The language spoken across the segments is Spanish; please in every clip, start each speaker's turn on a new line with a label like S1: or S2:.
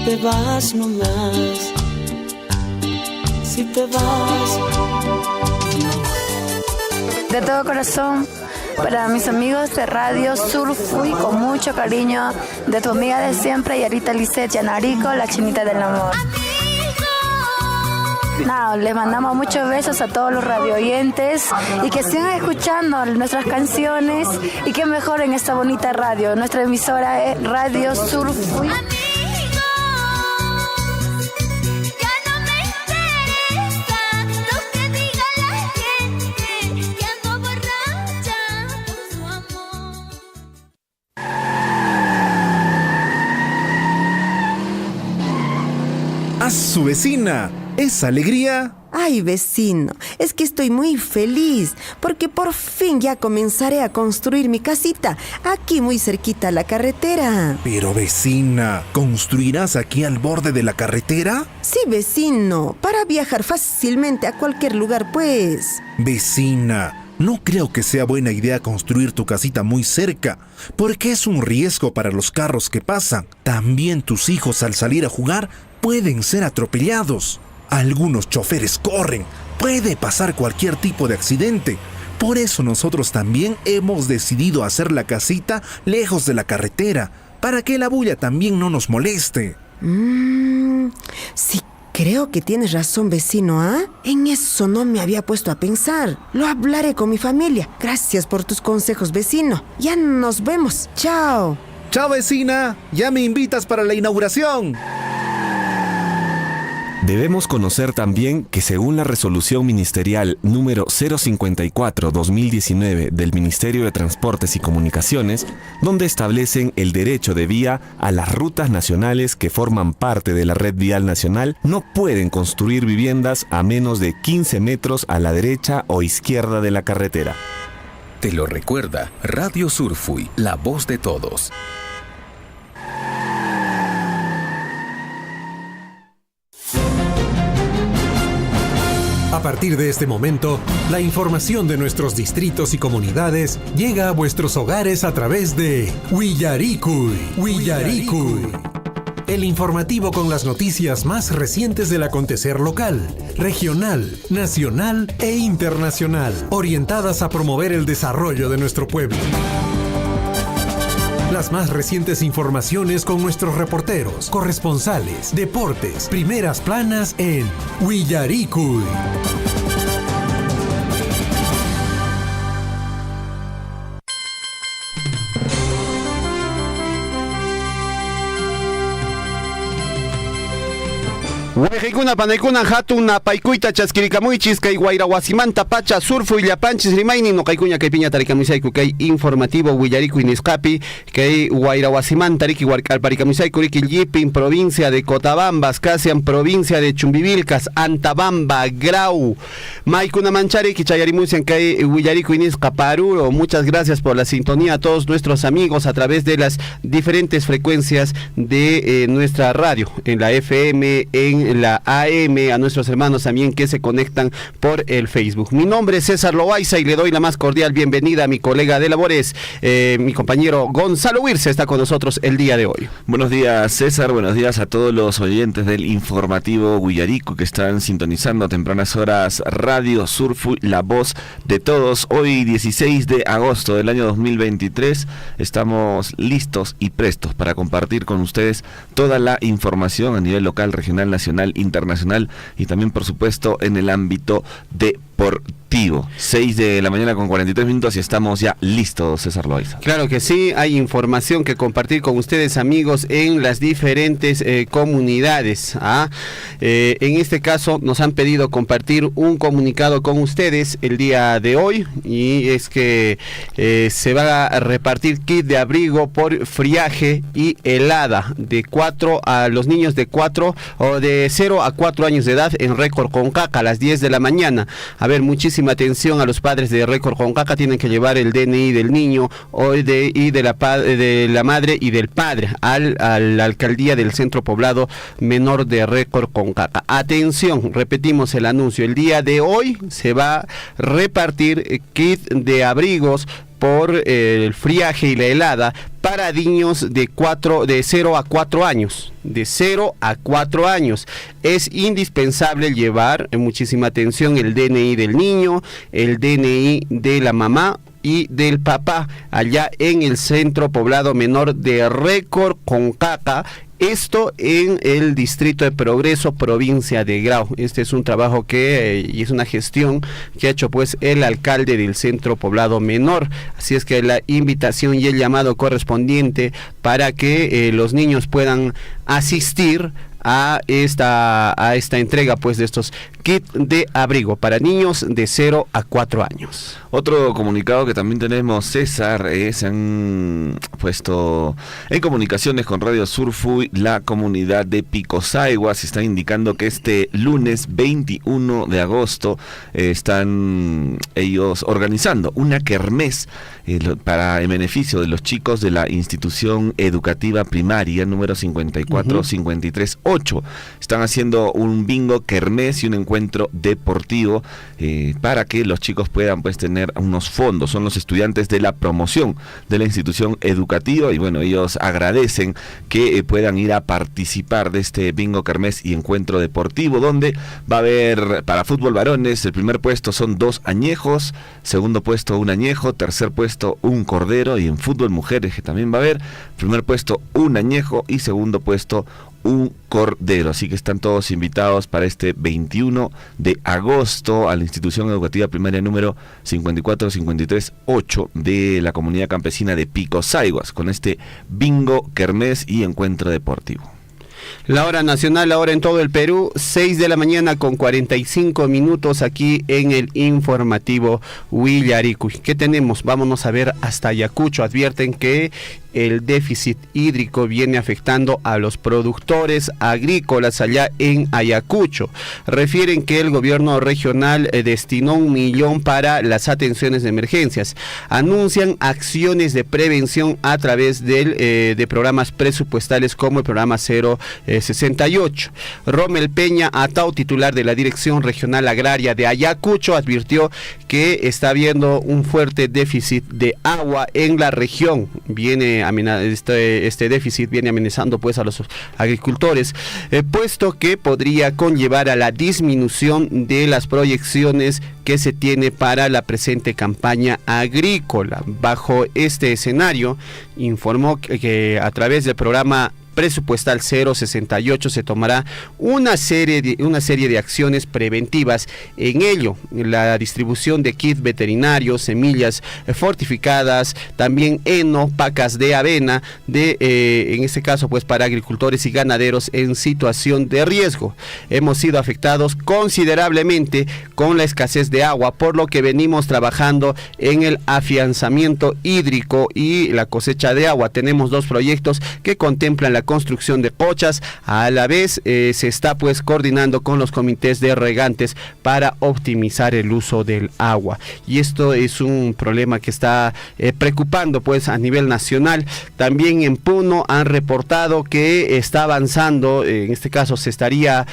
S1: te vas nomás. Si te vas.
S2: De todo corazón, para mis amigos de Radio Surfui, con mucho cariño, de tu amiga de siempre, Yarita Lisset Yanarico, la chinita del amor. No, les mandamos muchos besos a todos los radio oyentes y que sigan escuchando nuestras canciones, y que mejor en esta bonita radio. Nuestra emisora es Radio Surfui.
S3: A su vecina, esa alegría.
S4: Ay, vecino, es que estoy muy feliz porque por fin ya comenzaré a construir mi casita aquí muy cerquita a la carretera.
S3: Pero vecina, ¿construirás aquí al borde de la carretera?
S4: Sí, vecino, para viajar fácilmente a cualquier lugar, pues.
S3: Vecina, no creo que sea buena idea construir tu casita muy cerca, porque es un riesgo para los carros que pasan. También tus hijos al salir a jugar pueden ser atropellados. Algunos choferes corren. Puede pasar cualquier tipo de accidente. Por eso nosotros también hemos decidido hacer la casita lejos de la carretera, para que la bulla también no nos moleste.
S4: Sí, creo que tienes razón, vecino, ¿ah? En eso no me había puesto a pensar. Lo hablaré con mi familia. Gracias por tus consejos, vecino. Ya nos vemos. Chao.
S3: Chao, vecina. Ya me invitas para la inauguración.
S5: Debemos conocer también que según la resolución ministerial número 054-2019 del Ministerio de Transportes y Comunicaciones, donde establecen el derecho de vía a las rutas nacionales que forman parte de la red vial nacional, no pueden construir viviendas a menos de 15 metros a la derecha o izquierda de la carretera.
S6: Te lo recuerda Radio Surfui, la voz de todos.
S7: A partir de este momento, la información de nuestros distritos y comunidades llega a vuestros hogares a través de Willaricui. El informativo con las noticias más recientes del acontecer local, regional, nacional e internacional, orientadas a promover el desarrollo de nuestro pueblo. Las más recientes informaciones con nuestros reporteros, corresponsales, deportes, primeras planas en Willaricui.
S8: Wejikuna panaykuna hatun napaykuita chaskirikamuychis kay Wayrawasimanta pacha Surfui llapanchis rimaynin noqaykuña kay piña tarikamishayku kay informativo Willaricui nisqapi kay Wayrawasimanta riki wark'arparikamisayku riki Llipin, provincia de Cotabambas, Casian, provincia de Chumbivilcas, Antabamba, Grau, Maykuna Manchari kichayarimusian kay Willaricui nisqa Paruro. Muchas gracias por la sintonía a todos nuestros amigos a través de las diferentes frecuencias de nuestra radio, en la FM, en la AM, a nuestros hermanos también que se conectan por el Facebook. Mi nombre es César Loaiza y le doy la más cordial bienvenida a mi colega de labores, mi compañero Gonzalo Wirce está con nosotros el día de hoy.
S5: Buenos días, César, buenos días a todos los oyentes del informativo Willaricui que están sintonizando a tempranas horas Radio Surfui, la voz de todos. Hoy 16 de agosto del año 2023 estamos listos y prestos para compartir con ustedes toda la información a nivel local, regional, nacional, internacional y también por supuesto en el ámbito deportivo. 6 de la mañana con 43 minutos y estamos ya listos, César Loaiza.
S8: Claro que sí, hay información que compartir con ustedes, amigos, en las diferentes comunidades. En este caso nos han pedido compartir un comunicado con ustedes el día de hoy, y es que se va a repartir kit de abrigo por friaje y helada de 4 a los niños de 4 o de 0 a 4 años de edad en Récord Concaca a las 10 de la mañana. A ver, muchísimas atención a los padres de Récord Concaca, tienen que llevar el DNI del niño y de la madre y del padre a la alcaldía del centro poblado menor de Récord Concaca. Atención, repetimos el anuncio, el día de hoy se va a repartir kit de abrigos por el friaje y la helada para niños de 0 a 4 años. De 0 a 4 años. Es indispensable llevar muchísima atención el DNI del niño, el DNI de la mamá y del papá allá en el centro poblado menor de Récord Concaca. Esto en el distrito de Progreso, provincia de Grau. Este es un trabajo y es una gestión que ha hecho pues el alcalde del centro poblado menor. Así es que la invitación y el llamado correspondiente para que los niños puedan asistir a esta entrega pues de estos kits de abrigo para niños de 0 a 4 años.
S5: Otro comunicado que también tenemos, César, se han puesto en comunicaciones con Radio Surfuy, la comunidad de Picosaigua. Se está indicando que este lunes 21 de agosto están ellos organizando una kermés en beneficio de los chicos de la institución educativa primaria número 54538. Están haciendo un bingo kermés y un encuentro deportivo para que los chicos puedan pues tener unos fondos. Son los estudiantes de la promoción de la institución educativa y bueno, ellos agradecen que puedan ir a participar de este bingo kermés y encuentro deportivo, donde va a haber para fútbol varones, el primer puesto son 2 añejos, segundo puesto 1 añejo, tercer puesto 1 cordero, y en fútbol mujeres que también va a haber primer puesto 1 añejo y segundo puesto 1 cordero. Así que están todos invitados para este 21 de agosto a la institución educativa primaria número 54538 de la comunidad campesina de Picosaiguas, con este bingo, kermés y encuentro deportivo.
S8: La hora nacional, la hora en todo el Perú, 6 de la mañana con 45 minutos aquí en el informativo Huillaricuy. ¿Qué tenemos? Vámonos a ver hasta Ayacucho. Advierten que el déficit hídrico viene afectando a los productores agrícolas allá en Ayacucho. Refieren que el gobierno regional destinó 1 millón para las atenciones de emergencias. Anuncian acciones de prevención a través de programas presupuestales como el programa 068. Rommel Peña Atau, titular de la Dirección Regional Agraria de Ayacucho, advirtió que está habiendo un fuerte déficit de agua en la región. Este déficit viene amenazando pues a los agricultores, puesto que podría conllevar a la disminución de las proyecciones que se tiene para la presente campaña agrícola. Bajo este escenario, informó que a través del programa presupuestal 068 se tomará una serie de acciones preventivas. En ello, la distribución de kits veterinarios, semillas fortificadas, también heno, pacas de avena, en este caso pues para agricultores y ganaderos en situación de riesgo. Hemos sido afectados considerablemente con la escasez de agua, por lo que venimos trabajando en el afianzamiento hídrico y la cosecha de agua. Tenemos 2 proyectos que contemplan la construcción de pochas. A la vez se está pues coordinando con los comités de regantes para optimizar el uso del agua, y esto es un problema que está preocupando pues a nivel nacional. También en Puno han reportado que está avanzando, en este caso se estaría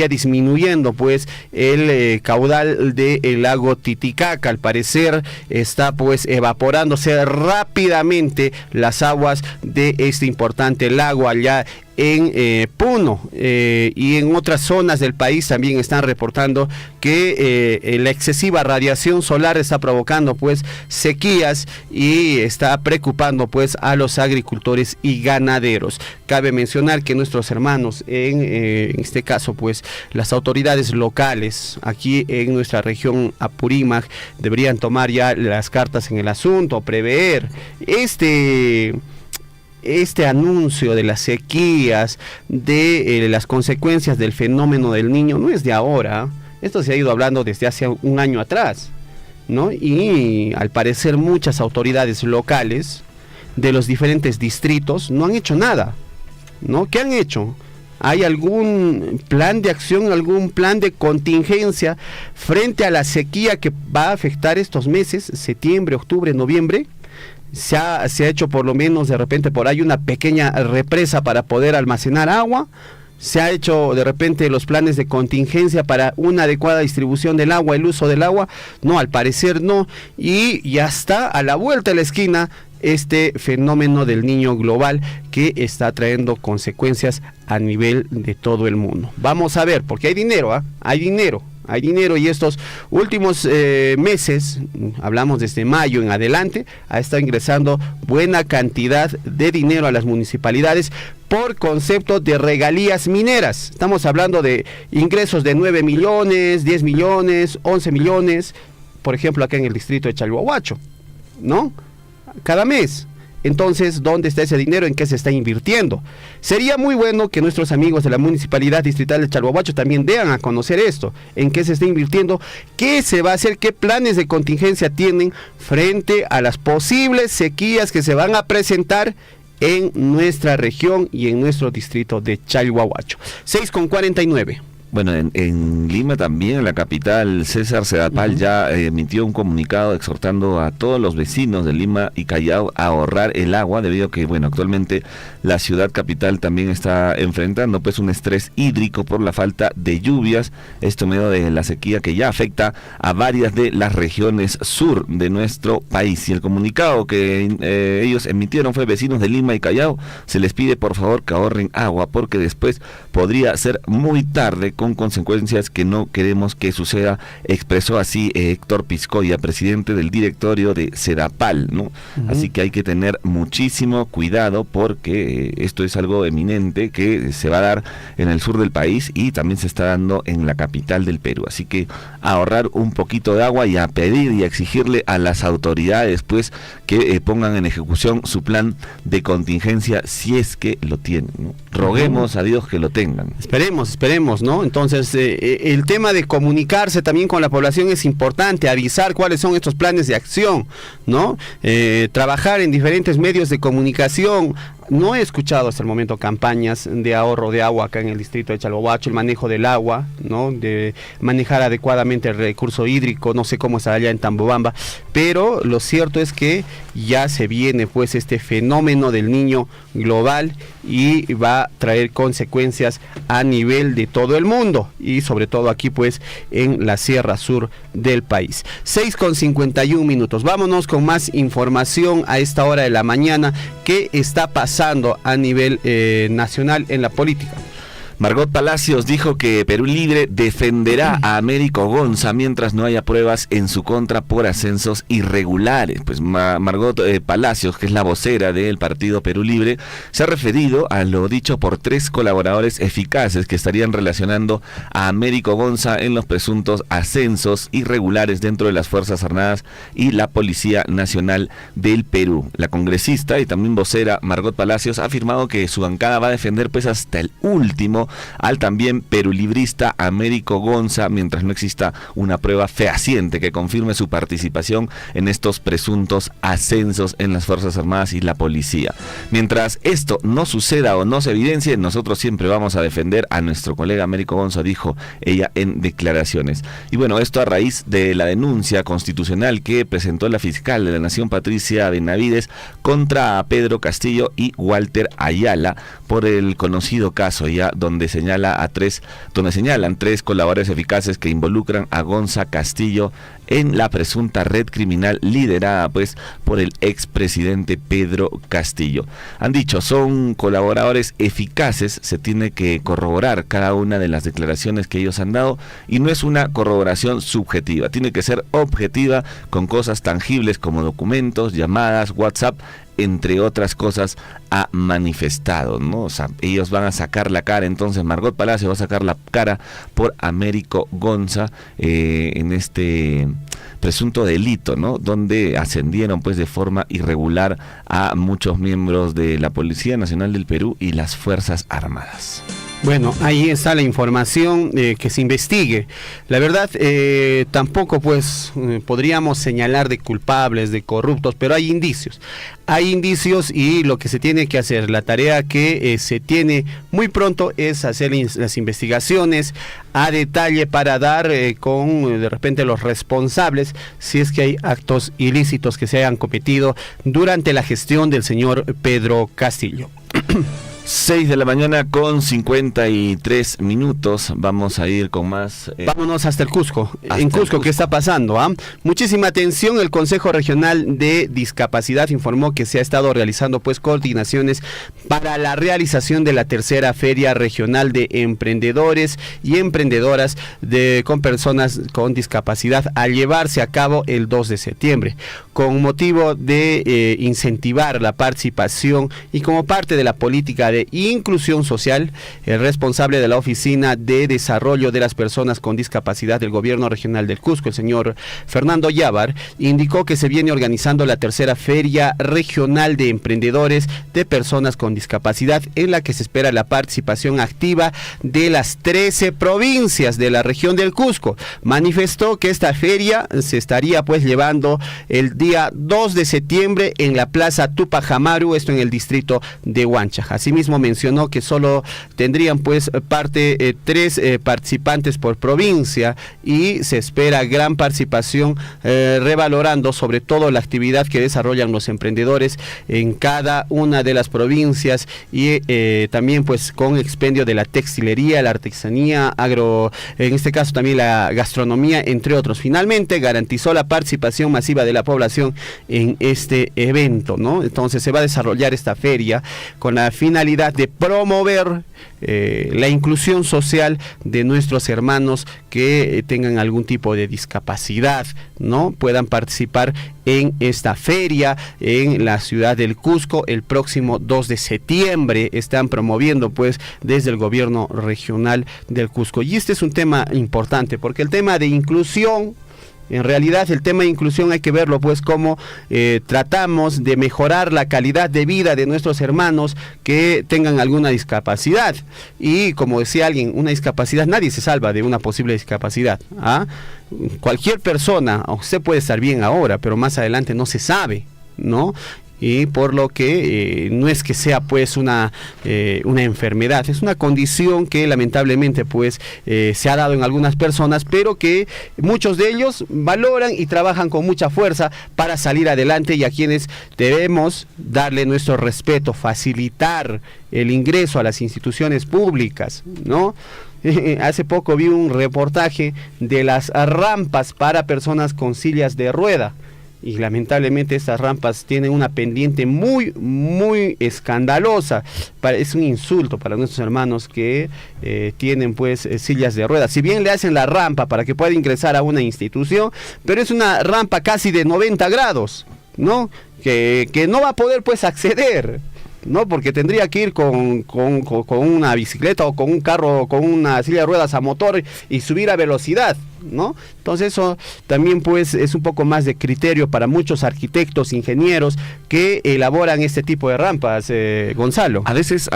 S8: disminuyendo pues el caudal del lago Titicaca. Al parecer está pues evaporándose rápidamente las aguas de este importante lago allá en Puno, y en otras zonas del país también están reportando que la excesiva radiación solar está provocando pues sequías y está preocupando pues a los agricultores y ganaderos. Cabe mencionar que nuestros hermanos en este caso pues las autoridades locales aquí en nuestra región Apurímac deberían tomar ya las cartas en el asunto, prever este anuncio de las sequías, de las consecuencias del fenómeno del Niño. No es de ahora, esto se ha ido hablando desde hace 1 año atrás, ¿no? Y al parecer muchas autoridades locales de los diferentes distritos no han hecho nada, ¿no? ¿Qué han hecho? ¿Hay algún plan de acción, algún plan de contingencia frente a la sequía que va a afectar estos meses, septiembre, octubre, noviembre? Se ha hecho por lo menos de repente por ahí una pequeña represa para poder almacenar agua, ¿Se ha hecho de repente los planes de contingencia para una adecuada distribución del agua, el uso del agua? No, al parecer no. Y ya está a la vuelta de la esquina este fenómeno del Niño global que está trayendo consecuencias a nivel de todo el mundo. Vamos a ver, porque hay dinero, hay dinero y estos últimos meses, hablamos desde mayo en adelante, ha estado ingresando buena cantidad de dinero a las municipalidades por concepto de regalías mineras. Estamos hablando de ingresos de 9 millones, 10 millones, 11 millones, por ejemplo acá en el distrito de Chalhuahuacho, ¿no? Cada mes. Entonces, ¿dónde está ese dinero? ¿En qué se está invirtiendo? Sería muy bueno que nuestros amigos de la Municipalidad Distrital de Chalhuahuacho también den a conocer esto, en qué se está invirtiendo, qué se va a hacer, qué planes de contingencia tienen frente a las posibles sequías que se van a presentar en nuestra región y en nuestro distrito de Chalhuahuacho. 6:49.
S5: Bueno, en Lima también, en la capital, César Sedapal ya emitió un comunicado exhortando a todos los vecinos de Lima y Callao a ahorrar el agua, debido a que, bueno, actualmente la ciudad capital también está enfrentando pues un estrés hídrico por la falta de lluvias, esto en medio de la sequía que ya afecta a varias de las regiones sur de nuestro país. Y el comunicado que ellos emitieron fue: vecinos de Lima y Callao, se les pide por favor que ahorren agua, porque después podría ser muy tarde, con consecuencias que no queremos que suceda, expresó así Héctor Piscoya, presidente del directorio de Sedapal, ¿no? Así que hay que tener muchísimo cuidado, porque esto es algo eminente que se va a dar en el sur del país y también se está dando en la capital del Perú. Así que ahorrar un poquito de agua y a pedir y a exigirle a las autoridades pues que pongan en ejecución su plan de contingencia, si es que lo tienen, ¿no? Roguemos a Dios que lo tengan.
S8: Esperemos, ¿no? Entonces, el tema de comunicarse también con la población es importante, avisar cuáles son estos planes de acción, ¿no? Trabajar en diferentes medios de comunicación. No he escuchado hasta el momento campañas de ahorro de agua acá en el distrito de Chalhuahuacho, el manejo del agua, ¿no? De manejar adecuadamente el recurso hídrico, no sé cómo está allá en Tambobamba, pero lo cierto es que ya se viene pues este fenómeno del Niño global y va a traer consecuencias a nivel de todo el mundo y sobre todo aquí pues en la Sierra Sur del país. 6:51. Vámonos con más información a esta hora de la mañana. ¿Qué está pasando a nivel nacional en la política?
S5: Margot Palacios dijo que Perú Libre defenderá a Américo Gonza mientras no haya pruebas en su contra por ascensos irregulares. Pues Margot Palacios, que es la vocera del partido Perú Libre, se ha referido a lo dicho por 3 colaboradores eficaces que estarían relacionando a Américo Gonza en los presuntos ascensos irregulares dentro de las Fuerzas Armadas y la Policía Nacional del Perú. La congresista y también vocera Margot Palacios ha afirmado que su bancada va a defender pues hasta el último al también perulibrista Américo Gonza mientras no exista una prueba fehaciente que confirme su participación en estos presuntos ascensos en las Fuerzas Armadas y la policía. Mientras esto no suceda o no se evidencie, nosotros siempre vamos a defender a nuestro colega Américo Gonza, dijo ella en declaraciones. Y bueno, esto a raíz de la denuncia constitucional que presentó la fiscal de la Nación, Patricia Benavides, contra Pedro Castillo y Walter Ayala por el conocido caso ya donde señalan 3 colaboradores eficaces que involucran a Gonza Castillo en la presunta red criminal liderada pues por el expresidente Pedro Castillo. Han dicho, son colaboradores eficaces, se tiene que corroborar cada una de las declaraciones que ellos han dado y no es una corroboración subjetiva, tiene que ser objetiva con cosas tangibles como documentos, llamadas, WhatsApp, entre otras cosas, ha manifestado, ¿no? O sea, ellos van a sacar la cara, entonces Margot Palacio va a sacar la cara por Américo Gonza en este presunto delito, ¿no? Donde ascendieron pues de forma irregular a muchos miembros de la Policía Nacional del Perú y las Fuerzas Armadas.
S8: Bueno, ahí está la información, que se investigue. La verdad, tampoco pues podríamos señalar de culpables, de corruptos, pero hay indicios. Hay indicios y lo que se tiene que hacer, la tarea que se tiene muy pronto es hacer las investigaciones a detalle para dar con de repente los responsables si es que hay actos ilícitos que se hayan cometido durante la gestión del señor Pedro Castillo.
S5: 6 de la mañana con 53 minutos. Vamos a ir con más.
S8: Vámonos hasta el Cusco. En Cusco,
S5: Cusco,
S8: ¿qué está pasando? Muchísima atención. El Consejo Regional de Discapacidad informó que se ha estado realizando pues coordinaciones para la realización de la tercera Feria Regional de Emprendedores y Emprendedoras con personas con discapacidad, a llevarse a cabo el 2 de septiembre. Con motivo de incentivar la participación y como parte de la política de inclusión social, el responsable de la Oficina de Desarrollo de las Personas con Discapacidad del Gobierno Regional del Cusco, el señor Fernando Yabar, indicó que se viene organizando la tercera Feria Regional de Emprendedores de Personas con Discapacidad, en la que se espera la participación activa de las 13 provincias de la región del Cusco. Manifestó que esta feria se estaría pues llevando el día 2 de septiembre en la Plaza Tupac Amaru, esto en el distrito de Huancha. Asimismo mencionó que solo tendrían pues parte 3 participantes por provincia y se espera gran participación, revalorando sobre todo la actividad que desarrollan los emprendedores en cada una de las provincias y también pues con expendio de la textilería, la artesanía, en este caso también la gastronomía, entre otros. Finalmente garantizó la participación masiva de la población en este evento, ¿no? Entonces se va a desarrollar esta feria con la finalidad de promover la inclusión social de nuestros hermanos que tengan algún tipo de discapacidad, ¿no? Puedan participar en esta feria en la ciudad del Cusco el próximo 2 de septiembre. Están promoviendo pues desde el gobierno regional del Cusco. Y este es un tema importante porque el tema de inclusión, en realidad el tema de inclusión hay que verlo pues como tratamos de mejorar la calidad de vida de nuestros hermanos que tengan alguna discapacidad. Y como decía alguien, una discapacidad, nadie se salva de una posible discapacidad. Cualquier persona, usted puede estar bien ahora, pero más adelante no se sabe, ¿no? Y por lo que no es que sea pues una enfermedad, es una condición que lamentablemente pues se ha dado en algunas personas, pero que muchos de ellos valoran y trabajan con mucha fuerza para salir adelante, y a quienes debemos darle nuestro respeto, facilitar el ingreso a las instituciones públicas, ¿no? Hace poco vi un reportaje de las rampas para personas con sillas de rueda. Y lamentablemente estas rampas tienen una pendiente muy, muy escandalosa. Es un insulto para nuestros hermanos que tienen pues sillas de ruedas. Si bien le hacen la rampa para que pueda ingresar a una institución, pero es una rampa casi de 90 grados, ¿no? Que no va a poder pues acceder, ¿no? Porque tendría que ir con una bicicleta o con un carro, con una silla de ruedas a motor y subir a velocidad, ¿no? Entonces eso también pues es un poco más de criterio para muchos arquitectos, ingenieros que elaboran este tipo de rampas, Gonzalo.
S5: A veces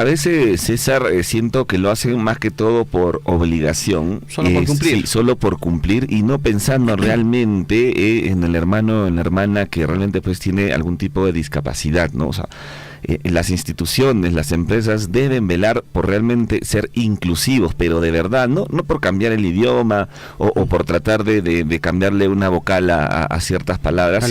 S5: César, siento que lo hacen más que todo por obligación.
S8: Solo por cumplir.
S5: Sí, solo por cumplir y no pensando realmente en el hermano o en la hermana que realmente pues tiene algún tipo de discapacidad, ¿no? O sea, las instituciones, las empresas deben velar por realmente ser inclusivos, pero de verdad, no por cambiar el idioma o por tratar de cambiarle una vocal a ciertas palabras,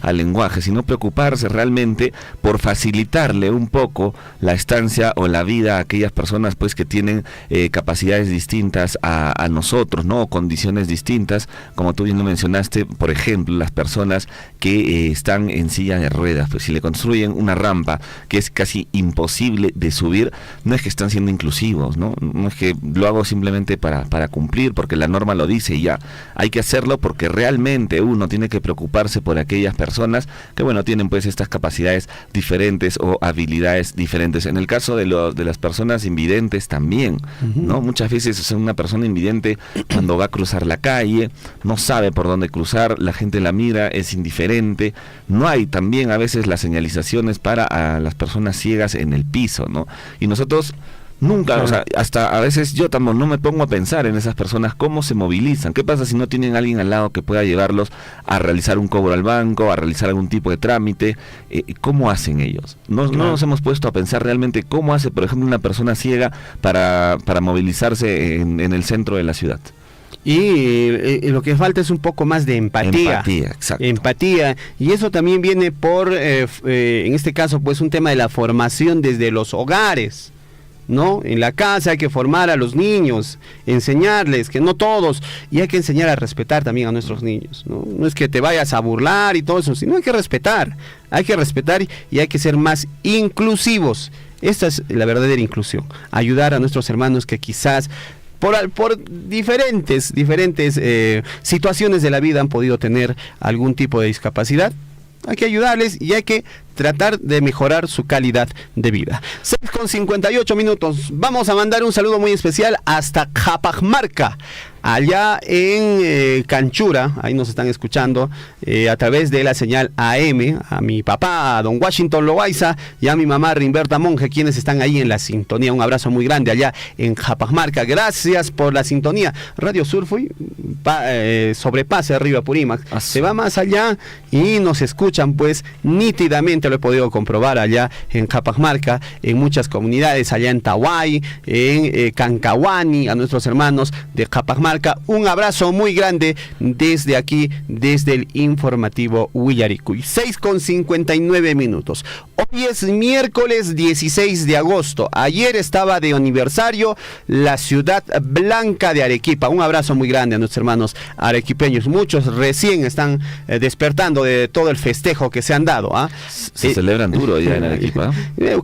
S5: al lenguaje, sino preocuparse realmente por facilitarle un poco la estancia o la vida a aquellas personas pues que tienen capacidades distintas a nosotros, ¿no? O condiciones distintas, como tú bien lo mencionaste, por ejemplo, las personas que están en silla de ruedas, pues si le construyen una rampa que es casi imposible de subir, no es que están siendo inclusivos, no es que lo hago simplemente para cumplir, porque la norma lo dice y ya, hay que hacerlo porque realmente uno tiene que preocuparse por aquellas personas que, bueno, tienen pues estas capacidades diferentes o habilidades diferentes. En el caso de las personas invidentes también, ¿no? Muchas veces una persona invidente cuando va a cruzar la calle, no sabe por dónde cruzar, la gente la mira, es indiferente, no hay también a veces las señalizaciones para a las personas ciegas en el piso, ¿no? Y nosotros nunca, o sea, hasta a veces yo también no me pongo a pensar en esas personas, cómo se movilizan, qué pasa si no tienen a alguien al lado que pueda llevarlos a realizar un cobro al banco, a realizar algún tipo de trámite, ¿cómo hacen ellos? No nos hemos puesto a pensar realmente cómo hace, por ejemplo, una persona ciega para movilizarse en el centro de la ciudad.
S8: Y lo que falta es un poco más de empatía.
S5: Empatía, exacto.
S8: Empatía. Y eso también viene por, en este caso, pues un tema de la formación desde los hogares, ¿no? En la casa hay que formar a los niños, enseñarles, que no todos, y hay que enseñar a respetar también a nuestros niños, ¿no? No es que te vayas a burlar y todo eso, sino hay que respetar y hay que ser más inclusivos. Esta es la verdadera inclusión, ayudar a nuestros hermanos que quizás por diferentes situaciones de la vida han podido tener algún tipo de discapacidad. Hay que ayudarles y hay que tratar de mejorar su calidad de vida. 6:58. Vamos a mandar un saludo muy especial hasta Cajamarca, allá en Canchura. Ahí nos están escuchando a través de la señal AM, a mi papá, a don Washington Loaiza, y a mi mamá Rimberta Monge, quienes están ahí en la sintonía. Un abrazo muy grande allá en Cajamarca. Gracias por la sintonía. Radio Surfui sobrepasa arriba Purímac. Se va más allá y nos escuchan pues nítidamente. Lo he podido comprobar allá en Cajamarca, en muchas comunidades, allá en Tahuay, en Cancahuani, a nuestros hermanos de Cajamarca. Un abrazo muy grande desde aquí, desde el informativo Huillaricuy. 6:59. Hoy es miércoles 16 de agosto. Ayer estaba de aniversario la ciudad blanca de Arequipa. Un abrazo muy grande a nuestros hermanos arequipeños. Muchos recién están despertando de todo el festejo que se han dado.
S5: Se celebran duro allá en Arequipa.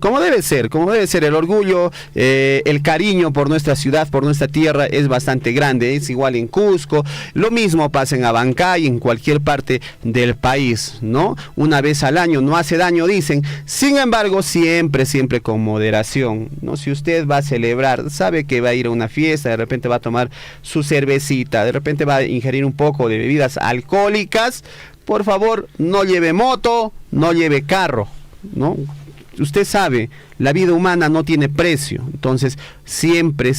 S8: Como debe ser el orgullo, el cariño por nuestra ciudad, por nuestra tierra es bastante grande. Es igual en Cusco, lo mismo pasa en Abancay, en cualquier parte del país, ¿no? Una vez al año, no hace daño, dicen. Sin embargo, siempre con moderación, ¿no? Si usted va a celebrar, sabe que va a ir a una fiesta, de repente va a tomar su cervecita, de repente va a ingerir un poco de bebidas alcohólicas, por favor, no lleve moto, no lleve carro, ¿no? Usted sabe, la vida humana no tiene precio, entonces siempre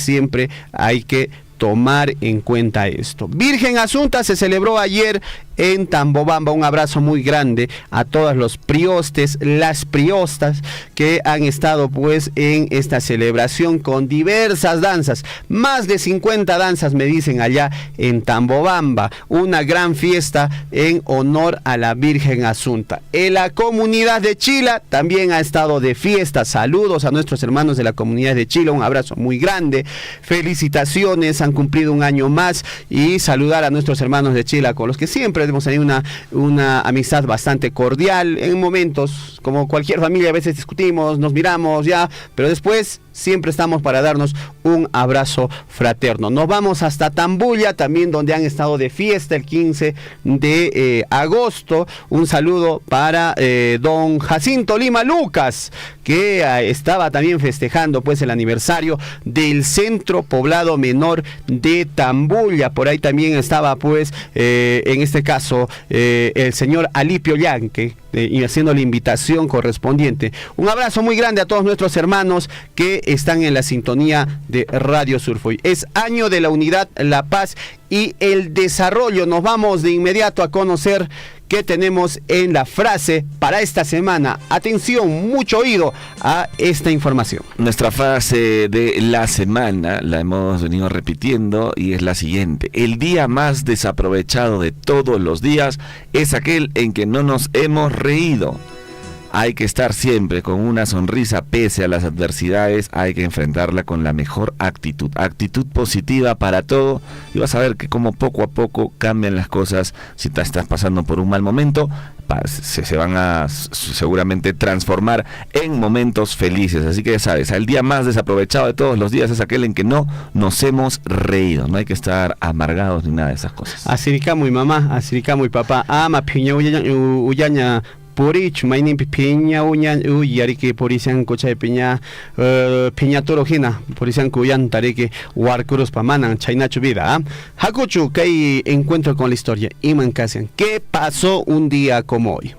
S8: hay que tomar en cuenta esto. Virgen Asunta se celebró ayer en Tambobamba. Un abrazo muy grande a todos los priostes, las priostas que han estado pues en esta celebración con diversas danzas, más de 50 danzas me dicen allá en Tambobamba, una gran fiesta en honor a la Virgen Asunta. En la comunidad de Chila también ha estado de fiesta. Saludos a nuestros hermanos de la comunidad de Chila, un abrazo muy grande, felicitaciones, han cumplido un año más, y saludar a nuestros hermanos de Chila con los que siempre hemos tenido una amistad bastante cordial. En momentos, como cualquier familia, a veces discutimos, nos miramos ya, pero después siempre estamos para darnos un abrazo fraterno. Nos vamos hasta Tambuya, también donde han estado de fiesta el 15 de agosto. Un saludo para don Jacinto Lima Lucas, que estaba también festejando pues el aniversario del Centro Poblado Menor de Tambuya. Por ahí también estaba pues en este caso el señor Alipio Yanque, y haciendo la invitación correspondiente. Un abrazo muy grande a todos nuestros hermanos que están en la sintonía de Radio Surfui. Es año de la unidad, la paz y el desarrollo. Nos vamos de inmediato a conocer qué tenemos en la frase para esta semana. Atención, mucho oído a esta información.
S5: Nuestra frase de la semana la hemos venido repitiendo y es la siguiente: el día más desaprovechado de todos los días es aquel en que no nos hemos reído. Hay que estar siempre con una sonrisa pese a las adversidades, hay que enfrentarla con la mejor actitud positiva para todo, y vas a ver que como poco a poco cambian las cosas. Si te estás pasando por un mal momento, se van a seguramente transformar en momentos felices. Así que ya sabes, el día más desaprovechado de todos los días es aquel en que no nos hemos reído. No hay que estar amargados ni nada de esas cosas.
S8: Asiricamo y mamá, asiricamo y papá, ama piña uyaña Porich, mainin piña uñan uyariki porician cocha de piña piña torojina, porician cuyan tareke warcuros pamanan chainachu vida. Hakuchu que encuentro con la historia Iman Kasian. ¿Qué pasó un día como hoy?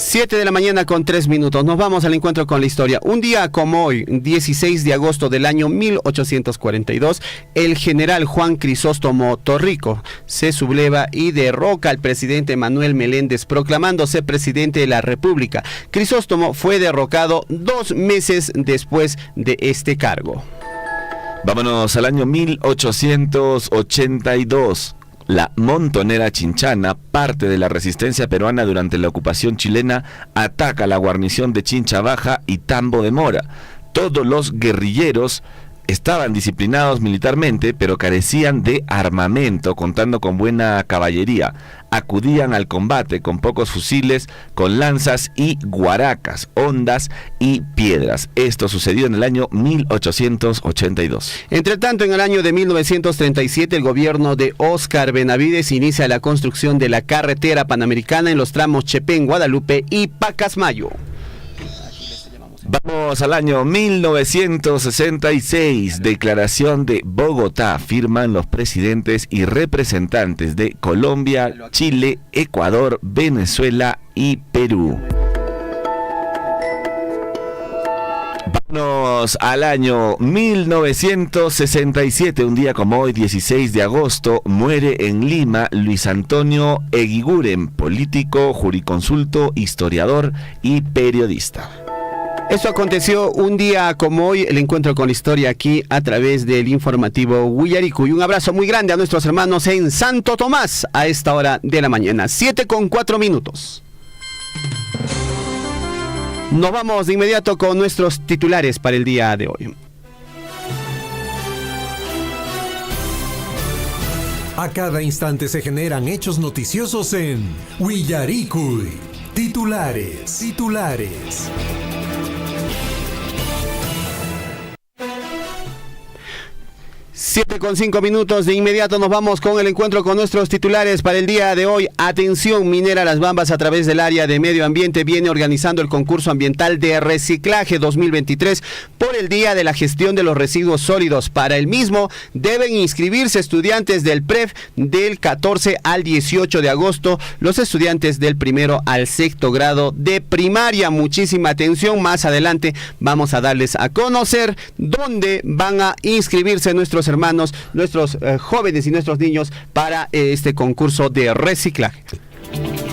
S8: 7 de la mañana con 3 minutos. Nos vamos al encuentro con la historia. Un día como hoy, 16 de agosto del año 1842, el general Juan Crisóstomo Torrico se subleva y derroca al presidente Manuel Meléndez, proclamándose presidente de la República. Crisóstomo fue derrocado 2 meses después de este cargo.
S5: Vámonos al año 1882. La Montonera Chinchana, parte de la resistencia peruana durante la ocupación chilena, ataca la guarnición de Chincha Baja y Tambo de Mora. Todos los guerrilleros estaban disciplinados militarmente, pero carecían de armamento, contando con buena caballería. Acudían al combate con pocos fusiles, con lanzas y guaracas, hondas y piedras. Esto sucedió en el año 1882.
S8: Entre tanto, en el año de 1937, el gobierno de Óscar Benavides inicia la construcción de la carretera panamericana en los tramos Chepén, Guadalupe y Pacasmayo.
S5: Vamos al año 1966, declaración de Bogotá, firman los presidentes y representantes de Colombia, Chile, Ecuador, Venezuela y Perú. Vamos al año 1967, un día como hoy, 16 de agosto, muere en Lima Luis Antonio Eguiguren, político, jurisconsulto, historiador y periodista.
S8: Eso aconteció un día como hoy, el encuentro con la historia aquí a través del informativo Huillarico. Y un abrazo muy grande a nuestros hermanos en Santo Tomás a esta hora de la mañana. 7:04 minutos. Nos vamos de inmediato con nuestros titulares para el día de hoy.
S7: A cada instante se generan hechos noticiosos en Huillaricuy. Titulares.
S8: 7:05 minutos, de inmediato nos vamos con el encuentro con nuestros titulares para el día de hoy. Atención, Minera Las Bambas, a través del área de medio ambiente, viene organizando el concurso ambiental de reciclaje 2023 por el Día de la Gestión de los Residuos Sólidos. Para el mismo deben inscribirse estudiantes del PREF del 14 al 18 de agosto, los estudiantes del 1º al 6º grado de primaria. Muchísima atención, más adelante vamos a darles a conocer dónde van a inscribirse nuestros hermanos, nuestros jóvenes y nuestros niños para este concurso de reciclaje.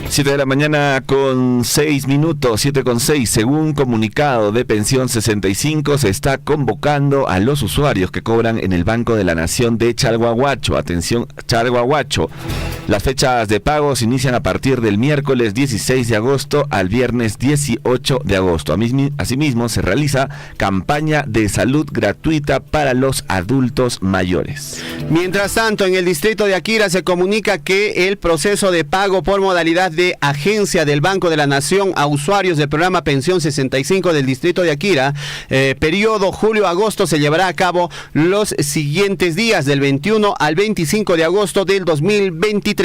S5: 7 de la mañana con 6 minutos, 7:06. Según comunicado de Pensión 65, se está convocando a los usuarios que cobran en el Banco de la Nación de Chalhuahuacho. Atención, Chalhuahuacho. Las fechas de pagos inician a partir del miércoles 16 de agosto al viernes 18 de agosto. Asimismo, se realiza campaña de salud gratuita para los adultos mayores.
S8: Mientras tanto, en el distrito de Akira se comunica que el proceso de pago por modalidad de agencia del Banco de la Nación a usuarios del programa Pensión 65 del distrito de Akira, periodo julio-agosto, se llevará a cabo los siguientes días, del 21 al 25 de agosto del 2023.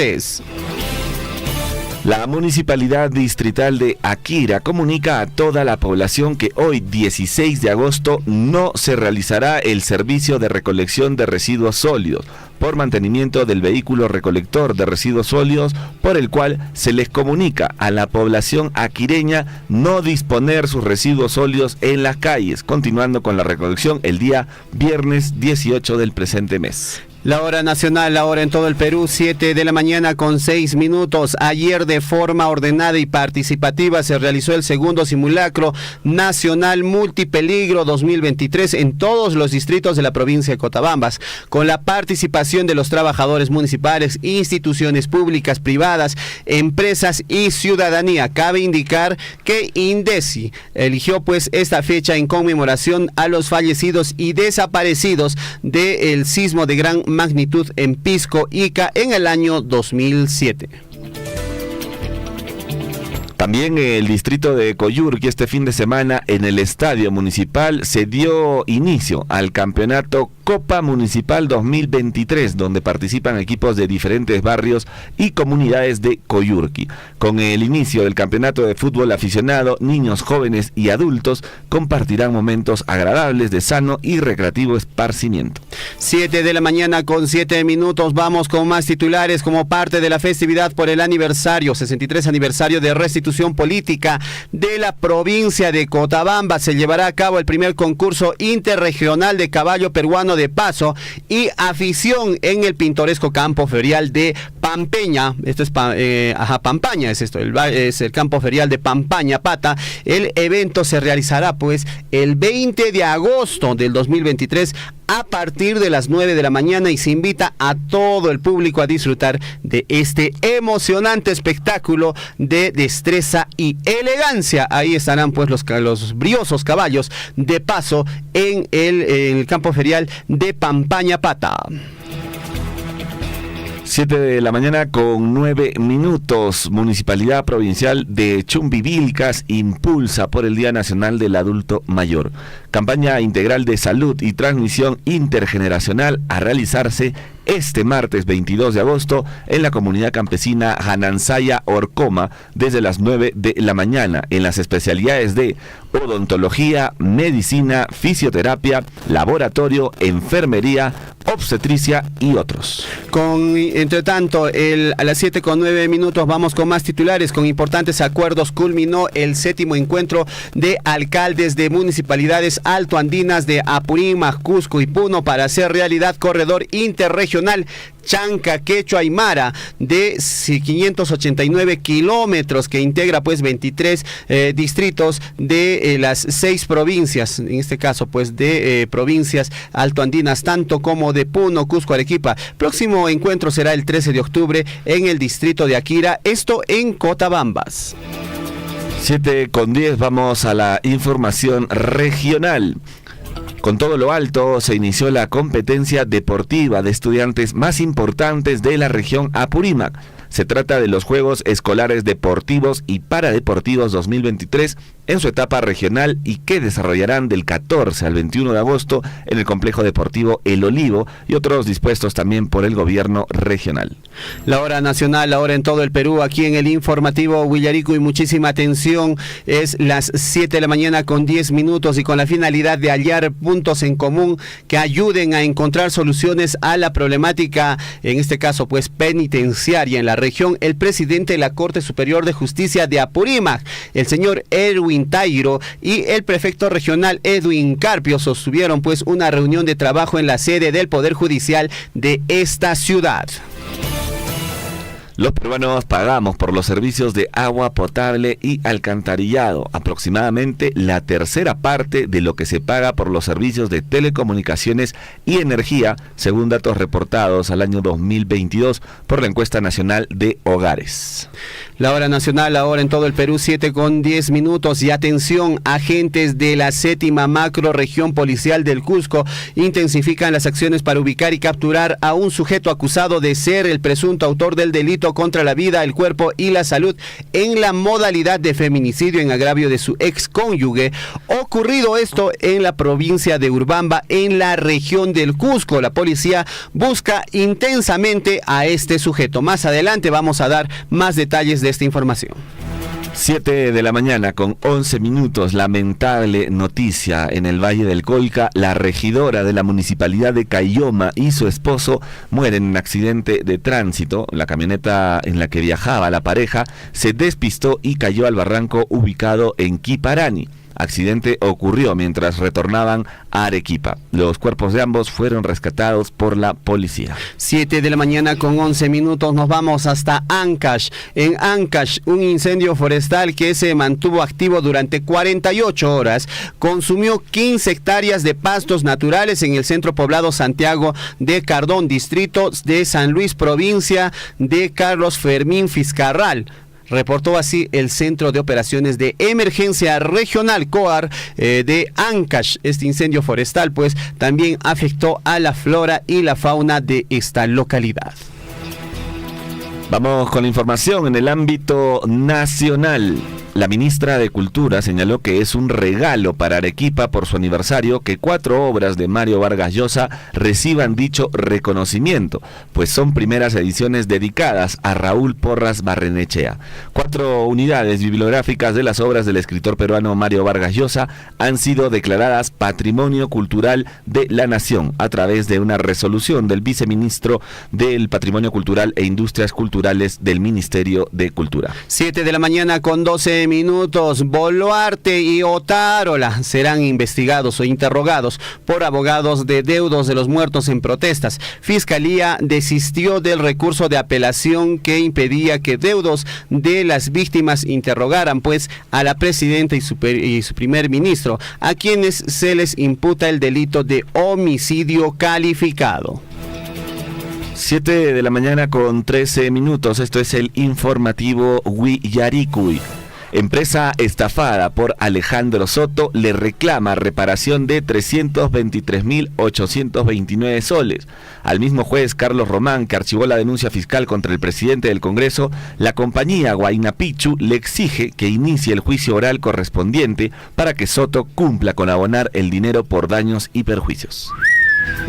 S5: La Municipalidad Distrital de Akira comunica a toda la población que hoy, 16 de agosto, no se realizará el servicio de recolección de residuos sólidos por mantenimiento del vehículo recolector de residuos sólidos, por el cual se les comunica a la población aquireña no disponer sus residuos sólidos en las calles, continuando con la recolección el día viernes 18 del presente mes.
S8: La hora nacional, la hora en todo el Perú, 7 de la mañana con 6 minutos. Ayer, de forma ordenada y participativa, se realizó el segundo simulacro nacional multipeligro 2023 en todos los distritos de la provincia de Cotabambas, con la participación de los trabajadores municipales, instituciones públicas, privadas, empresas y ciudadanía. Cabe indicar que INDECI eligió pues esta fecha en conmemoración a los fallecidos y desaparecidos del sismo de gran magnitud en Pisco, Ica, en el año 2007.
S5: También el distrito de Coyurqui, este fin de semana en el estadio municipal se dio inicio al campeonato Copa Municipal 2023, donde participan equipos de diferentes barrios y comunidades de Coyurqui. Con el inicio del campeonato de fútbol aficionado, niños, jóvenes y adultos compartirán momentos agradables de sano y recreativo esparcimiento.
S8: 7 de la mañana con 7 minutos, vamos con más titulares. Como parte de la festividad por el aniversario, 63 aniversario de restitución política de la provincia de Cotabamba, se llevará a cabo el primer concurso interregional de caballo peruano de paso y afición en el pintoresco campo ferial de Pampeña. Esto es Pampaña, es el campo ferial de Pampaña, Pata. El evento se realizará pues el 20 de agosto del 2023 a partir de las 9 de la mañana y se invita a todo el público a disfrutar de este emocionante espectáculo de destreza y elegancia. Ahí estarán pues los briosos caballos de paso en el campo ferial de Pampaña, Pata.
S5: 7 de la mañana con 9 minutos. Municipalidad Provincial de Chumbivilcas impulsa por el Día Nacional del Adulto Mayor. Campaña integral de salud y transmisión intergeneracional a realizarse este martes 22 de agosto en la comunidad campesina Janansaya Orcoma desde las 9 de la mañana en las especialidades de odontología, medicina, fisioterapia, laboratorio, enfermería, obstetricia y otros.
S8: Entre tanto, a las 7 con 9 minutos vamos con más titulares. Con importantes acuerdos culminó el 7º encuentro de alcaldes de municipalidades altoandinas de Apurímac, Cusco y Puno para hacer realidad corredor interregional Chanca, Quechua, Aymara de 589 kilómetros que integra pues 23 distritos de las 6 provincias, en este caso pues de provincias altoandinas, tanto como de Puno, Cusco, Arequipa. Próximo encuentro será el 13 de octubre en el distrito de Aquira, esto en Cotabambas.
S5: 7 con 10, vamos a la información regional. Con todo lo alto se inició la competencia deportiva de estudiantes más importantes de la región Apurímac. Se trata de los Juegos Escolares Deportivos y Paradeportivos 2023 en su etapa regional y que desarrollarán del 14 al 21 de agosto en el complejo deportivo El Olivo y otros dispuestos también por el gobierno regional.
S8: La hora nacional, la hora en todo el Perú, aquí en el informativo Huillarico, y muchísima atención, es las 7 de la mañana con 10 minutos y con la finalidad de hallar puntos en común que ayuden a encontrar soluciones a la problemática, en este caso pues penitenciaria en la región, el presidente de la Corte Superior de Justicia de Apurímac, el señor Erwin Tairo, y el prefecto regional Edwin Carpio sostuvieron pues una reunión de trabajo en la sede del Poder Judicial de esta ciudad.
S5: Los peruanos pagamos por los servicios de agua potable y alcantarillado, aproximadamente la tercera parte de lo que se paga por los servicios de telecomunicaciones y energía, según datos reportados al año 2022 por la encuesta nacional de hogares.
S8: La hora nacional, ahora en todo el Perú, 7 con 10 minutos. Y atención, agentes de la 7ª macrorregión policial del Cusco intensifican las acciones para ubicar y capturar a un sujeto acusado de ser el presunto autor del delito contra la vida, el cuerpo y la salud en la modalidad de feminicidio en agravio de su excónyuge. Ocurrido esto en la provincia de Urubamba, en la región del Cusco. La policía busca intensamente a este sujeto. Más adelante vamos a dar más detalles de esta información.
S5: 7 de la mañana con 11 minutos, lamentable noticia en el Valle del Colca. La regidora de la municipalidad de Caylloma y su esposo mueren en accidente de tránsito. La camioneta en la que viajaba la pareja se despistó y cayó al barranco ubicado en Quiparani. Accidente ocurrió mientras retornaban a Arequipa. Los cuerpos de ambos fueron rescatados por la policía.
S8: 7 de la mañana con 11 minutos, nos vamos hasta Ancash. En Ancash, un incendio forestal que se mantuvo activo durante 48 horas consumió 15 hectáreas de pastos naturales en el centro poblado Santiago de Cardón, distrito de San Luis, provincia de Carlos Fermín Fiscarral. Reportó así el Centro de Operaciones de Emergencia Regional COAR de Ancash. Este incendio forestal pues también afectó a la flora y la fauna de esta localidad.
S5: Vamos con la información en el ámbito nacional. La ministra de Cultura señaló que es un regalo para Arequipa por su aniversario que 4 obras de Mario Vargas Llosa reciban dicho reconocimiento, pues son primeras ediciones dedicadas a Raúl Porras Barrenechea. 4 unidades bibliográficas de las obras del escritor peruano Mario Vargas Llosa han sido declaradas Patrimonio Cultural de la Nación a través de una resolución del viceministro del Patrimonio Cultural e Industrias Culturales del Ministerio de Cultura.
S8: 7 de la mañana con 12 minutos. Boluarte y Otárola serán investigados o interrogados por abogados de deudos de los muertos en protestas. Fiscalía desistió del recurso de apelación que impedía que deudos de las víctimas interrogaran pues a la presidenta y su primer ministro, a quienes se les imputa el delito de homicidio calificado.
S5: 7 de la mañana con 13 minutos. Esto es el informativo Huillaricui. Empresa estafada por Alejandro Soto le reclama reparación de 323.829 soles. Al mismo juez Carlos Román, que archivó la denuncia fiscal contra el presidente del Congreso, la compañía Huayna Picchu le exige que inicie el juicio oral correspondiente para que Soto cumpla con abonar el dinero por daños y perjuicios.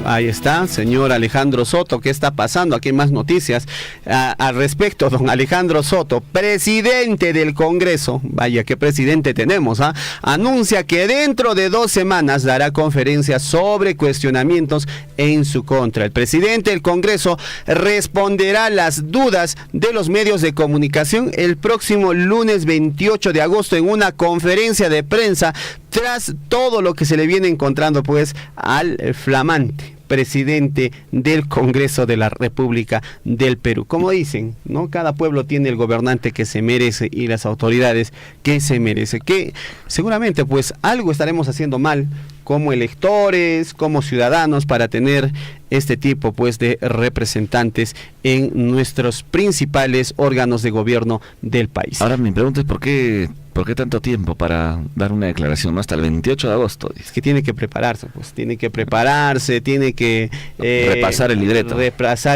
S8: Ahí está, señor Alejandro Soto. ¿Qué está pasando? Aquí hay más noticias al respecto. Don Alejandro Soto, presidente del Congreso, vaya qué presidente tenemos, anuncia que dentro de 2 semanas dará conferencia sobre cuestionamientos en su contra. El presidente del Congreso responderá las dudas de los medios de comunicación el próximo lunes 28 de agosto en una conferencia de prensa, tras todo lo que se le viene encontrando pues al flamante presidente del Congreso de la República del Perú. Como dicen, ¿no? Cada pueblo tiene el gobernante que se merece y las autoridades que se merece. Que seguramente pues algo estaremos haciendo mal como electores, como ciudadanos, para tener este tipo pues de representantes en nuestros principales órganos de gobierno del país.
S5: Ahora mi pregunta es ¿por qué tanto tiempo para dar una declaración? ¿No? Hasta el 28 de agosto.
S8: Es que tiene que prepararse, pues tiene que
S5: repasar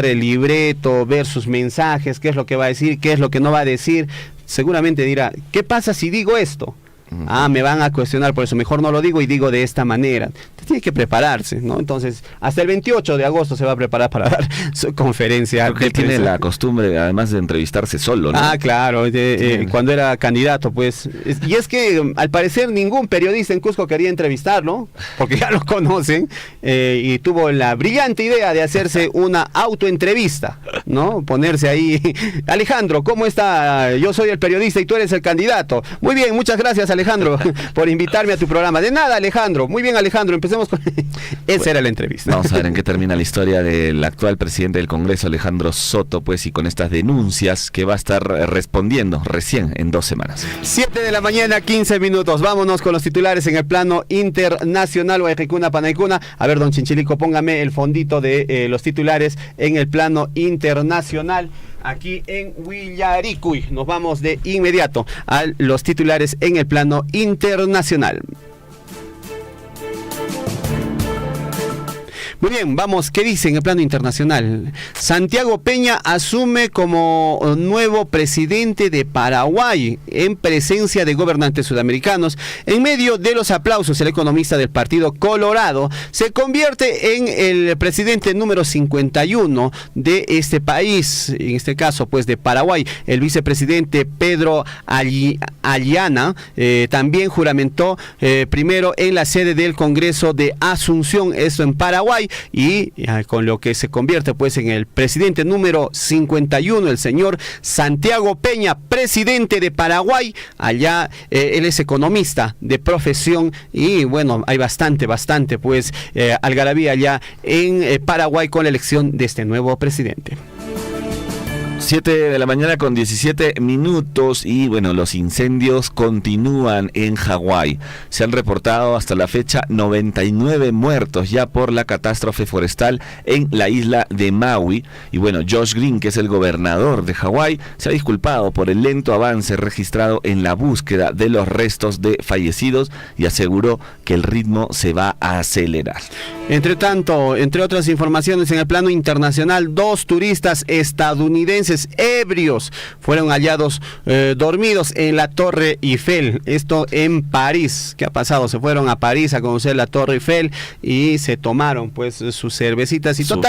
S5: el
S8: libreto, ver sus mensajes, qué es lo que va a decir, qué es lo que no va a decir. Seguramente dirá, ¿qué pasa si digo esto? Me van a cuestionar, por eso mejor no lo digo y digo de esta manera. Tiene que prepararse, ¿no? Entonces, hasta el 28 de agosto se va a preparar para dar su conferencia.
S5: Porque él tiene la costumbre, además de entrevistarse solo, ¿no?
S8: Claro, cuando era candidato, pues. Y es que, al parecer, ningún periodista en Cusco quería entrevistarlo, porque ya lo conocen, y tuvo la brillante idea de hacerse una autoentrevista, ¿no? Ponerse ahí, Alejandro, ¿cómo está? Yo soy el periodista y tú eres el candidato. Muy bien, muchas gracias, Alejandro, por invitarme a tu programa. De nada, Alejandro. Muy bien, Alejandro, empecemos con... Esa era la entrevista.
S5: Vamos a ver en qué termina la historia del actual presidente del Congreso, Alejandro Soto, pues, y con estas denuncias que va a estar respondiendo recién en 2 semanas.
S8: 7 de la mañana, 15 minutos. Vámonos con los titulares en el plano internacional. Guayquicuna, Panaicuna. A ver, don Chinchilico, póngame el fondito de los titulares en el plano internacional. Aquí en Huillaricui. Nos vamos de inmediato a los titulares en el plano internacional. Muy bien, vamos, ¿qué dice en el plano internacional? Santiago Peña asume como nuevo presidente de Paraguay en presencia de gobernantes sudamericanos. En medio de los aplausos, el economista del Partido Colorado se convierte en el presidente número 51 de este país, en este caso pues de Paraguay. El vicepresidente Pedro Aliana también juramentó primero en la sede del Congreso de Asunción, esto en Paraguay, y con lo que se convierte pues en el presidente número 51, el señor Santiago Peña, presidente de Paraguay. Allá él es economista de profesión y bueno, hay bastante pues algarabía allá en Paraguay con la elección de este nuevo presidente.
S5: 7 de la mañana con 17 minutos y bueno, los incendios continúan en Hawái. Se han reportado hasta la fecha 99 muertos ya por la catástrofe forestal en la isla de Maui. Y bueno, Josh Green, que es el gobernador de Hawái, se ha disculpado por el lento avance registrado en la búsqueda de los restos de fallecidos y aseguró que el ritmo se va a acelerar. Entre tanto, entre otras informaciones en el plano internacional, 2 turistas estadounidenses
S8: franceses ebrios fueron hallados dormidos en la Torre Eiffel, esto en París. ¿Qué ha pasado? Se fueron a París a conocer la Torre Eiffel y se tomaron pues sus cervecitas y su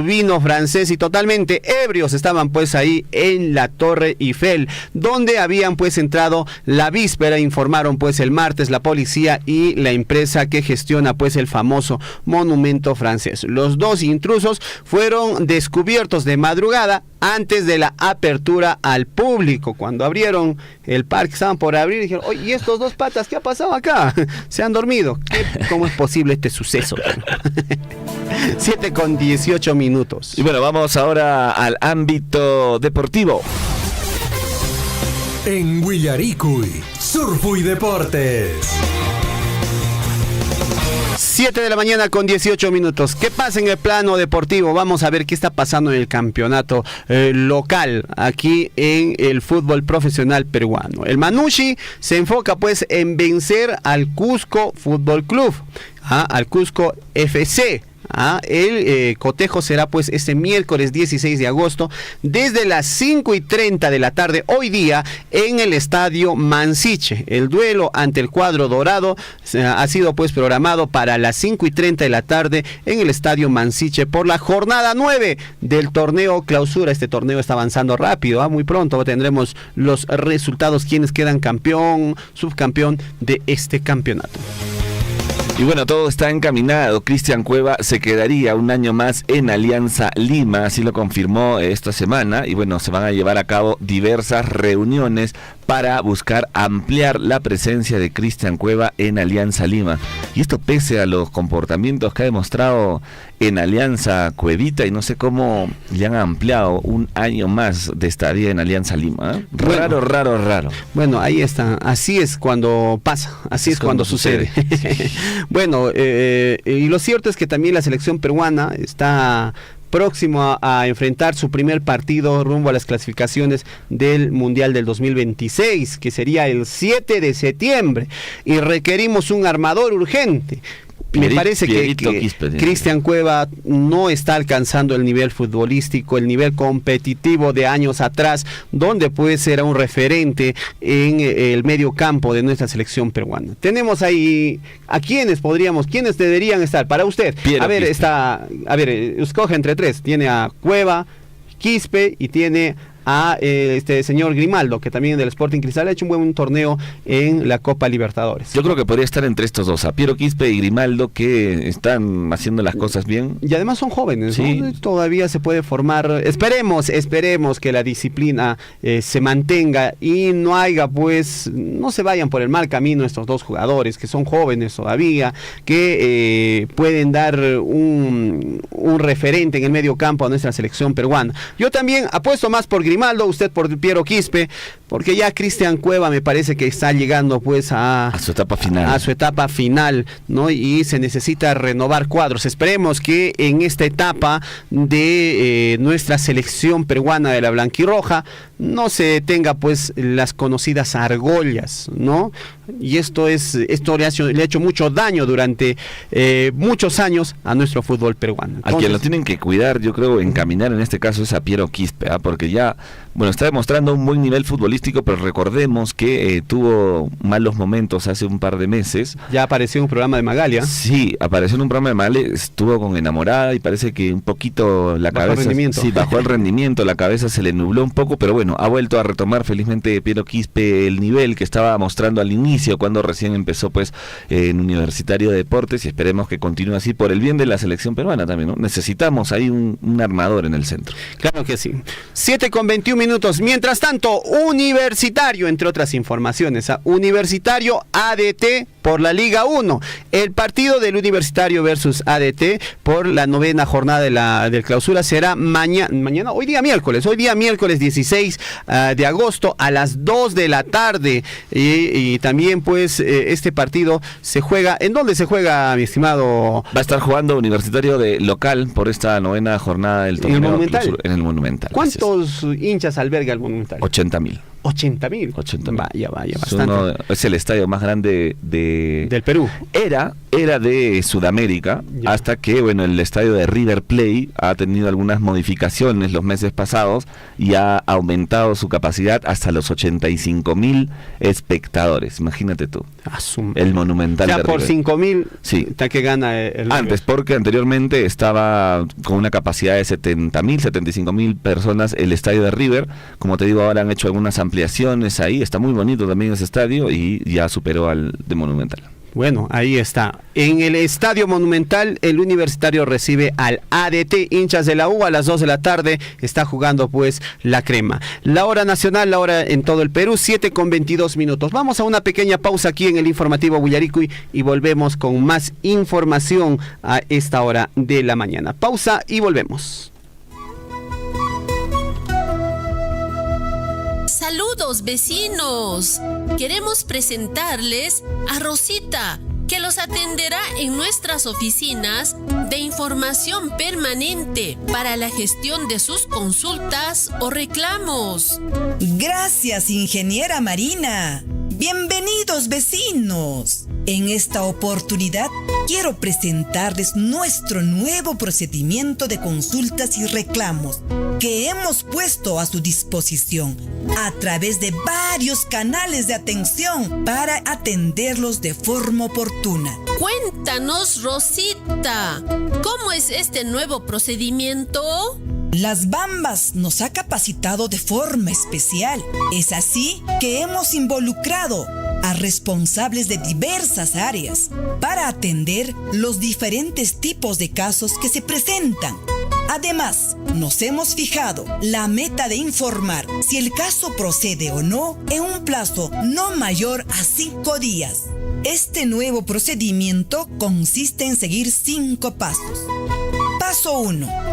S8: vino francés y totalmente ebrios estaban pues ahí en la Torre Eiffel, donde habían pues entrado la víspera, informaron pues el martes la policía y la empresa que gestiona pues el famoso monumento francés. Los dos intrusos fueron descubiertos de madrugada antes de la apertura al público. Cuando abrieron el parque, estaban por abrir y dijeron, oye, ¿y estos dos patas qué ha pasado acá? Se han dormido. ¿Cómo es posible este suceso? 7:18.
S5: Y bueno, vamos ahora al ámbito deportivo.
S7: En Willaricui, Surfui Deportes.
S8: 7:18. ¿Qué pasa en el plano deportivo? Vamos a ver qué está pasando en el campeonato local, aquí en el fútbol profesional peruano. El Manucci se enfoca pues en vencer al Cusco Fútbol Club, al Cusco FC. El cotejo será pues este miércoles 16 de agosto desde las 5:30 de la tarde hoy día en el estadio Mansiche. El duelo ante el cuadro dorado ha sido pues programado para las 5:30 de la tarde en el estadio Mansiche por la jornada 9 del torneo clausura. Este torneo está avanzando rápido, muy pronto tendremos los resultados, quienes quedan campeón, subcampeón de este campeonato.
S5: Y bueno, todo está encaminado. Cristian Cueva se quedaría un año más en Alianza Lima, así lo confirmó esta semana. Y bueno, se van a llevar a cabo diversas reuniones para buscar ampliar la presencia de Cristian Cueva en Alianza Lima. Y esto pese a los comportamientos que ha demostrado en Alianza Cuevita, y no sé cómo le han ampliado un año más de estadía en Alianza Lima. Raro.
S8: Bueno, ahí está. Así es cuando pasa, así es cuando sucede. Bueno, y lo cierto es que también la selección peruana está próximo a enfrentar su primer partido rumbo a las clasificaciones del Mundial del 2026, que sería el 7 de septiembre, y requerimos un armador urgente. Me parece que Cristian Cueva no está alcanzando el nivel futbolístico, el nivel competitivo de años atrás, donde pues era un referente en el medio campo de nuestra selección peruana. Tenemos ahí a quiénes deberían estar para usted. Escoge entre tres. Tiene a Cueva, Quispe y tiene a este señor Grimaldo, que también del Sporting Cristal ha hecho un buen torneo en la Copa Libertadores.
S5: Yo creo que podría estar entre estos dos, a Piero Quispe y Grimaldo, que están haciendo las cosas bien.
S8: Y además son jóvenes,
S5: sí,
S8: ¿no? Todavía se puede formar. Esperemos que la disciplina se mantenga y no se vayan por el mal camino estos dos jugadores, que son jóvenes todavía, que pueden dar un referente en el medio campo a nuestra selección peruana. Yo también apuesto más por Grimaldo, usted por Piero Quispe, porque ya Cristian Cueva me parece que está llegando pues a
S5: su etapa final,
S8: ¿no? Y se necesita renovar cuadros. Esperemos que en esta etapa de nuestra selección peruana de la blanquirroja no se tenga pues las conocidas argollas, ¿no? Y esto le ha hecho mucho daño durante muchos años a nuestro fútbol peruano. Entonces,
S5: a quien lo tienen que cuidar, yo creo, encaminar en este caso es a Piero Quispe, porque ya, bueno, está demostrando un buen nivel futbolístico, pero recordemos que tuvo malos momentos hace un par de meses.
S8: Ya apareció en un programa de Magalia.
S5: Sí, apareció en un programa de Magalia, estuvo con Enamorada y parece que un poquito la cabeza... bajó el rendimiento, la cabeza se le nubló un poco, pero bueno, ha vuelto a retomar felizmente Piero Quispe el nivel que estaba mostrando al inicio, cuando recién empezó pues en Universitario de Deportes, y esperemos que continúe así por el bien de la selección peruana también, ¿no? Necesitamos ahí un armador en el centro.
S8: Claro que sí. 7:21. Mientras tanto, Universitario, entre otras informaciones, Universitario ADT por la Liga 1. El partido del Universitario versus ADT por la 9ª jornada del clausura será hoy día miércoles 16 de agosto a las 2 de la tarde. Y también pues este partido se juega, ¿en dónde se juega, mi estimado?
S5: Va a estar jugando Universitario de local por esta 9ª jornada del torneo.
S8: ¿En el Monumental?
S5: En el Monumental.
S8: ¿Cuántos hinchas alberga el Monumental?
S5: 80,000.
S8: 80.000.
S5: 80.000.
S8: Vaya,
S5: Es,
S8: bastante.
S5: es el estadio más grande
S8: Del Perú.
S5: Era de Sudamérica,
S8: Ya.
S5: hasta que, bueno, el estadio de River Plate ha tenido algunas modificaciones los meses pasados y ha aumentado su capacidad hasta los 85.000 espectadores. Imagínate tú, el Monumental
S8: Ya
S5: de
S8: por
S5: River.
S8: 5.000,
S5: Sí.
S8: está que gana el
S5: Antes, porque anteriormente estaba con una capacidad de 70.000, 75.000 personas el estadio de River. Como te digo, ahora han hecho algunas ampliaciones ahí. Está muy bonito también ese estadio y ya superó al de Monumental.
S8: Bueno, ahí está. En el Estadio Monumental, el Universitario recibe al ADT, hinchas de la U, a las 2 de la tarde. Está jugando pues la crema. La hora nacional, la hora en todo el Perú, 7:22. Vamos a una pequeña pausa aquí en el informativo Huillaricuy y volvemos con más información a esta hora de la mañana. Pausa y volvemos.
S9: Saludos vecinos, queremos presentarles a Rosita, que los atenderá en nuestras oficinas de información permanente para la gestión de sus consultas o reclamos.
S10: Gracias, ingeniera Marina. Bienvenidos vecinos. En esta oportunidad quiero presentarles nuestro nuevo procedimiento de consultas y reclamos que hemos puesto a su disposición a través de varios canales de atención para atenderlos de forma oportuna.
S9: Cuéntanos, Rosita, ¿cómo es este nuevo procedimiento?
S10: Las Bambas nos ha capacitado de forma especial. Es así que hemos involucrado a responsables de diversas áreas para atender los diferentes tipos de casos que se presentan. Además, nos hemos fijado la meta de informar si el caso procede o no en un plazo no mayor a 5 días. Este nuevo procedimiento consiste en seguir 5 pasos. Paso 1.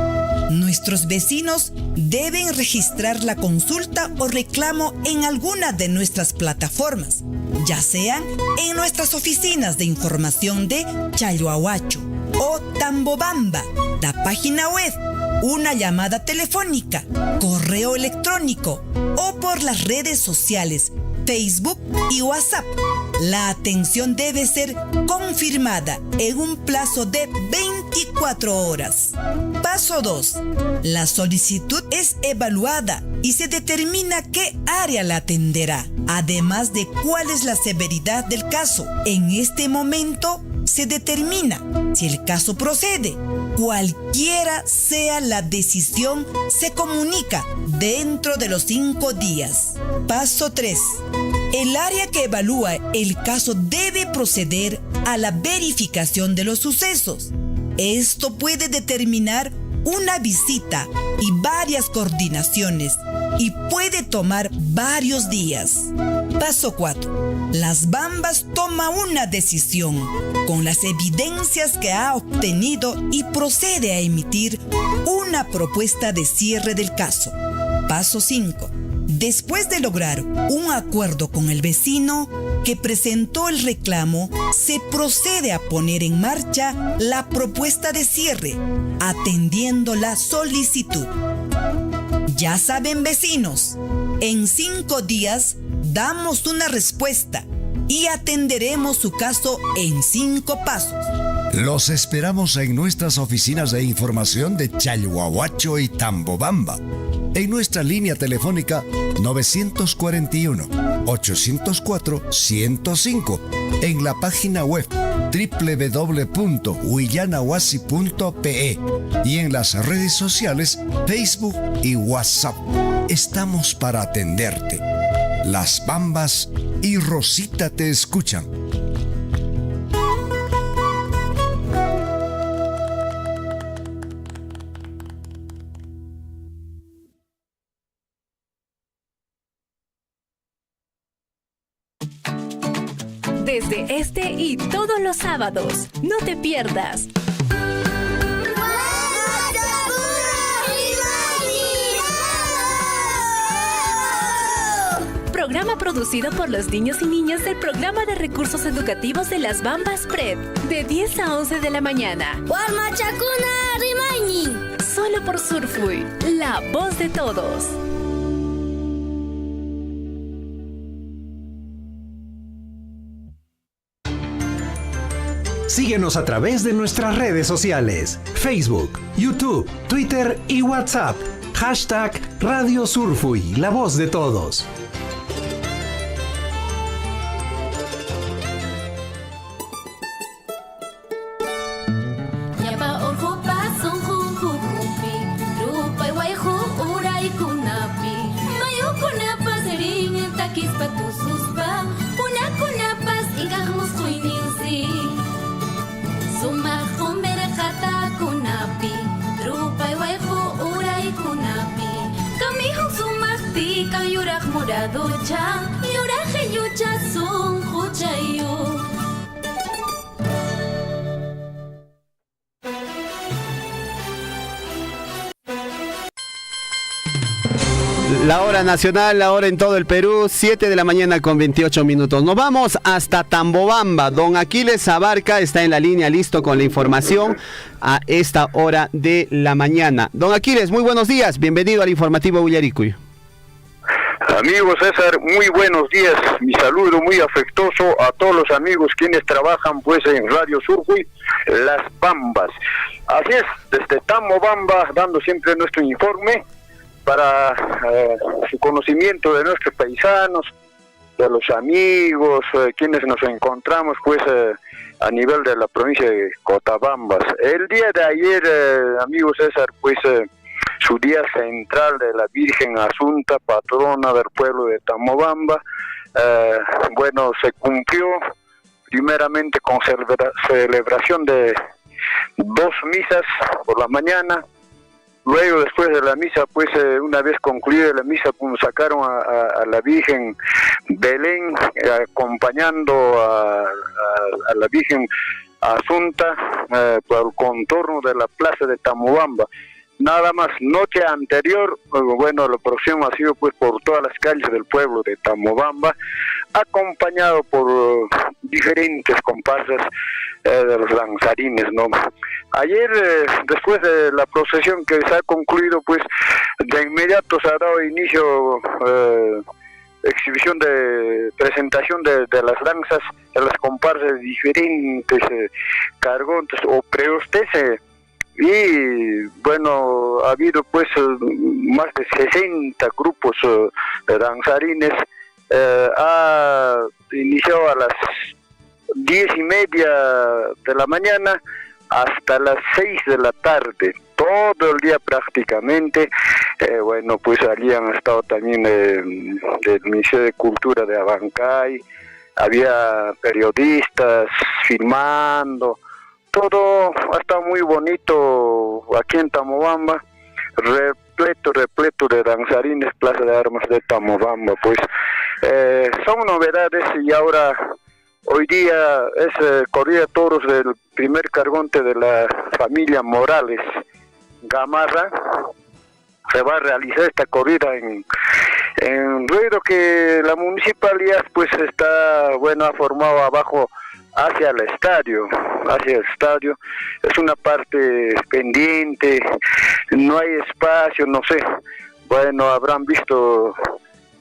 S10: Nuestros vecinos deben registrar la consulta o reclamo en alguna de nuestras plataformas, ya sean en nuestras oficinas de información de Chalhuahuacho o Tambobamba, la página web, una llamada telefónica, correo electrónico o por las redes sociales, Facebook y WhatsApp. La atención debe ser confirmada en un plazo de 24 horas. Paso 2. La solicitud es evaluada y se determina qué área la atenderá, además de cuál es la severidad del caso. En este momento se determina si el caso procede. Cualquiera sea la decisión, se comunica dentro de los 5 días. Paso 3. El área que evalúa el caso debe proceder a la verificación de los sucesos. Esto puede determinar una visita y varias coordinaciones y puede tomar varios días. Paso 4. Las Bambas toma una decisión con las evidencias que ha obtenido y procede a emitir una propuesta de cierre del caso. Paso 5. Después de lograr un acuerdo con el vecino que presentó el reclamo, se procede a poner en marcha la propuesta de cierre, atendiendo la solicitud. Ya saben, vecinos, en 5 días damos una respuesta y atenderemos su caso en 5 pasos.
S11: Los esperamos en nuestras oficinas de información de Chalhuahuacho y Tambobamba. En nuestra línea telefónica 941-804-105. En la página web www.huillanahuasi.pe y en las redes sociales Facebook y WhatsApp. Estamos para atenderte. Las Bambas y Rosita te escuchan.
S12: Desde este y todos los sábados, no te pierdas. Programa producido por los niños y niñas del Programa de Recursos Educativos de las Bambas PRED, de 10 a 11 de la mañana. Solo por Surfuy, la voz de todos.
S7: Síguenos a través de nuestras redes sociales, Facebook, YouTube, Twitter y WhatsApp. #Radio Surfui, la voz de todos.
S8: La hora nacional, la hora en todo el Perú, 7 de la mañana con 28 minutos. Nos vamos hasta Tambobamba. Don Aquiles Abarca está en la línea, listo con la información a esta hora de la mañana. Don Aquiles, muy buenos días. Bienvenido al informativo Willaricuy.
S13: Amigo César, muy buenos días. Mi saludo muy afectuoso a todos los amigos quienes trabajan pues en Radio Surfui, Las Bambas. Así es, desde Tambobamba, dando siempre nuestro informe para su conocimiento de nuestros paisanos, de los amigos, quienes nos encontramos pues a nivel de la provincia de Cotabambas. El día de ayer, amigo César, pues su día central de la Virgen Asunta, patrona del pueblo de Tambobamba, bueno, se cumplió primeramente con celebración de 2 misas por la mañana. Luego, después de la misa, pues una vez concluida la misa, pues, sacaron a la Virgen Belén, acompañando a la Virgen Asunta por el contorno de la plaza de Tambobamba. Nada más, noche anterior, bueno, la procesión ha sido pues por todas las calles del pueblo de Tambobamba, acompañado por diferentes comparsas de los danzarines, ¿no? Ayer, después de la procesión que se ha concluido, pues de inmediato se ha dado inicio exhibición de presentación de las danzas de las comparsas de diferentes cargontes o preostes. Y bueno, ha habido pues más de 60 grupos de danzarines. Ha iniciado a las 10:30 de la mañana hasta las 6 de la tarde, todo el día prácticamente. Bueno, pues allí han estado también del Ministerio de Cultura de Abancay, había periodistas filmando. Todo ha estado muy bonito aquí en Tambobamba, repleto de danzarines, Plaza de Armas de Tambobamba, pues son novedades. Y ahora, hoy día es corrida de toros del primer cargonte de la familia Morales Gamarra. Se va a realizar esta corrida en ruedo que la municipalidad pues está, bueno, ha formado abajo hacia el estadio. Es una parte pendiente, no hay espacio, no sé. Bueno, habrán visto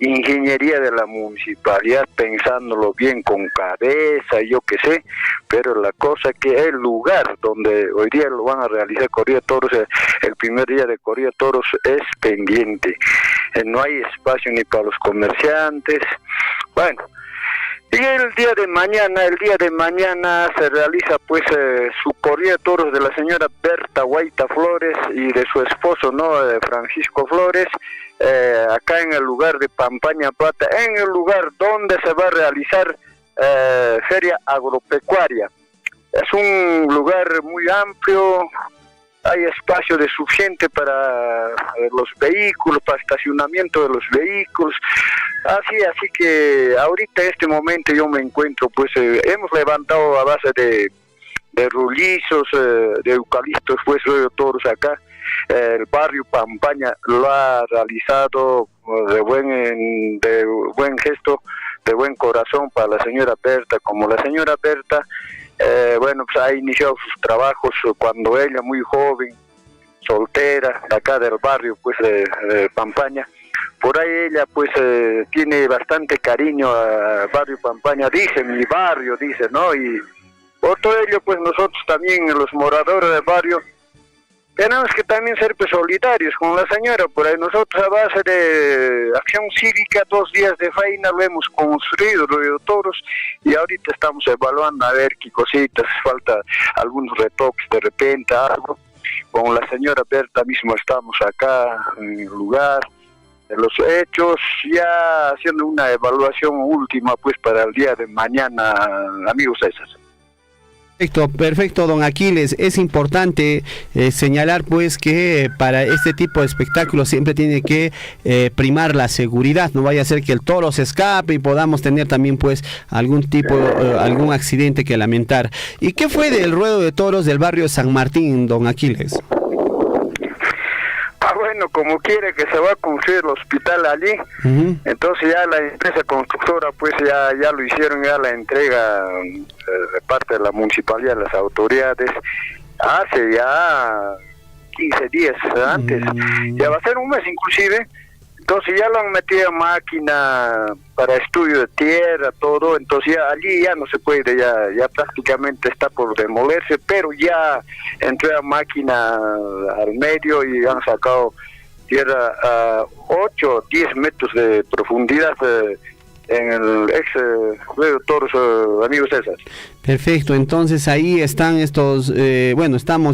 S13: ingeniería de la municipalidad pensándolo bien con cabeza, yo qué sé, pero la cosa que el lugar donde hoy día lo van a realizar corrida de toros, el primer día de corrida de toros, es pendiente. No hay espacio ni para los comerciantes. Bueno, y el día de mañana se realiza pues su corrida de toros de la señora Berta Guaita Flores y de su esposo, ¿no? Francisco Flores, acá en el lugar de Pampaña Plata, en el lugar donde se va a realizar feria agropecuaria. Es un lugar muy amplio, hay espacio de suficiente para los vehículos, para estacionamiento de los vehículos. Así que ahorita en este momento yo me encuentro, pues hemos levantado a base de rulizos, de eucaliptos, pues toros acá. El barrio Pampaña lo ha realizado de buen gesto, de buen corazón para la señora Berta. Como la señora Berta, bueno, pues ha iniciado sus trabajos cuando ella muy joven, soltera, acá del barrio pues de Pampaña. Por ahí ella pues tiene bastante cariño al barrio Pampaña, dice mi barrio, dice, ¿no? Y Por todo ello, pues nosotros también, los moradores del barrio, tenemos que también ser pues, solidarios con la señora. Por ahí nosotros a base de acción cívica, 2 días de faena lo hemos construido, Río Toros, y ahorita estamos evaluando a ver qué cositas, falta algunos retoques de repente, algo. Con la señora Berta mismo estamos acá en el lugar de los hechos, ya haciendo una evaluación última pues para el día de mañana, amigos César.
S8: Perfecto, don Aquiles. Es importante señalar pues que para este tipo de espectáculos siempre tiene que primar la seguridad. No vaya a ser que el toro se escape y podamos tener también pues algún accidente que lamentar. ¿Y qué fue del ruedo de toros del barrio San Martín, don Aquiles?
S13: Bueno, como quiere que se va a construir el hospital allí, entonces ya la empresa constructora pues ya lo hicieron, ya la entrega de parte de la municipalidad, las autoridades, hace ya 15 días antes, ya va a ser un mes inclusive. Entonces ya lo han metido máquina para estudio de tierra, todo, entonces ya allí ya no se puede, ya prácticamente está por demolerse, pero ya entró la máquina al medio y han sacado tierra a 8 o 10 metros de profundidad en el ex Río Toros, amigos César.
S8: Perfecto, entonces ahí están estamos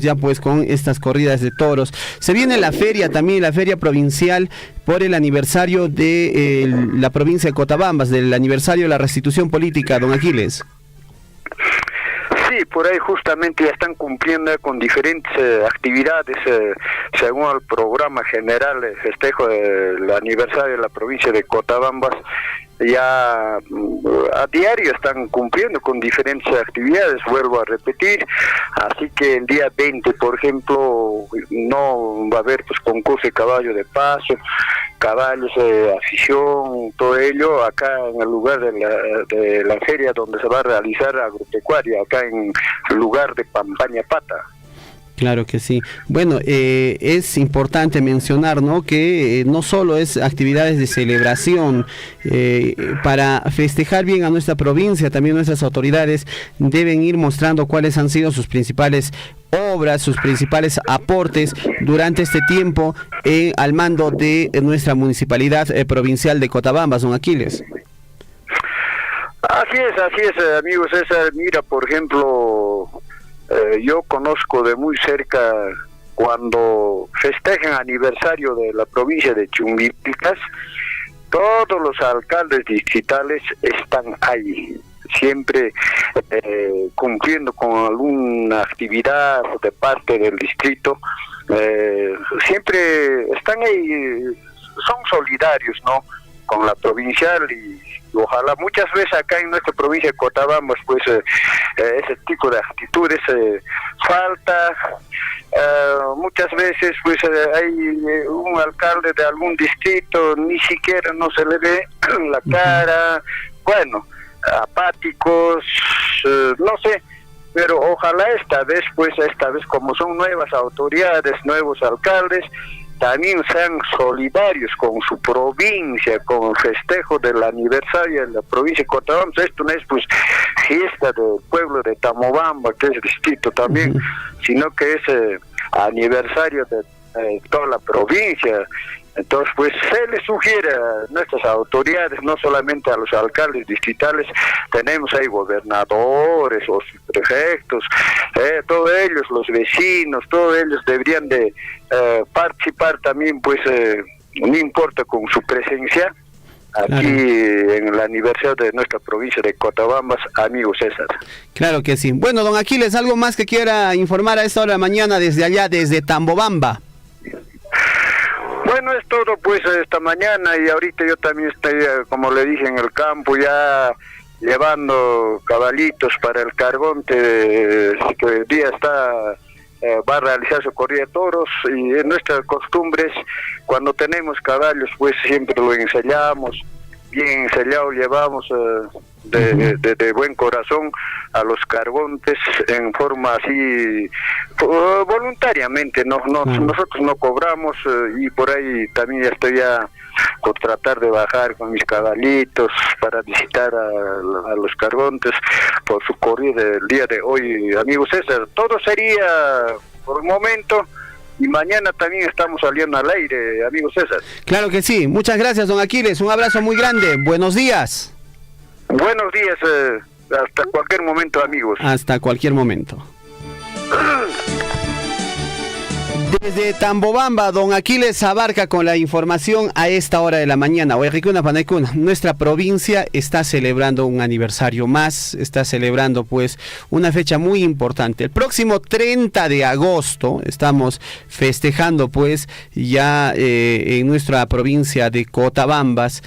S8: ya pues con estas corridas de toros. Se viene la feria también, la feria provincial por el aniversario de la provincia de Cotabambas, del aniversario de la restitución política, don Aquiles.
S13: Sí, por ahí justamente ya están cumpliendo con diferentes actividades según el programa general de festejo del aniversario de la provincia de Cotabambas. Ya a diario están cumpliendo con diferentes actividades, vuelvo a repetir, así que el día 20, por ejemplo, no va a haber pues concurso de caballo de paso, caballos de afición, todo ello acá en el lugar de la feria donde se va a realizar agropecuaria, acá en el lugar de Pampaña Pata.
S8: Claro que sí. Bueno, es importante mencionar, ¿no?, que no solo es actividades de celebración, para festejar bien a nuestra provincia, también nuestras autoridades deben ir mostrando cuáles han sido sus principales obras, sus principales aportes durante este tiempo al mando de nuestra municipalidad provincial de Cotabambas, don Aquiles.
S13: Así es, amigos César. Mira, por ejemplo, yo conozco de muy cerca cuando festejan aniversario de la provincia de Chumbipicas, todos los alcaldes distritales están ahí, siempre cumpliendo con alguna actividad de parte del distrito, siempre están ahí, son solidarios, ¿no?, con la provincial y ojalá muchas veces acá en nuestra provincia de Cotabambas pues ese tipo de actitudes falta. Muchas veces pues hay un alcalde de algún distrito, ni siquiera no se le ve la cara, bueno, apáticos, no sé, pero ojalá esta vez como son nuevas autoridades, nuevos alcaldes, también sean solidarios con su provincia, con el festejo del aniversario de la provincia de Cotabambas. Esto no es pues fiesta del pueblo de Tamobamba, que es distrito también, sino que es aniversario de toda la provincia. Entonces pues se les sugiere a nuestras autoridades, no solamente a los alcaldes distritales, tenemos ahí gobernadores o prefectos, todos ellos, los vecinos, todos ellos deberían de participar también, pues no importa con su presencia aquí en el aniversario de nuestra provincia de Cotabambas, amigo César.
S8: Claro que sí. Bueno, don Aquiles, ¿algo más que quiera informar a esta hora de la mañana desde allá, desde Tambobamba?
S13: Bueno, es todo pues esta mañana, y ahorita yo también estoy, como le dije, en el campo ya llevando caballitos para el Cargonte, que hoy día va a realizar su corrida de toros, y en nuestras costumbres, cuando tenemos caballos, pues siempre lo ensayamos, bien sellado llevamos de buen corazón a los cargontes en forma así voluntariamente, nosotros no cobramos y por ahí también estoy ya por tratar de bajar con mis cabalitos para visitar a los cargontes por su corrida del día de hoy, amigo César. Todo sería por el momento. Y mañana también estamos saliendo al aire, amigo César.
S8: Claro que sí. Muchas gracias, don Aquiles. Un abrazo muy grande. Buenos días.
S13: Buenos días. Hasta cualquier momento, amigos.
S8: Hasta cualquier momento. Desde Tambobamba, don Aquiles Abarca con la información a esta hora de la mañana. Huayaricuna, Panaicuna, nuestra provincia está celebrando un aniversario más, está celebrando pues una fecha muy importante. El próximo 30 de agosto estamos festejando pues ya en nuestra provincia de Cotabambas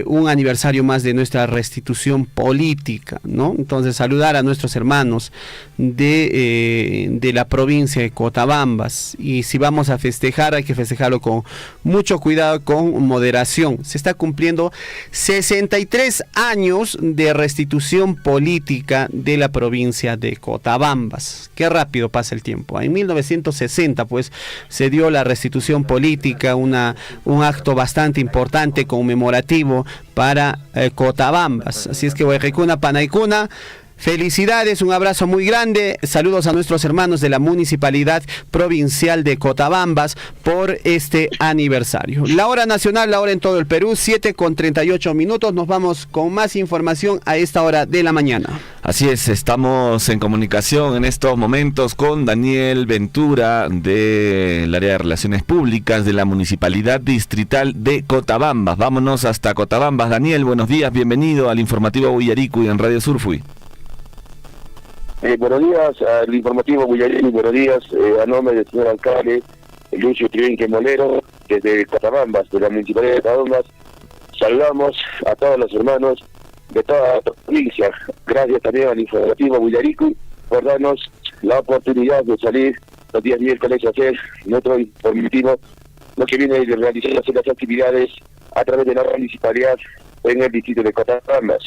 S8: un aniversario más de nuestra restitución política, ¿no? Entonces saludar a nuestros hermanos de la provincia de Cotabambas. Y si vamos a festejar, hay que festejarlo con mucho cuidado, con moderación. Se está cumpliendo 63 años de restitución política de la provincia de Cotabambas. Qué rápido pasa el tiempo. En 1960, pues, se dio la restitución política, un acto bastante importante, conmemorativo para Cotabambas. Así es que Huayaricuna, Panaicuna, felicidades, un abrazo muy grande, saludos a nuestros hermanos de la Municipalidad Provincial de Cotabambas por este aniversario. La hora nacional, la hora en todo el Perú, 7:38. Nos vamos con más información a esta hora de la mañana.
S5: Así es, estamos en comunicación en estos momentos con Daniel Ventura del área de Relaciones Públicas de la Municipalidad Distrital de Cotabambas. Vámonos hasta Cotabambas. Daniel, buenos días, bienvenido al informativo Huillaricu y en Radio Surfui.
S14: Buenos días al informativo Huillaricu, buenos días a nombre del señor alcalde Lucio Trivenque Molero, desde Cotabambas, de la Municipalidad de Cotabambas. Saludamos a todos los hermanos de toda la provincia. Gracias también al informativo Huillaricu por darnos la oportunidad de salir los días miércoles a hacer nuestro informativo, lo que viene de realizar las actividades a través de la municipalidad en el distrito de Cotabambas.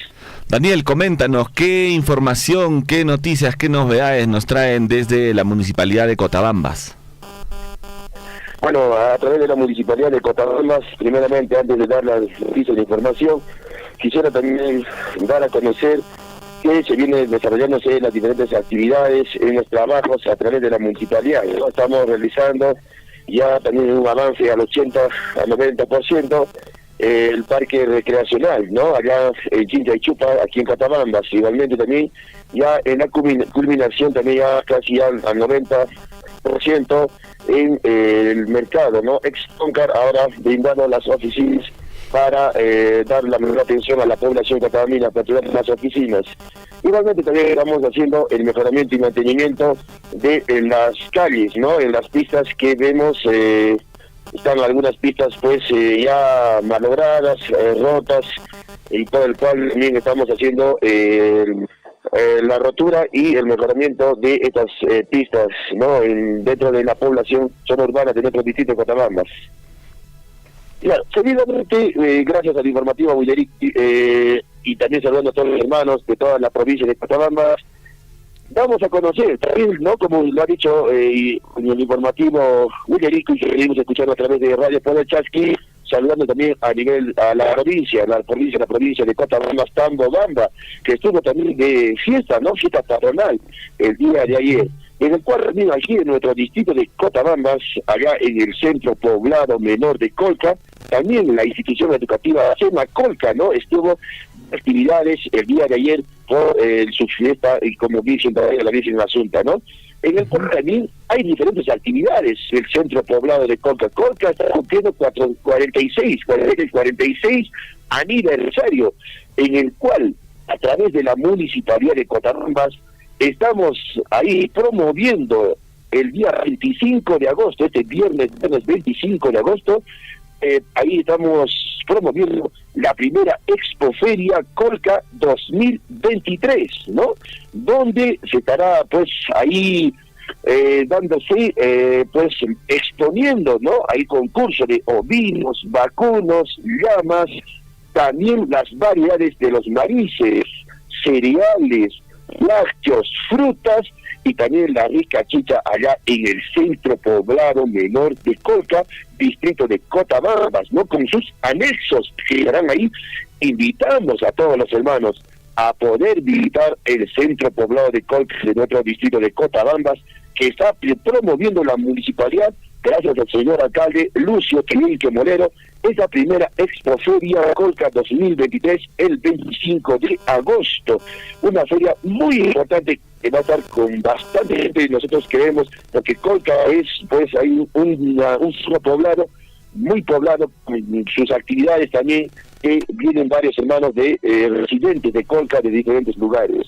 S5: Daniel, coméntanos qué información, qué noticias, qué novedades nos traen desde la Municipalidad de Cotabambas.
S14: Bueno, a través de la Municipalidad de Cotabambas, primeramente, antes de dar las noticias de información, quisiera también dar a conocer que se vienen desarrollándose las diferentes actividades en los trabajos a través de la Municipalidad. Estamos realizando ya también un avance al 80 al 90%, el parque recreacional, ¿no? Allá en Chincha y Chupa, aquí en Cotabambas. Igualmente también ya en la culminación también ya casi al 90% en el mercado, ¿no? Ex-Concar ahora brindando las oficinas para dar la mejor atención a la población cotabambina, para las oficinas. Igualmente también estamos haciendo el mejoramiento y mantenimiento de las calles, ¿no? En las pistas que vemos, están algunas pistas pues ya malogradas, rotas, y por el cual también estamos haciendo la rotura y el mejoramiento de estas pistas, ¿no? Dentro de la población zona urbana de nuestro distrito de Cotabambas. Claro, seguidamente, gracias al informativo Huillaricu y también saludando a todos los hermanos de toda la provincia de Cotabambas, vamos a conocer también, ¿no? Como lo ha dicho en el informativo Huillaricu, y que venimos escuchando a través de Radio Poder Chasqui, saludando también a la provincia de Cotabambas, Tambobamba, que estuvo también de fiesta, ¿no? Fiesta patronal el día de ayer, en el cual también aquí en nuestro distrito de Cotabambas, allá en el centro poblado menor de Colca, también la institución educativa SEMA Colca, ¿no? Estuvo actividades el día de ayer por su fiesta, y como dicen todavía la dicen la Asunta, ¿no? En el cual también hay diferentes actividades. El centro poblado de Colca está cumpliendo 46 aniversario, en el cual a través de la Municipalidad de Cotabambas estamos ahí promoviendo el día 25 de agosto, este viernes 25 de agosto, ahí estamos promoviendo la primera Expoferia Colca 2023, ¿no? Donde se estará pues ahí dándose, pues exponiendo, ¿no? Hay concursos de ovinos, vacunos, llamas, también las variedades de los maíces, cereales, lácteos, frutas y también la rica chicha allá en el centro poblado menor de Colca, distrito de Cotabambas, ¿no? Con sus anexos que estarán ahí. Invitamos a todos los hermanos a poder visitar el centro poblado de Colca de nuestro distrito de Cotabambas, que está promoviendo la municipalidad, gracias al señor alcalde Lucio Quilique Molero, es la primera Expoferia Colca 2023, el 25 de agosto. Una feria muy importante que va a estar con bastante gente, nosotros creemos, porque Colca es, pues, hay un solo poblado, muy poblado, con sus actividades también, que vienen varios hermanos de residentes de Colca de diferentes lugares.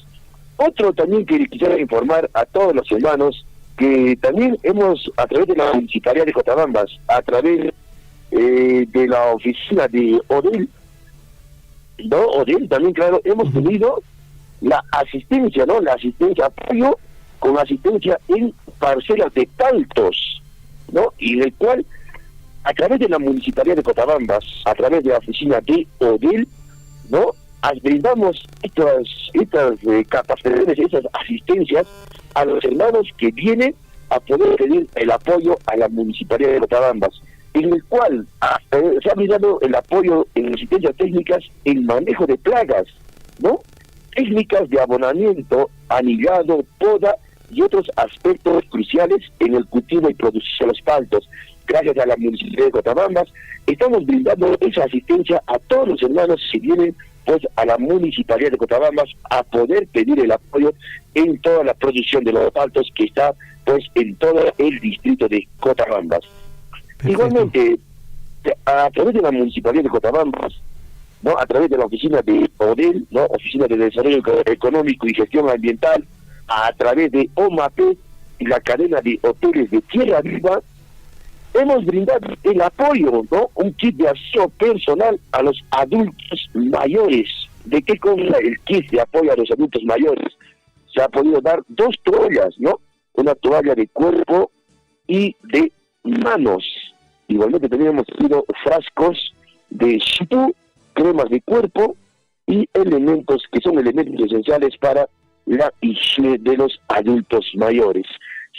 S14: Otro también que quisiera informar a todos los hermanos, que también hemos, a través de la Municipalidad de Cotabambas, a través de la oficina de ODEL, ¿no? ODEL también, claro, hemos tenido la asistencia, ¿no? La asistencia, apoyo con asistencia en parcelas de taltos, ¿no? Y del cual, a través de la Municipalidad de Cotabambas, a través de la oficina de ODEL, ¿no? Brindamos estas capacitaciones, estas asistencias a los hermanos que vienen a poder pedir el apoyo a la Municipalidad de Cotabambas, en el cual se ha brindado el apoyo en asistencias técnicas en manejo de plagas, ¿no? Técnicas de abonamiento, anillado, poda y otros aspectos cruciales en el cultivo y producción de los paltos. Gracias a la Municipalidad de Cotabambas, estamos brindando esa asistencia a todos los hermanos que vienen, pues, a la Municipalidad de Cotabambas a poder pedir el apoyo en toda la producción de los paltos que está, pues, en todo el distrito de Cotabambas. Perfecto. Igualmente, a través de la Municipalidad de Cotabambas, ¿no? A través de la oficina de ODEL, ¿no? Oficina de Desarrollo Económico y Gestión Ambiental, a través de OMAPE y la cadena de hoteles de Tierra Viva, hemos brindado el apoyo, ¿no? Un kit de aseo personal a los adultos mayores. ¿De qué consta el kit de apoyo a los adultos mayores? Se ha podido dar 2 toallas, ¿no? Una toalla de cuerpo y de manos. Igualmente también hemos tenido frascos de shampoo, cremas de cuerpo y elementos que son elementos esenciales para la higiene de los adultos mayores.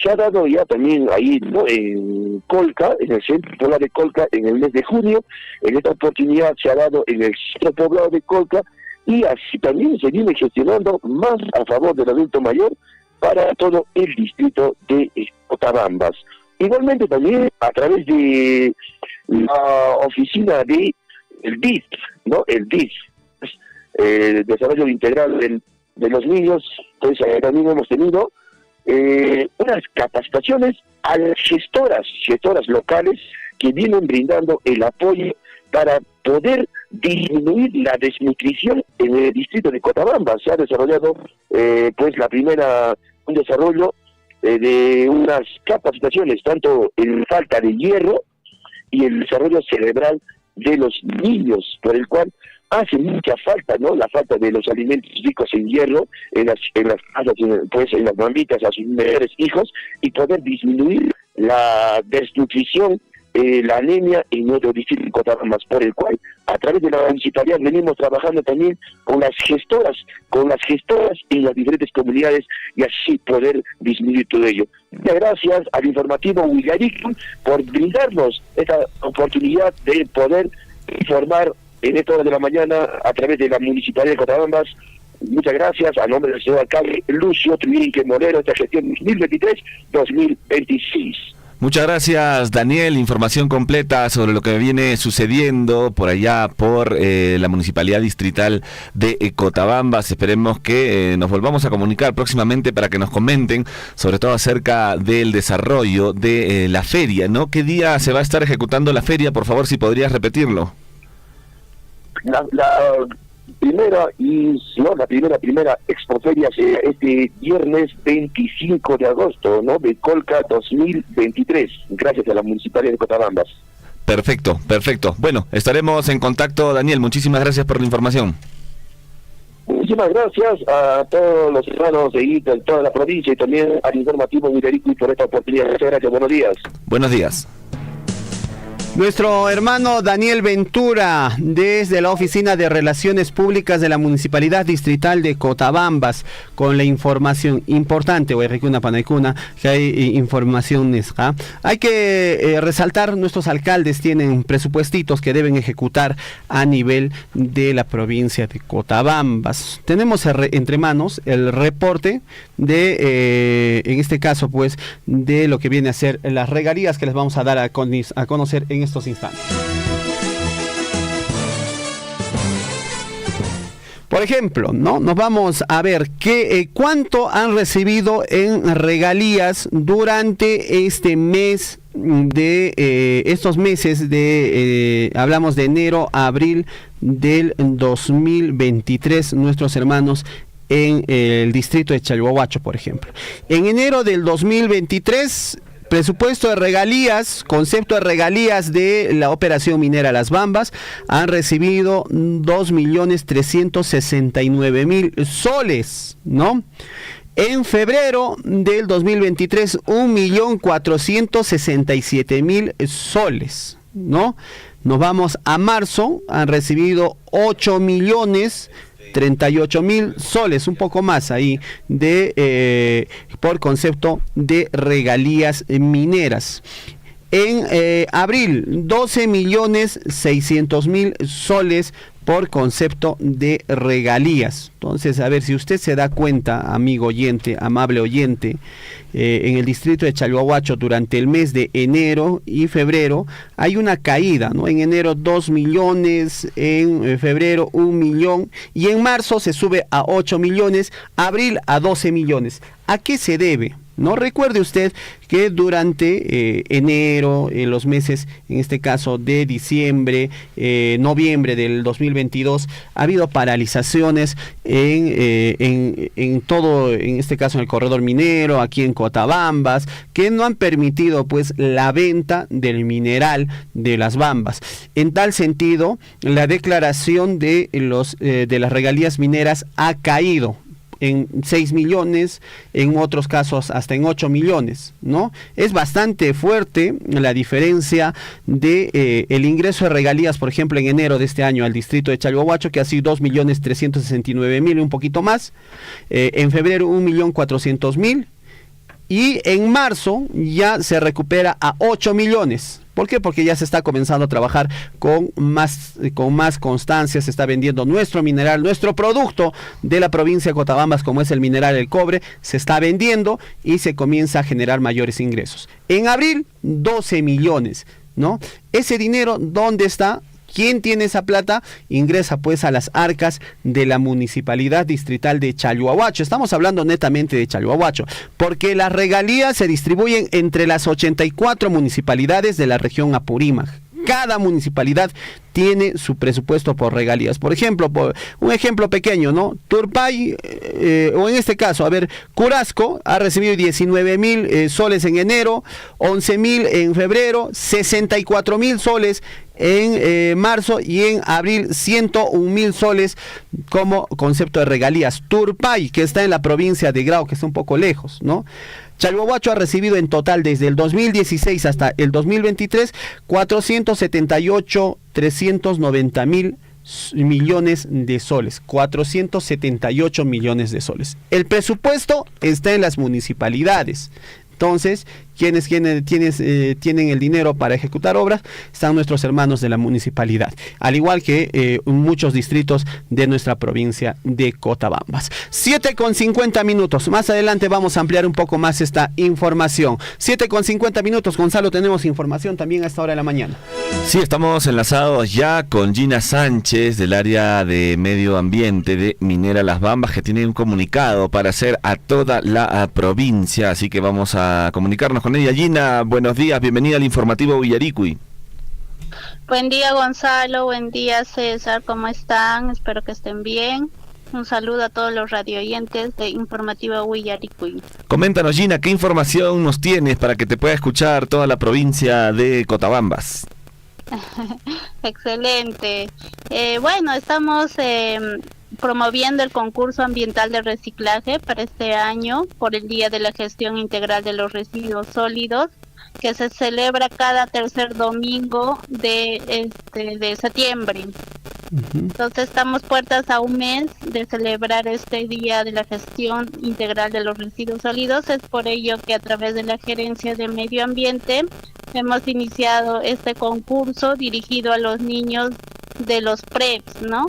S14: Se ha dado ya también ahí, ¿no? En Colca, en el centro poblado de Colca, en el mes de junio. En esta oportunidad se ha dado en el centro poblado de Colca, y así también se viene gestionando más a favor del adulto mayor para todo el distrito de Cotabambas. Igualmente también a través de la oficina de el DIF, ¿no? El DIF, Desarrollo Integral de los Niños, pues también hemos tenido unas capacitaciones a las gestoras locales que vienen brindando el apoyo para poder disminuir la desnutrición en el distrito de Cotabambas. Se ha desarrollado pues un desarrollo de unas capacitaciones tanto en falta de hierro y el desarrollo cerebral de los niños, por el cual hace mucha falta, ¿no? La falta de los alimentos ricos en hierro en las casas, pues en las mamitas a sus menores hijos, y poder disminuir la desnutrición, la anemia en nuestro distrito de Cotabambas, por el cual a través de la municipalidad venimos trabajando también con las gestoras en las diferentes comunidades, y así poder disminuir todo ello. Muchas gracias al informativo Huillarico por brindarnos esta oportunidad de poder informar en esta hora de la mañana a través de la Municipalidad de Cotabambas. Muchas gracias a nombre del señor alcalde Lucio Quilique Molero, esta gestión 2023-2026.
S5: Muchas gracias, Daniel. Información completa sobre lo que viene sucediendo por allá por la Municipalidad Distrital de Cotabambas. Esperemos que nos volvamos a comunicar próximamente para que nos comenten sobre todo acerca del desarrollo de la feria, ¿no? ¿Qué día se va a estar ejecutando la feria? Por favor, si podrías repetirlo.
S14: La primera expoferia será este viernes 25 de agosto, ¿no? De Colca 2023, gracias a la Municipalidad de Cotabambas.
S5: Perfecto. Bueno, estaremos en contacto, Daniel. Muchísimas gracias por la información.
S14: Muchísimas gracias a todos los hermanos de ITA en toda la provincia y también al informativo Huillarico por esta oportunidad. Muchas gracias, buenos días.
S5: Buenos días.
S8: Nuestro hermano Daniel Ventura, desde la Oficina de Relaciones Públicas de la Municipalidad Distrital de Cotabambas, con la información importante, Huayricuna Panaicuna, que hay informaciones. Hay que resaltar, nuestros alcaldes tienen presupuestitos que deben ejecutar a nivel de la provincia de Cotabambas. Tenemos entre manos el reporte de, en este caso, pues, de lo que viene a ser las regalías que les vamos a dar a conocer en estos instantes. Por ejemplo, ¿no? Nos vamos a ver cuánto han recibido en regalías durante este mes de estos meses de hablamos de enero a abril del 2023, nuestros hermanos en el distrito de Chalhuahuacho, por ejemplo. En enero del 2023, presupuesto de regalías, concepto de regalías de la operación minera Las Bambas, han recibido 2.369.000 soles, ¿no? En febrero del 2023, 1.467.000 soles, ¿no? Nos vamos a marzo, han recibido 8.038.000 soles, un poco más ahí, por concepto de regalías mineras. En abril, 12.600.000 soles por concepto de regalías. Entonces, a ver, si usted se da cuenta, amigo oyente, amable oyente, en el distrito de Chalhuahuacho durante el mes de enero y febrero hay una caída, ¿no? En enero 2 millones, en febrero 1 millón y en marzo se sube a 8 millones, abril a 12 millones. ¿A qué se debe? No recuerde usted que durante enero, en los meses, en este caso de diciembre, noviembre del 2022, ha habido paralizaciones en todo, en este caso en el corredor minero, aquí en Cotabambas, que no han permitido pues la venta del mineral de Las Bambas. En tal sentido, la declaración de las regalías mineras ha caído en 6 millones, en otros casos hasta en 8 millones, ¿no? Es bastante fuerte la diferencia de el ingreso de regalías, por ejemplo, en enero de este año al distrito de Chalhuahuacho, que ha sido 2.369.000, un poquito más, en febrero 1.400.000, y en marzo ya se recupera a 8 millones. ¿Por qué? Porque ya se está comenzando a trabajar con más constancia, se está vendiendo nuestro mineral, nuestro producto de la provincia de Cotabambas, como es el mineral, el cobre, se está vendiendo y se comienza a generar mayores ingresos. En abril, 12 millones, ¿no? Ese dinero, ¿dónde está? ¿Quién tiene esa plata? Ingresa pues a las arcas de la Municipalidad Distrital de Chalhuahuacho. Estamos hablando netamente de Chalhuahuacho, porque las regalías se distribuyen entre las 84 municipalidades de la región Apurímac. Cada municipalidad tiene su presupuesto por regalías. Por ejemplo, un ejemplo pequeño, ¿no? Turpay, o en este caso, a ver, Curasco ha recibido 19.000 soles en enero, 11.000 en febrero, 64.000 soles en marzo y en abril 101.000 soles como concepto de regalías. Turpay, que está en la provincia de Grau, que está un poco lejos, ¿no? Chalhuahuacho ha recibido en total desde el 2016 hasta el 2023 478.390.000 millones de soles, 478 millones de soles. El presupuesto está en las municipalidades. Entonces, quienes tienen el dinero para ejecutar obras están nuestros hermanos de la municipalidad, al igual que muchos distritos de nuestra provincia de Cotabambas. 7:50 minutos. Más adelante vamos a ampliar un poco más esta información. 7:50 minutos. Gonzalo, tenemos información también a esta hora de la mañana.
S5: Sí, estamos enlazados ya con Gina Sánchez del área de medio ambiente de Minera Las Bambas, que tiene un comunicado para hacer a toda la provincia, así que vamos a comunicarnos con ella. Gina, buenos días, bienvenida al informativo Villaricui.
S15: Buen día, Gonzalo, buen día, César, ¿cómo están? Espero que estén bien. Un saludo a todos los radioyentes de Informativo Villaricui.
S5: Coméntanos, Gina, ¿qué información nos tienes para que te pueda escuchar toda la provincia de Cotabambas?
S15: Excelente. Bueno, estamos promoviendo el concurso ambiental de reciclaje para este año por el Día de la Gestión Integral de los Residuos Sólidos. que se celebra cada tercer domingo de septiembre. Entonces estamos puertas a un mes de celebrar este día de la gestión integral de los residuos sólidos. Es por ello que a través de la Gerencia de Medio Ambiente hemos iniciado este concurso dirigido a los niños de los PREPs, ¿no?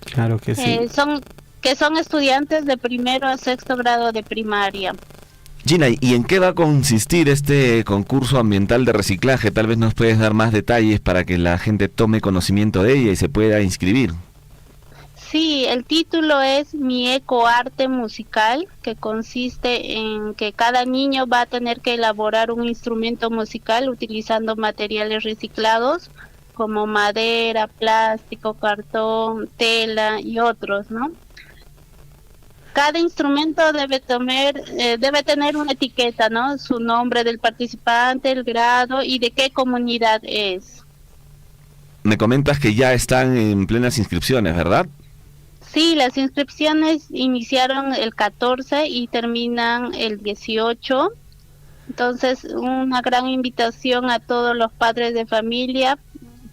S8: Claro que sí.
S15: Son estudiantes de primero a sexto grado de primaria.
S5: Gina, ¿y en qué va a consistir este concurso ambiental de reciclaje? Tal vez nos puedes dar más detalles para que la gente tome conocimiento de ella y se pueda inscribir.
S15: Sí, el título es Mi Ecoarte Musical, que consiste en que cada niño va a tener que elaborar un instrumento musical utilizando materiales reciclados como madera, plástico, cartón, tela y otros, ¿no? Cada instrumento debe tener una etiqueta, ¿no? Su nombre del participante, el grado y de qué comunidad es.
S5: Me comentas que ya están en plenas inscripciones, ¿verdad?
S15: Sí, las inscripciones iniciaron el 14 y terminan el 18. Entonces, una gran invitación a todos los padres de familia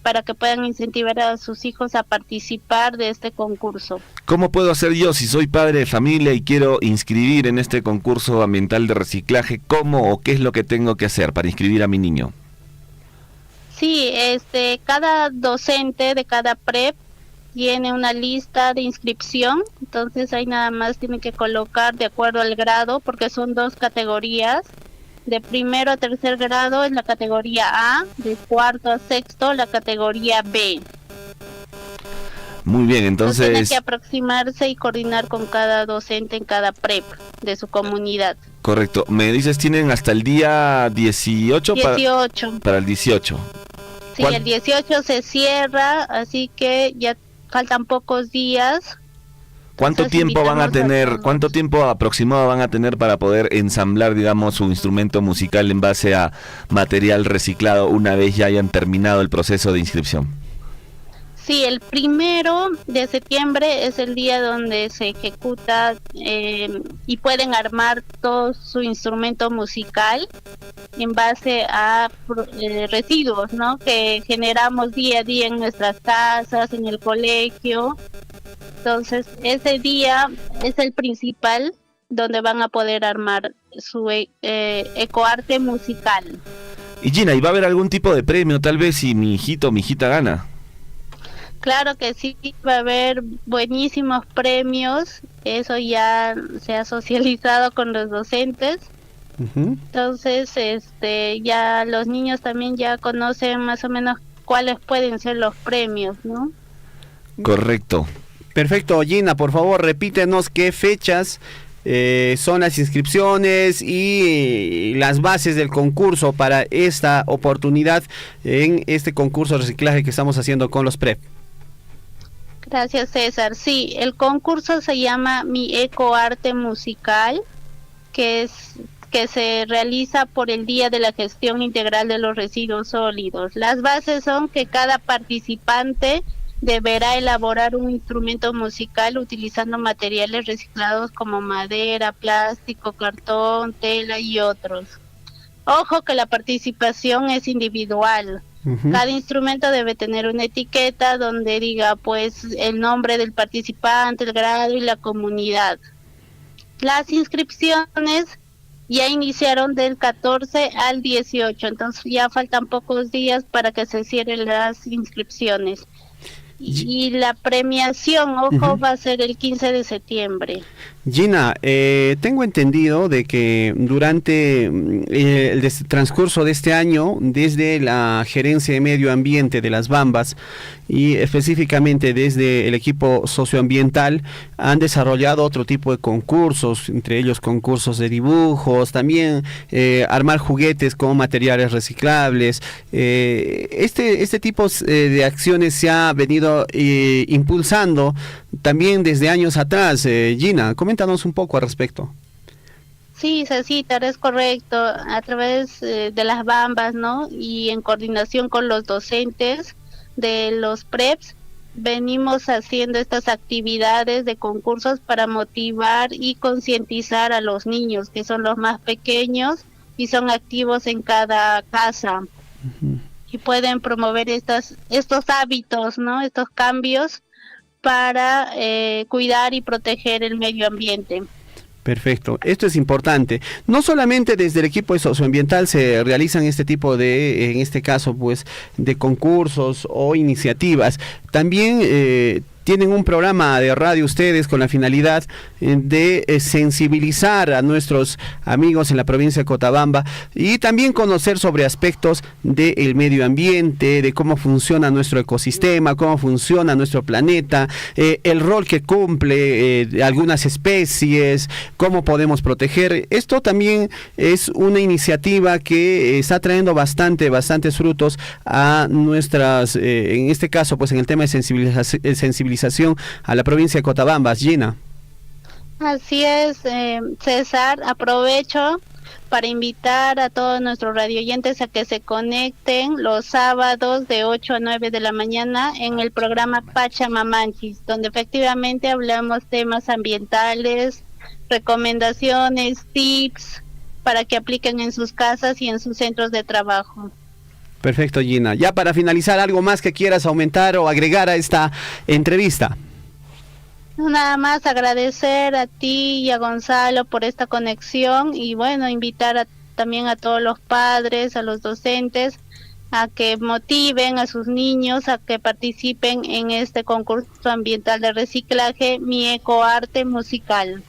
S15: para que puedan incentivar a sus hijos a participar de este concurso.
S5: ¿Cómo puedo hacer yo si soy padre de familia y quiero inscribir en este concurso ambiental de reciclaje? ¿Cómo o qué es lo que tengo que hacer para inscribir a mi niño?
S15: Sí, cada docente de cada PREP tiene una lista de inscripción, entonces ahí nada más tienen que colocar de acuerdo al grado, porque son 2 categorías. De primero a tercer grado es la categoría A, de cuarto a sexto la categoría B.
S5: Muy bien, entonces...
S15: Tienen que aproximarse y coordinar con cada docente en cada PREP de su comunidad.
S5: Correcto. Me dices, tienen hasta el día 18,
S15: 18.
S5: Para el 18.
S15: Sí, el 18 se cierra, así que ya faltan pocos días.
S5: ¿Cuánto tiempo van a tener, cuánto tiempo aproximado van a tener para poder ensamblar, digamos, su instrumento musical en base a material reciclado una vez ya hayan terminado el proceso de inscripción?
S15: Sí, el 1 de septiembre es el día donde se ejecuta y pueden armar todo su instrumento musical en base a residuos, ¿no? Que generamos día a día en nuestras casas, en el colegio. Entonces, ese día es el principal donde van a poder armar su ecoarte musical.
S5: Y Gina, ¿y va a haber algún tipo de premio tal vez si mi hijito o mi hija gana?
S15: Claro que sí, va a haber buenísimos premios, eso ya se ha socializado con los docentes. Entonces, ya los niños también ya conocen más o menos cuáles pueden ser los premios, ¿no?
S5: Correcto.
S8: Perfecto, Gina, por favor, repítenos qué fechas son las inscripciones y las bases del concurso para esta oportunidad en este concurso de reciclaje que estamos haciendo con los PREP.
S15: Gracias, César. Sí, el concurso se llama Mi Ecoarte Musical, que se realiza por el Día de la Gestión Integral de los Residuos Sólidos. Las bases son que cada participante deberá elaborar un instrumento musical utilizando materiales reciclados como madera, plástico, cartón, tela y otros. Ojo que la participación es individual. Cada instrumento debe tener una etiqueta donde diga pues el nombre del participante, el grado y la comunidad. Las inscripciones ya iniciaron del 14 al 18, entonces ya faltan pocos días para que se cierren las inscripciones. Y la premiación, ojo, va a ser el 15 de septiembre.
S8: Gina, tengo entendido de que durante el transcurso de este año, desde la Gerencia de Medio Ambiente de las Bambas y específicamente desde el equipo socioambiental, han desarrollado otro tipo de concursos, entre ellos concursos de dibujos, también armar juguetes con materiales reciclables. Este tipo de acciones se ha venido impulsando también desde años atrás. Gina, coméntanos un poco al respecto.
S15: Sí, Cecitar, es correcto. A través de las Bambas, ¿no? Y en coordinación con los docentes de los PREPs, venimos haciendo estas actividades de concursos para motivar y concientizar a los niños, que son los más pequeños, y son activos en cada casa. Y pueden promover estos hábitos, ¿no? Estos cambios para cuidar y proteger el medio ambiente.
S8: Perfecto, esto es importante. No solamente desde el equipo socioambiental se realizan este tipo de, en este caso, pues, de concursos o iniciativas. También tienen un programa de radio ustedes con la finalidad de sensibilizar a nuestros amigos en la provincia de Cochabamba y también conocer sobre aspectos del medio ambiente, de cómo funciona nuestro ecosistema, cómo funciona nuestro planeta, el rol que cumple algunas especies, cómo podemos proteger. Esto también es una iniciativa que está trayendo bastantes frutos a nuestras, en este caso, pues en el tema de sensibilización a la provincia de Cochabamba. Gina.
S15: Así es, César, aprovecho para invitar a todos nuestros radioyentes a que se conecten los sábados de 8 a 9 de la mañana en el programa Pachamamanchis, donde efectivamente hablamos temas ambientales, recomendaciones, tips para que apliquen en sus casas y en sus centros de trabajo.
S8: Perfecto, Gina. Ya para finalizar, ¿algo más que quieras aumentar o agregar a esta entrevista?
S15: Nada más agradecer a ti y a Gonzalo por esta conexión y bueno, invitar también a todos los padres, a los docentes, a que motiven a sus niños a que participen en este concurso ambiental de reciclaje, Mi Ecoarte Musical.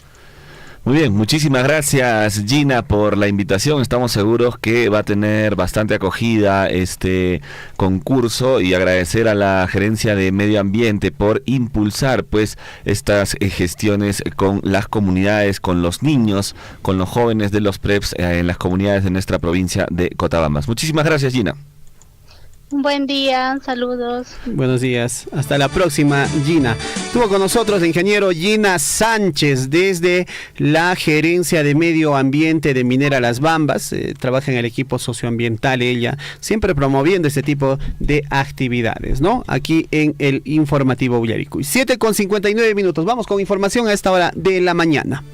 S5: Muy bien, muchísimas gracias Gina por la invitación. Estamos seguros que va a tener bastante acogida este concurso y agradecer a la Gerencia de Medio Ambiente por impulsar pues estas gestiones con las comunidades, con los niños, con los jóvenes de los PREPs en las comunidades de nuestra provincia de Cochabamba. Muchísimas gracias Gina.
S15: Un buen día, saludos.
S8: Buenos días, hasta la próxima Gina. Estuvo con nosotros el ingeniero Gina Sánchez desde la Gerencia de Medio Ambiente de Minera Las Bambas, trabaja en el equipo socioambiental ella, siempre promoviendo este tipo de actividades, ¿no? Aquí en el Informativo Willaricui. 7:59, vamos con información a esta hora de la mañana.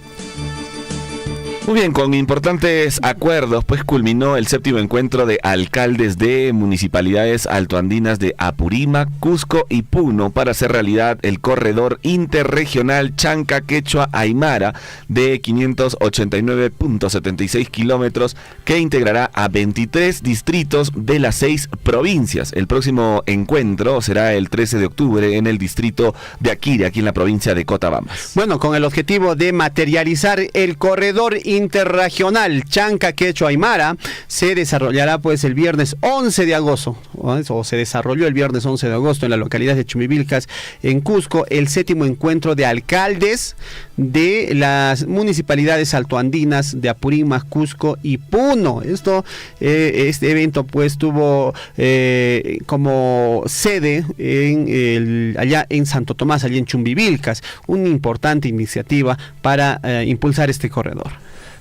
S5: Muy bien, con importantes acuerdos, pues culminó el 7º encuentro de alcaldes de municipalidades altoandinas de Apurímac, Cusco y Puno para hacer realidad el corredor interregional Chanca Quechua Aymara de 589.76 kilómetros que integrará a 23 distritos de las 6 provincias. El próximo encuentro será el 13 de octubre en el distrito de Aquire, aquí en la provincia de Cochabamba.
S8: Bueno, con el objetivo de materializar el corredor interregional Chanca Quechua Aymara se desarrollará pues el viernes 11 de agosto, o se desarrolló el viernes 11 de agosto en la localidad de Chumbivilcas, en Cusco, el 7º encuentro de alcaldes de las municipalidades altoandinas de Apurímac, Cusco y Puno. Este evento pues tuvo como sede allá en Santo Tomás, allá en Chumbivilcas, una importante iniciativa para impulsar este corredor.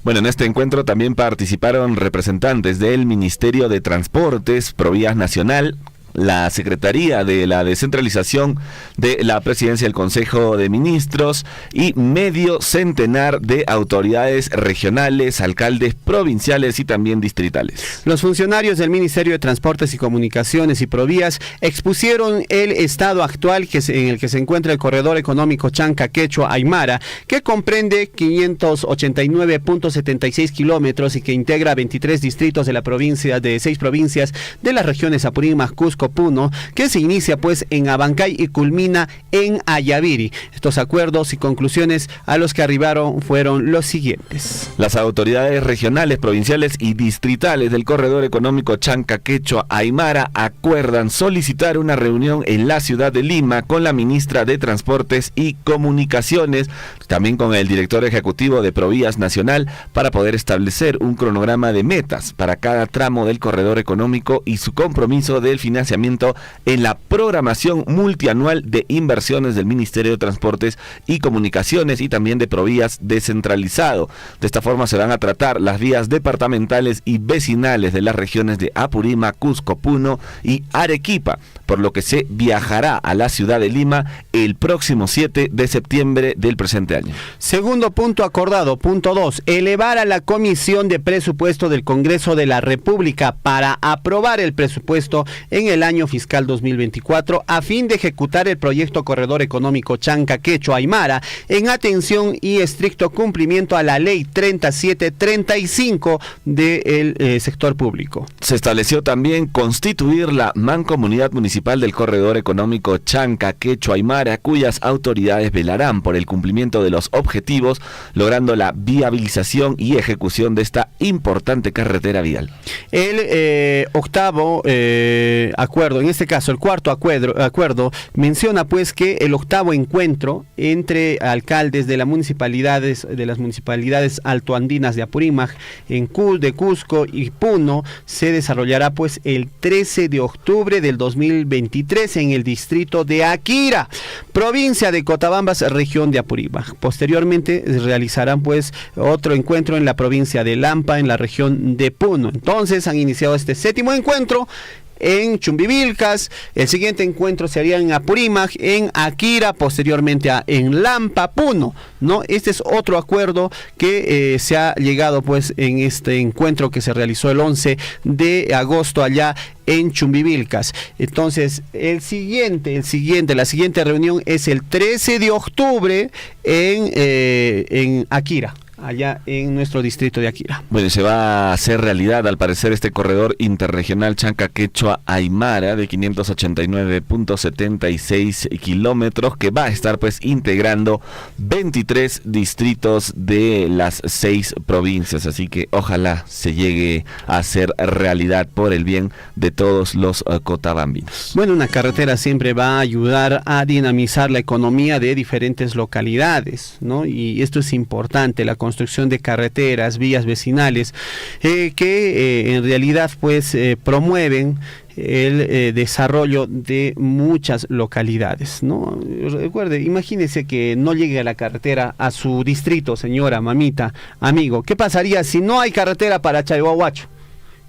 S5: Bueno, en este encuentro también participaron representantes del Ministerio de Transportes, Provías Nacional, la Secretaría de la Descentralización de la Presidencia del Consejo de Ministros y medio centenar de autoridades regionales, alcaldes provinciales y también distritales.
S8: Los funcionarios del Ministerio de Transportes y Comunicaciones y Provías expusieron el estado actual en el que se encuentra el corredor económico Chanca Quechua Aymara, que comprende 589.76 kilómetros y que integra 23 distritos de la provincia, de 6 provincias de las regiones Apurímac, Cusco, Puno, que se inicia pues en Abancay y culmina en Ayaviri. Estos acuerdos y conclusiones a los que arribaron fueron los siguientes.
S5: Las autoridades regionales, provinciales y distritales del corredor económico Chanca Quechua Aymara acuerdan solicitar una reunión en la ciudad de Lima con la ministra de Transportes y Comunicaciones, también con el director ejecutivo de Provías Nacional, para poder establecer un cronograma de metas para cada tramo del corredor económico y su compromiso del financiamiento financiamiento en la programación multianual de inversiones del Ministerio de Transportes y Comunicaciones y también de Provías descentralizado. De esta forma se van a tratar las vías departamentales y vecinales de las regiones de Apurímac, Cusco, Puno y Arequipa, por lo que se viajará a la ciudad de Lima el próximo 7 de septiembre del presente año.
S8: Segundo punto acordado, punto 2, elevar a la Comisión de Presupuesto del Congreso de la República para aprobar el presupuesto en el año fiscal 2024 a fin de ejecutar el proyecto Corredor Económico Chanca-Quechua-Aymara en atención y estricto cumplimiento a la Ley 3735 del sector público.
S5: Se estableció también constituir la Mancomunidad Municipal del Corredor Económico Chanca-Quechua-Aymara, cuyas autoridades velarán por el cumplimiento de los objetivos, logrando la viabilización y ejecución de esta importante carretera vial.
S8: El octavo acuerdo, en este caso el cuarto acuerdo, menciona pues que el octavo encuentro entre alcaldes de las municipalidades altoandinas de Apurímac, de Cusco y Puno se desarrollará pues el 13 de octubre del 2023 en el distrito de Akira, provincia de Cotabambas, región de Apurímac. Posteriormente realizarán pues otro encuentro en la provincia de Lampa, en la región de Puno. Entonces han iniciado este séptimo encuentro en Chumbivilcas, el siguiente encuentro se haría en Apurímac, en Akira, posteriormente en Lampa, Puno, ¿no? Este es otro acuerdo que se ha llegado pues en este encuentro que se realizó el 11 de agosto allá en Chumbivilcas. Entonces, la siguiente reunión es el 13 de octubre en Akira, allá en nuestro distrito de Akira.
S5: Bueno, se va a hacer realidad al parecer este corredor interregional Chanca-Quechua-Aymara de 589.76 kilómetros que va a estar pues integrando 23 distritos de las 6 provincias, así que ojalá se llegue a hacer realidad por el bien de todos los cotabambinos.
S8: Bueno, una carretera siempre va a ayudar a dinamizar la economía de diferentes localidades, ¿no? Y esto es importante, la construcción de carreteras, vías vecinales, que en realidad pues promueven el desarrollo de muchas localidades, ¿no? Recuerde, imagínese que no llegue a la carretera a su distrito, señora, mamita, amigo. ¿Qué pasaría si no hay carretera para Chaihuahuacho?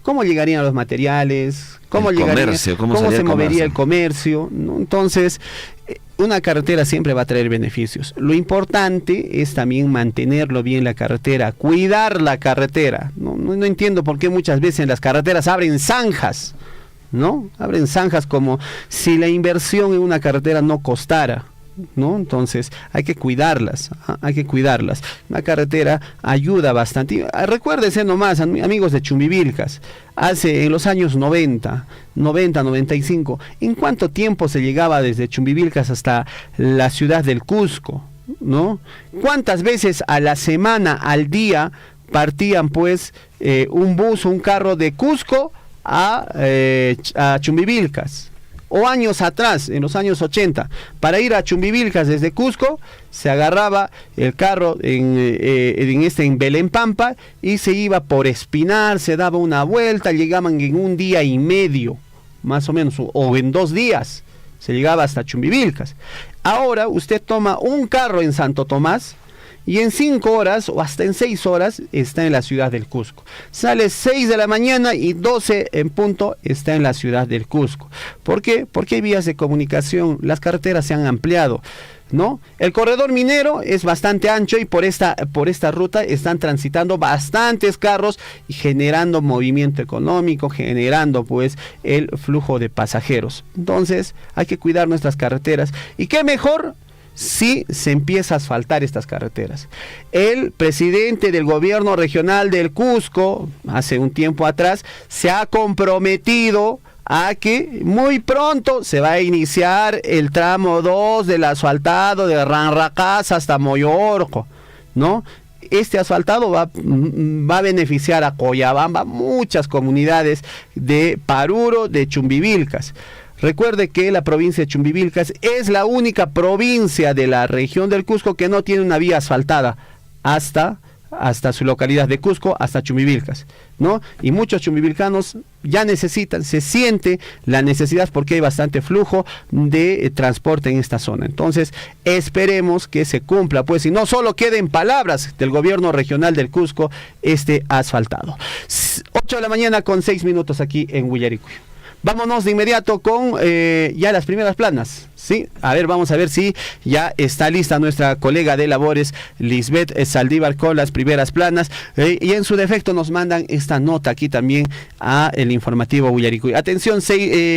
S8: ¿Cómo llegarían los materiales? ¿Cómo se movería el comercio? ¿No? Entonces, una carretera siempre va a traer beneficios. Lo importante es también mantenerlo bien la carretera, cuidar la carretera. No entiendo por qué muchas veces en las carreteras abren zanjas, ¿no? Abren zanjas como si la inversión en una carretera no costara, ¿no? Entonces hay que cuidarlas. La carretera ayuda bastante. Recuérdense nomás, amigos de Chumbivilcas, en los años 90, 95, ¿en cuánto tiempo se llegaba desde Chumbivilcas hasta la ciudad del Cusco, ¿no? ¿Cuántas veces a la semana, al día, partían pues un carro de Cusco a Chumbivilcas? O años atrás, en los años 80, para ir a Chumbivilcas desde Cusco, se agarraba el carro en Belén Pampa y se iba por Espinar, se daba una vuelta, llegaban en un día y medio, más o menos, o en 2 días, se llegaba hasta Chumbivilcas. Ahora usted toma un carro en Santo Tomás, y en 5 horas o hasta en 6 horas está en la ciudad del Cusco. Sale 6 de la mañana y 12 en punto está en la ciudad del Cusco. ¿Por qué? Porque hay vías de comunicación, las carreteras se han ampliado, ¿no? El corredor minero es bastante ancho y por esta ruta están transitando bastantes carros y generando movimiento económico, generando pues el flujo de pasajeros. Entonces hay que cuidar nuestras carreteras. ¿Y qué mejor si se empieza a asfaltar estas carreteras? El presidente del gobierno regional del Cusco, hace un tiempo atrás, se ha comprometido a que muy pronto se va a iniciar el tramo 2 del asfaltado de Ranracás hasta Moyorco, ¿no? Este asfaltado va a beneficiar a Coyabamba, muchas comunidades de Paruro, de Chumbivilcas. Recuerde que la provincia de Chumbivilcas es la única provincia de la región del Cusco que no tiene una vía asfaltada hasta hasta su localidad de Cusco, hasta Chumivilcas, ¿no? Y muchos chumivilcanos ya necesitan, se siente la necesidad porque hay bastante flujo de transporte en esta zona. Entonces, esperemos que se cumpla, pues, y no solo quede en palabras del gobierno regional del Cusco este asfaltado. 8 de la mañana con 6 minutos aquí en Huillaricue. Vámonos de inmediato con ya las primeras planas, ¿sí? A ver, vamos a ver si ya está lista nuestra colega de labores, Lisbeth Saldívar, con las primeras planas. Y en su defecto nos mandan esta nota aquí también a el informativo Huillaricue. Atención,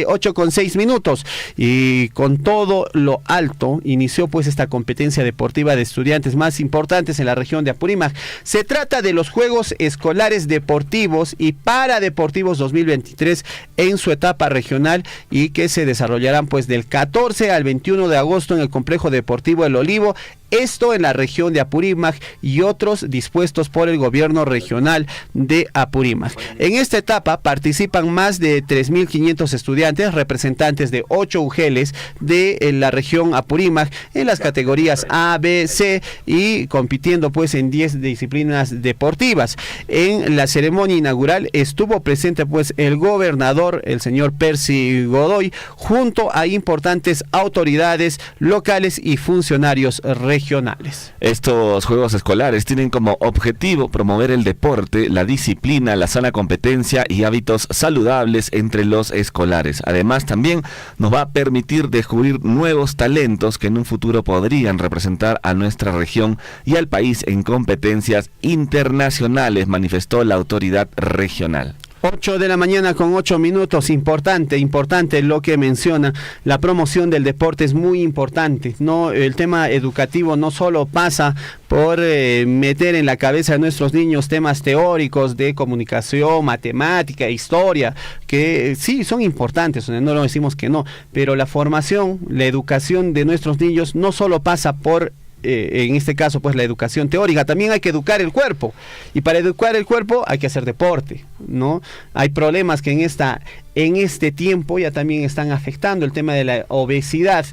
S8: 8 con 6 minutos. Y con todo lo alto, inició pues esta competencia deportiva de estudiantes más importantes en la región de Apurímac. Se trata de los Juegos Escolares Deportivos y Paradeportivos 2023 en su etapa regional y que se desarrollarán pues del 14 al 21 de agosto en el complejo deportivo El Olivo, esto en la región de Apurímac y otros dispuestos por el gobierno regional de Apurímac. En esta etapa participan más de 3.500 estudiantes, representantes de 8 UGELes de la región Apurímac en las categorías A, B, C y compitiendo pues en 10 disciplinas deportivas. En la ceremonia inaugural estuvo presente pues el gobernador, el señor Percy Godoy, junto a importantes autoridades locales y funcionarios regionales.
S5: Estos juegos escolares tienen como objetivo promover el deporte, la disciplina, la sana competencia y hábitos saludables entre los escolares. Además, también nos va a permitir descubrir nuevos talentos que en un futuro podrían representar a nuestra región y al país en competencias internacionales, manifestó la autoridad regional.
S8: 8 de la mañana con 8 minutos, importante lo que menciona, la promoción del deporte es muy importante, ¿no? El tema educativo no solo pasa por meter en la cabeza de nuestros niños temas teóricos de comunicación, matemática, historia, que sí son importantes, no lo decimos que no, pero la formación, la educación de nuestros niños no solo pasa por en este caso pues la educación teórica, también hay que educar el cuerpo, y para educar el cuerpo hay que hacer deporte, ¿no? Hay problemas que en este tiempo ya también están afectando el tema de la obesidad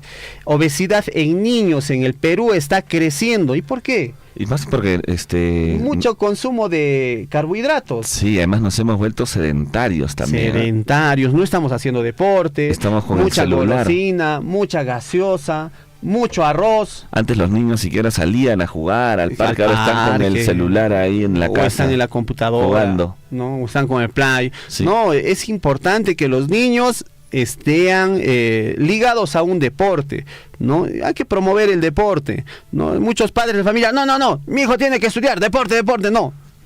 S8: en niños en el Perú está creciendo. ¿Y por qué?
S5: Y más porque
S8: mucho consumo de carbohidratos.
S5: Sí, además nos hemos vuelto sedentarios también.
S8: Sedentarios, no estamos haciendo deporte.
S5: Estamos con
S8: mucha
S5: el celular,
S8: golosina, mucha gaseosa, mucho arroz.
S5: Antes los niños siquiera salían a jugar al parque, ahora están con el celular ahí en la casa.
S8: O están en la computadora,
S5: jugando.
S8: ¿no? O están con el Play.
S5: Sí.
S8: No, es importante que los niños estén ligados a un deporte, ¿no? Hay que promover el deporte, ¿no? Muchos padres de familia, no, mi hijo tiene que estudiar, deporte,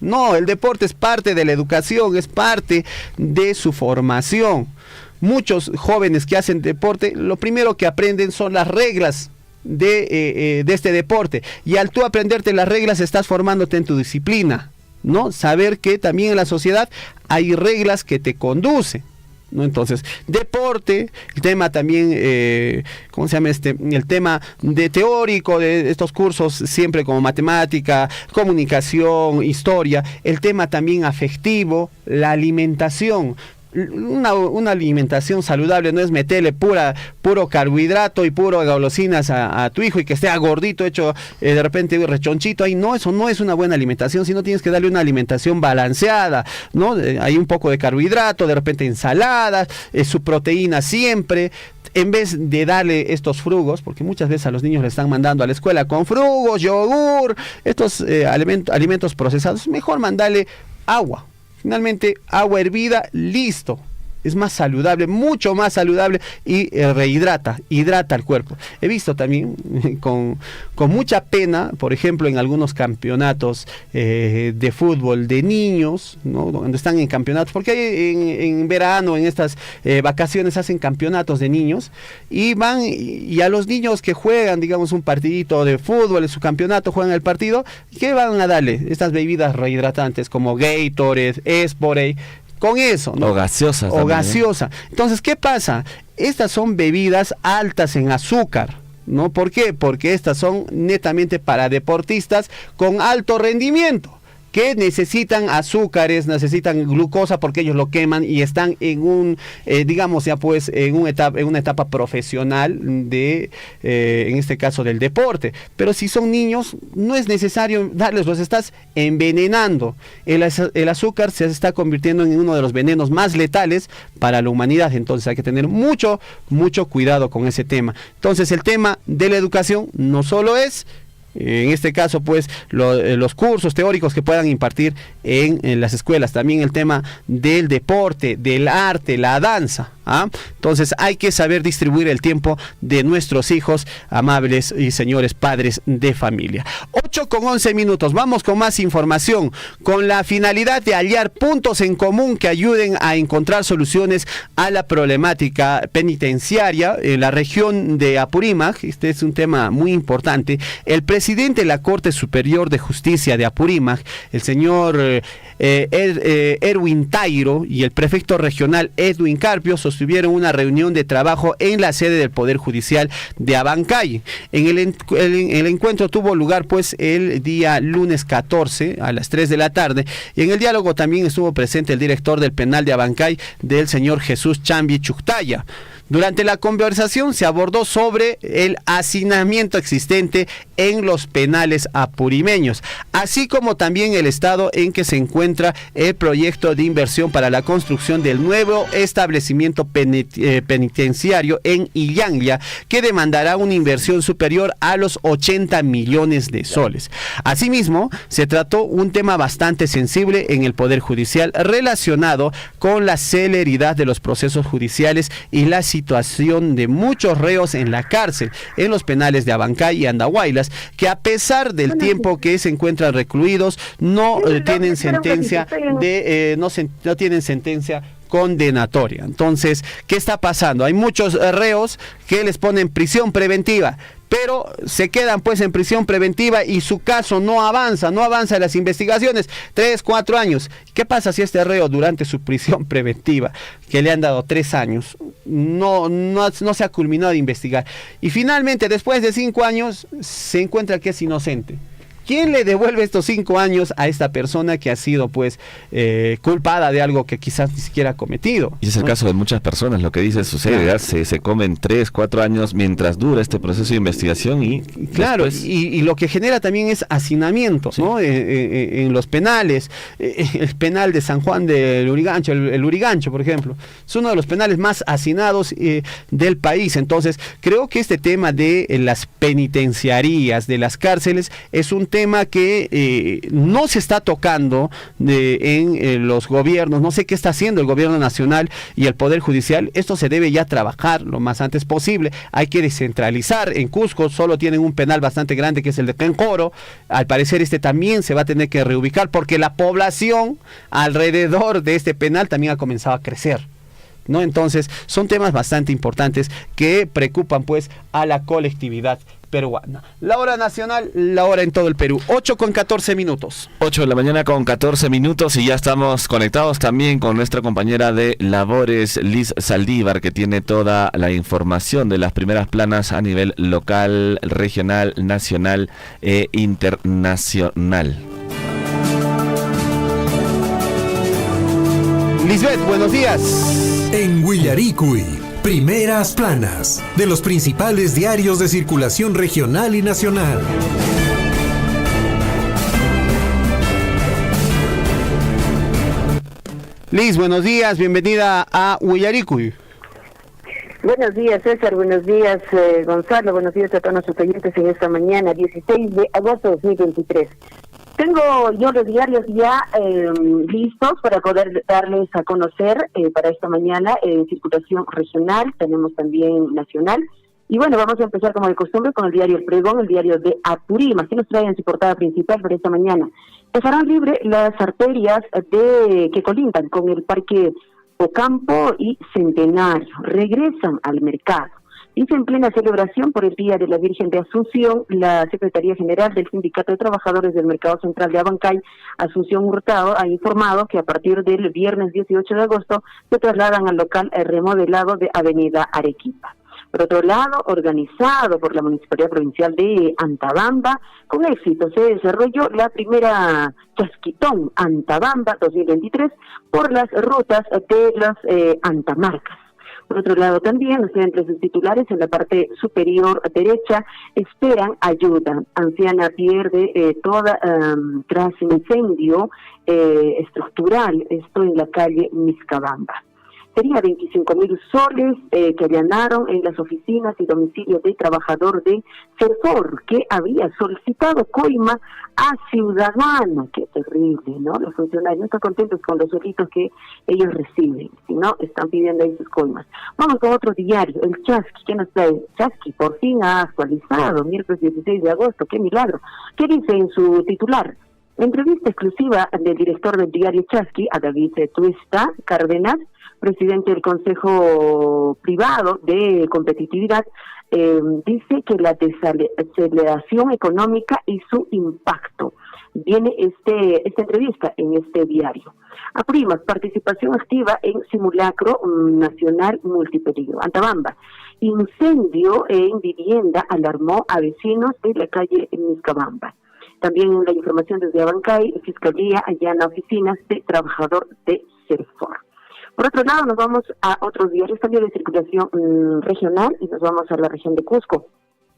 S8: no, el deporte es parte de la educación, es parte de su formación. Muchos jóvenes que hacen deporte, lo primero que aprenden son las reglas de este deporte, y al tú aprenderte las reglas estás formándote en tu disciplina, ¿no? Saber que también en la sociedad hay reglas que te conducen, ¿no? Entonces, deporte, el tema también, ¿cómo se llama el tema de teórico de estos cursos, siempre como matemática, comunicación, historia, el tema también afectivo, la alimentación. Una alimentación saludable no es meterle puro carbohidrato y puro golosinas a tu hijo y que esté gordito, hecho de repente rechonchito ahí. No, eso no es una buena alimentación, sino tienes que darle una alimentación balanceada, ¿no? Hay un poco de carbohidrato, de repente ensaladas, su proteína siempre. En vez de darle estos frugos, porque muchas veces a los niños le están mandando a la escuela con frugos, yogur, estos alimentos procesados, mejor mandarle agua. Finalmente, agua hervida, listo. Es más saludable, mucho más saludable, y hidrata el cuerpo. He visto también con mucha pena, por ejemplo, en algunos campeonatos de fútbol de niños, ¿no? Donde están en campeonatos, porque en verano, en estas vacaciones, hacen campeonatos de niños, y van, y a los niños que juegan, digamos, un partidito de fútbol, en su campeonato, juegan el partido, ¿qué van a darle? Estas bebidas rehidratantes como Gatorade, Sporade, con eso, ¿no?
S5: O gaseosa.
S8: O gaseosa. Entonces, ¿qué pasa? Estas son bebidas altas en azúcar, ¿no? ¿Por qué? Porque estas son netamente para deportistas con alto rendimiento. que necesitan azúcares, necesitan glucosa porque ellos lo queman y están en un, digamos ya pues, en una etapa profesional de, en este caso del deporte. Pero si son niños, no es necesario darles, los estás envenenando. El azúcar se está convirtiendo en uno de los venenos más letales para la humanidad, entonces hay que tener mucho cuidado con ese tema. Entonces el tema de la educación no solo es, en este caso pues los cursos teóricos que puedan impartir en las escuelas, también el tema del deporte, del arte, la danza, ¿ah? Entonces hay que saber distribuir el tiempo de nuestros hijos, amables y señores padres de familia. 8:11, vamos con más información, con la finalidad de hallar puntos en común que ayuden a encontrar soluciones a la problemática penitenciaria en la región de Apurímac. Este es un tema muy importante. El presidente de la Corte Superior de Justicia de Apurímac, el señor Erwin Tairo, y el prefecto regional Edwin Carpio sostuvieron una reunión de trabajo en la sede del Poder Judicial de Abancay. El encuentro tuvo lugar pues el día lunes 14 a las 3 de la tarde, y en el diálogo también estuvo presente el director del penal de Abancay, del señor Jesús Chambi Chuctaya. Durante la conversación se abordó sobre el hacinamiento existente en los penales apurimeños, así como también el estado en que se encuentra el proyecto de inversión para la construcción del nuevo establecimiento penitenciario en Illanglia, que demandará una inversión superior a los 80 millones de soles. Asimismo, se trató un tema bastante sensible en el Poder Judicial relacionado con la celeridad de los procesos judiciales y la situación de muchos reos en la cárcel, en los penales de Abancay y Andahuaylas, que a pesar del tiempo que se encuentran recluidos, no tienen sentencia no tienen sentencia condenatoria. Entonces, ¿qué está pasando? Hay muchos reos que les ponen prisión preventiva, pero se quedan pues en prisión preventiva y su caso no avanza en las investigaciones, 3, 4 años. ¿Qué pasa si este reo durante su prisión preventiva, que le han dado 3 años, no se ha culminado de investigar, y finalmente después de 5 años se encuentra que es inocente? ¿Quién le devuelve estos 5 años a esta persona que ha sido pues culpada de algo que quizás ni siquiera ha cometido?
S5: Y es el caso de muchas personas, lo que dice sucede, claro. Se comen 3, 4 años mientras dura este proceso de investigación y
S8: claro,
S5: después...
S8: y lo que genera también es hacinamiento, sí, ¿no? En los penales, el penal de San Juan del Urigancho, el Urigancho, por ejemplo, es uno de los penales más hacinados del país. Entonces, creo que este tema de las penitenciarías, de las cárceles, es un tema que no se está tocando en los gobiernos. No sé qué está haciendo el gobierno nacional y el Poder Judicial. Esto se debe ya trabajar lo más antes posible. Hay que descentralizar. En Cusco solo tienen un penal bastante grande, que es el de Pencoro. Al parecer este también se va a tener que reubicar porque la población alrededor de este penal también ha comenzado a crecer, ¿no? Entonces son temas bastante importantes que preocupan pues a la colectividad peruana. La hora nacional, la hora en todo el Perú, 8:14. 8 de la mañana con 14 minutos, y ya estamos conectados también con nuestra compañera de labores, Liz Saldívar, que tiene toda la información de las primeras planas a nivel local, regional, nacional e internacional. Lisbeth, buenos días.
S7: En Huillaricuy, primeras planas de los principales diarios de circulación regional y nacional.
S8: Liz, buenos días, bienvenida a Huillaricuy.
S16: Buenos días, César, buenos días, Gonzalo, buenos días a todos nuestros oyentes en esta mañana, 16 de agosto de 2023. Tengo yo los diarios ya listos para poder darles a conocer para esta mañana en circulación regional, tenemos también nacional. Y bueno, vamos a empezar como de costumbre con el diario El Pregón, el diario de Apurímac, que nos trae en su portada principal para esta mañana. Dejarán libre las arterias que colindan con el Parque Ocampo y Centenario, regresan al mercado. Dice, en plena celebración por el Día de la Virgen de Asunción, la Secretaría General del Sindicato de Trabajadores del Mercado Central de Abancay, Asunción Hurtado, ha informado que a partir del viernes 18 de agosto se trasladan al local remodelado de Avenida Arequipa. Por otro lado, organizado por la Municipalidad Provincial de Antabamba, con éxito se desarrolló la primera Chasquitón Antabamba 2023 por las rutas de las Antamarcas. Por otro lado también, entre sus titulares en la parte superior derecha, esperan ayuda. Anciana pierde toda tras incendio estructural, esto en la calle Miscabamba. Sería 25.000 soles que allanaron en las oficinas y domicilios de trabajador de CERFOR, que había solicitado coima a ciudadano. Qué terrible, ¿no? Los funcionarios no están contentos con los suelditos que ellos reciben, sino están pidiendo ahí sus coimas. Vamos con otro diario, el Chasqui. ¿Qué nos trae? Chasqui por fin ha actualizado, miércoles 16 de agosto, qué milagro. ¿Qué dice en su titular? Entrevista exclusiva del director del diario Chasqui, a David Tuesta Cárdenas, presidente del Consejo Privado de Competitividad, dice que la desaceleración económica y su impacto. Viene esta entrevista en este diario. A primas, participación activa en simulacro nacional multipeligro. Antabamba, incendio en vivienda alarmó a vecinos de la calle Miscabamba. También en la información desde Abancay, Fiscalía allana oficinas de trabajador de CERFOR. Por otro lado, nos vamos a otros diarios también de circulación regional y nos vamos a la región de Cusco.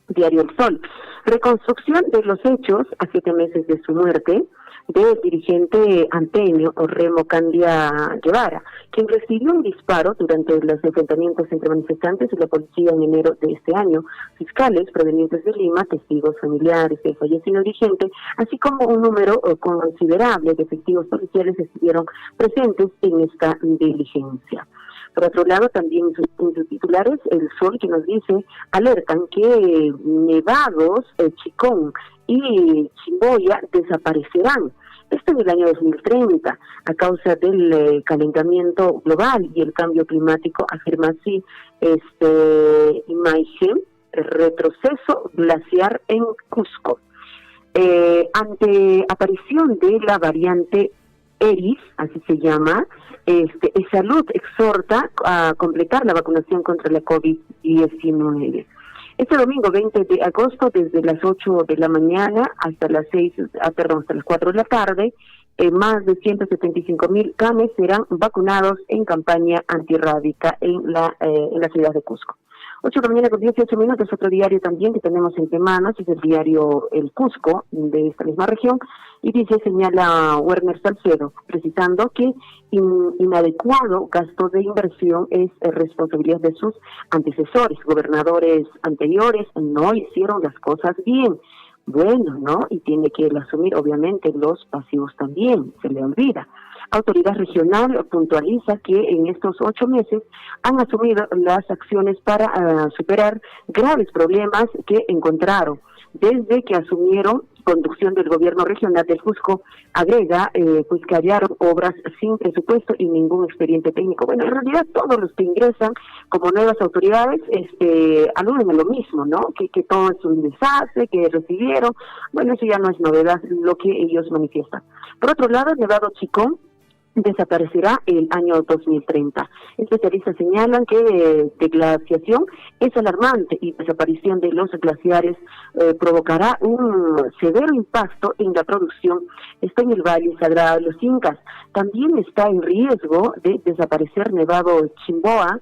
S16: Diario El Sol. Reconstrucción de los hechos a 7 meses de su muerte del dirigente anteño Remo Candia Guevara, quien recibió un disparo durante los enfrentamientos entre manifestantes y la policía en enero de este año. Fiscales provenientes de Lima, testigos familiares del fallecido dirigente, así como un número considerable de efectivos policiales estuvieron presentes en esta diligencia. Por otro lado, también en sus titulares, El Sol, que nos dice, alertan que Nevados, Chicón y Chimboya desaparecerán. Esto en el año 2030, a causa del calentamiento global y el cambio climático, afirma así imagen, retroceso glaciar en Cusco. Ante aparición de la variante ERIS, así se llama, Salud exhorta a completar la vacunación contra la COVID-19. Este domingo 20 de agosto, desde las 8 de la mañana hasta las 4 de la tarde, más de 175.000 canes serán vacunados en campaña antirrábica en la ciudad de Cusco. 8 de la mañana con 18 minutos, otro diario también que tenemos entre manos, es el diario El Cusco, de esta misma región, y señala Werner Salcedo, precisando que inadecuado gasto de inversión es responsabilidad de sus antecesores. Gobernadores anteriores no hicieron las cosas bien. Bueno, ¿no? Y tiene que asumir, obviamente, los pasivos también, se le olvida. Autoridad regional puntualiza que en estos 8 meses han asumido las acciones para superar graves problemas que encontraron desde que asumieron conducción del gobierno regional del Cusco. Agrega pues que hallaron obras sin presupuesto y ningún expediente técnico. Bueno, en realidad todos los que ingresan como nuevas autoridades aluden a lo mismo, ¿no? Que todo es un desastre, que recibieron. Bueno, eso ya no es novedad lo que ellos manifiestan. Por otro lado, el Nevado Chicón desaparecerá el año 2030. Especialistas señalan que de glaciación es alarmante y desaparición de los glaciares provocará un severo impacto en la producción. Está en el Valle Sagrado de los Incas. También está en riesgo de desaparecer Nevado Chimboa,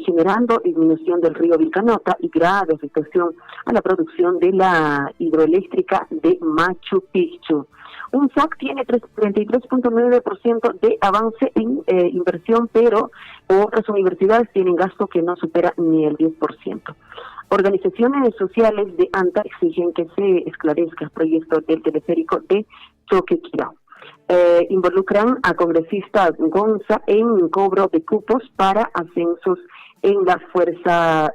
S16: generando disminución del río Vilcanota y grave afectación a la producción de la hidroeléctrica de Machu Picchu. UNSAC tiene 33.9% de avance en inversión, pero otras universidades tienen gasto que no supera ni el 10%. Organizaciones sociales de ANTA exigen que se esclarezca el proyecto del teleférico de Choquequirao. Involucran a congresista Gonza en cobro de cupos para ascensos en las Fuerzas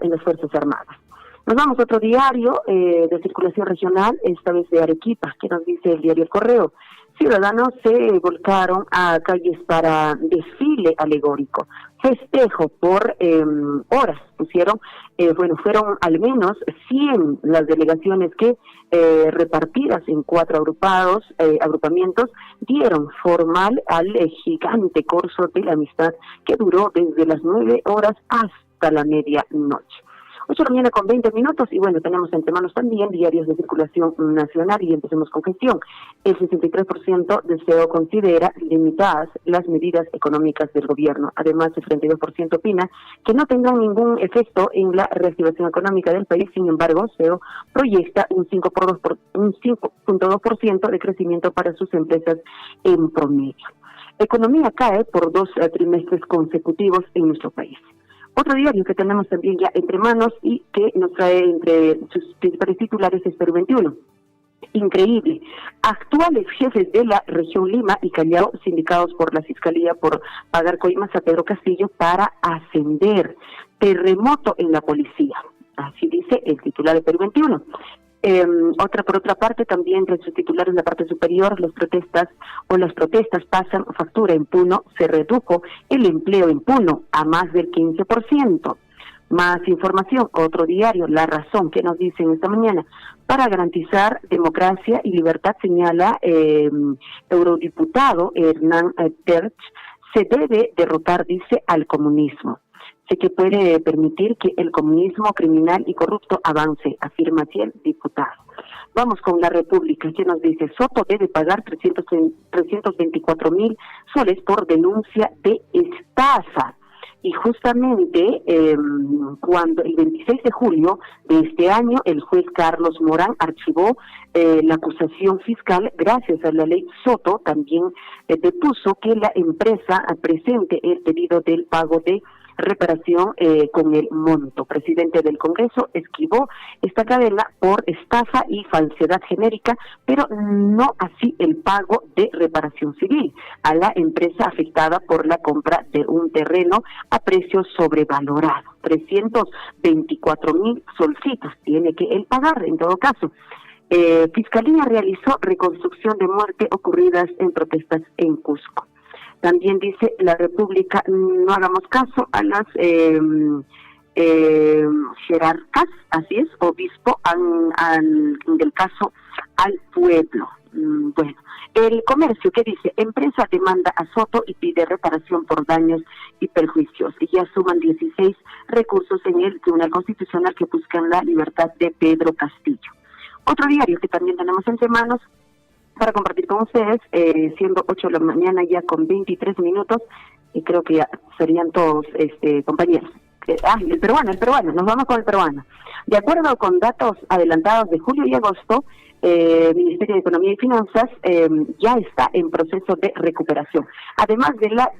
S16: Armadas. Nos vamos a otro diario de circulación regional, esta vez de Arequipa, que nos dice el diario El Correo. Ciudadanos se volcaron a calles para desfile alegórico, festejo por horas, fueron al menos 100 las delegaciones que repartidas en 4 agrupamientos dieron formal al gigante corso de la amistad que duró desde las 9 horas hasta la medianoche. 8 de la mañana con 20 minutos, y bueno, tenemos entre manos también diarios de circulación nacional, y empecemos con gestión. El 63% del CEO considera limitadas las medidas económicas del gobierno. Además, el 32% opina que no tendrán ningún efecto en la reactivación económica del país. Sin embargo, CEO proyecta un 5.2% de crecimiento para sus empresas en promedio. Economía cae por 2 trimestres consecutivos en nuestro país. Otro diario que tenemos también ya entre manos y que nos trae entre sus principales titulares es Perú 21. Increíble. Actuales jefes de la región Lima y Callao sindicados por la Fiscalía por pagar coimas a Pedro Castillo para ascender. Terremoto en la policía. Así dice el titular de Perú 21. Por otra parte, también entre sus titulares en la parte superior, las protestas pasan factura. En Puno se redujo el empleo en Puno a más del 15%. Más información, otro diario, La Razón, que nos dicen esta mañana, para garantizar democracia y libertad, señala eurodiputado Hernán Terch, se debe derrotar, dice, al comunismo. Sé que puede permitir que el comunismo criminal y corrupto avance, afirma así el diputado. Vamos con La República, que nos dice, Soto debe pagar 324,000 soles por denuncia de estafa. Y justamente cuando el 26 de julio de este año el juez Carlos Morán archivó la acusación fiscal, gracias a la ley Soto también depuso que la empresa presente el pedido del pago de reparación con el monto. Presidente del Congreso esquivó esta cadena por estafa y falsedad genérica, pero no así el pago de reparación civil a la empresa afectada por la compra de un terreno a precio sobrevalorado. 324,000 solcitos tiene que él pagar en todo caso. Fiscalía realizó reconstrucción de muerte ocurridas en protestas en Cusco. También dice La República, no hagamos caso a las jerarcas, así es, obispo, del caso al pueblo. Bueno, El Comercio, que dice, empresa demanda a Soto y pide reparación por daños y perjuicios. Y ya suman 16 recursos en el Tribunal Constitucional que buscan la libertad de Pedro Castillo. Otro diario que también tenemos entre manos para compartir con ustedes, siendo 8 de la mañana ya con 23 minutos, y creo que ya serían todos compañeros. El peruano, nos vamos con el peruano. De acuerdo con datos adelantados de julio y agosto, el Ministerio de Economía y Finanzas ya está en proceso de recuperación. Además de la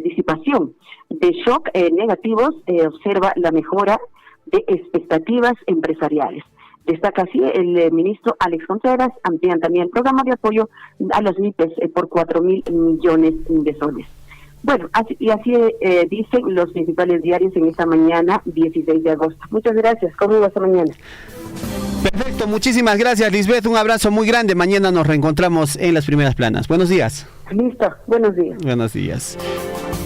S16: disipación de shock negativos, observa la mejora de expectativas empresariales. Destaca así el ministro Alex Contreras, amplían también el programa de apoyo a las MIPES por 4,000 millones de soles. Bueno, así dicen los principales diarios en esta mañana, 16 de agosto. Muchas gracias, conmigo hasta mañana.
S8: Perfecto, muchísimas gracias, Lisbeth, un abrazo muy grande. Mañana nos reencontramos en las primeras planas. Buenos días.
S16: Listo, buenos días.
S5: Buenos días.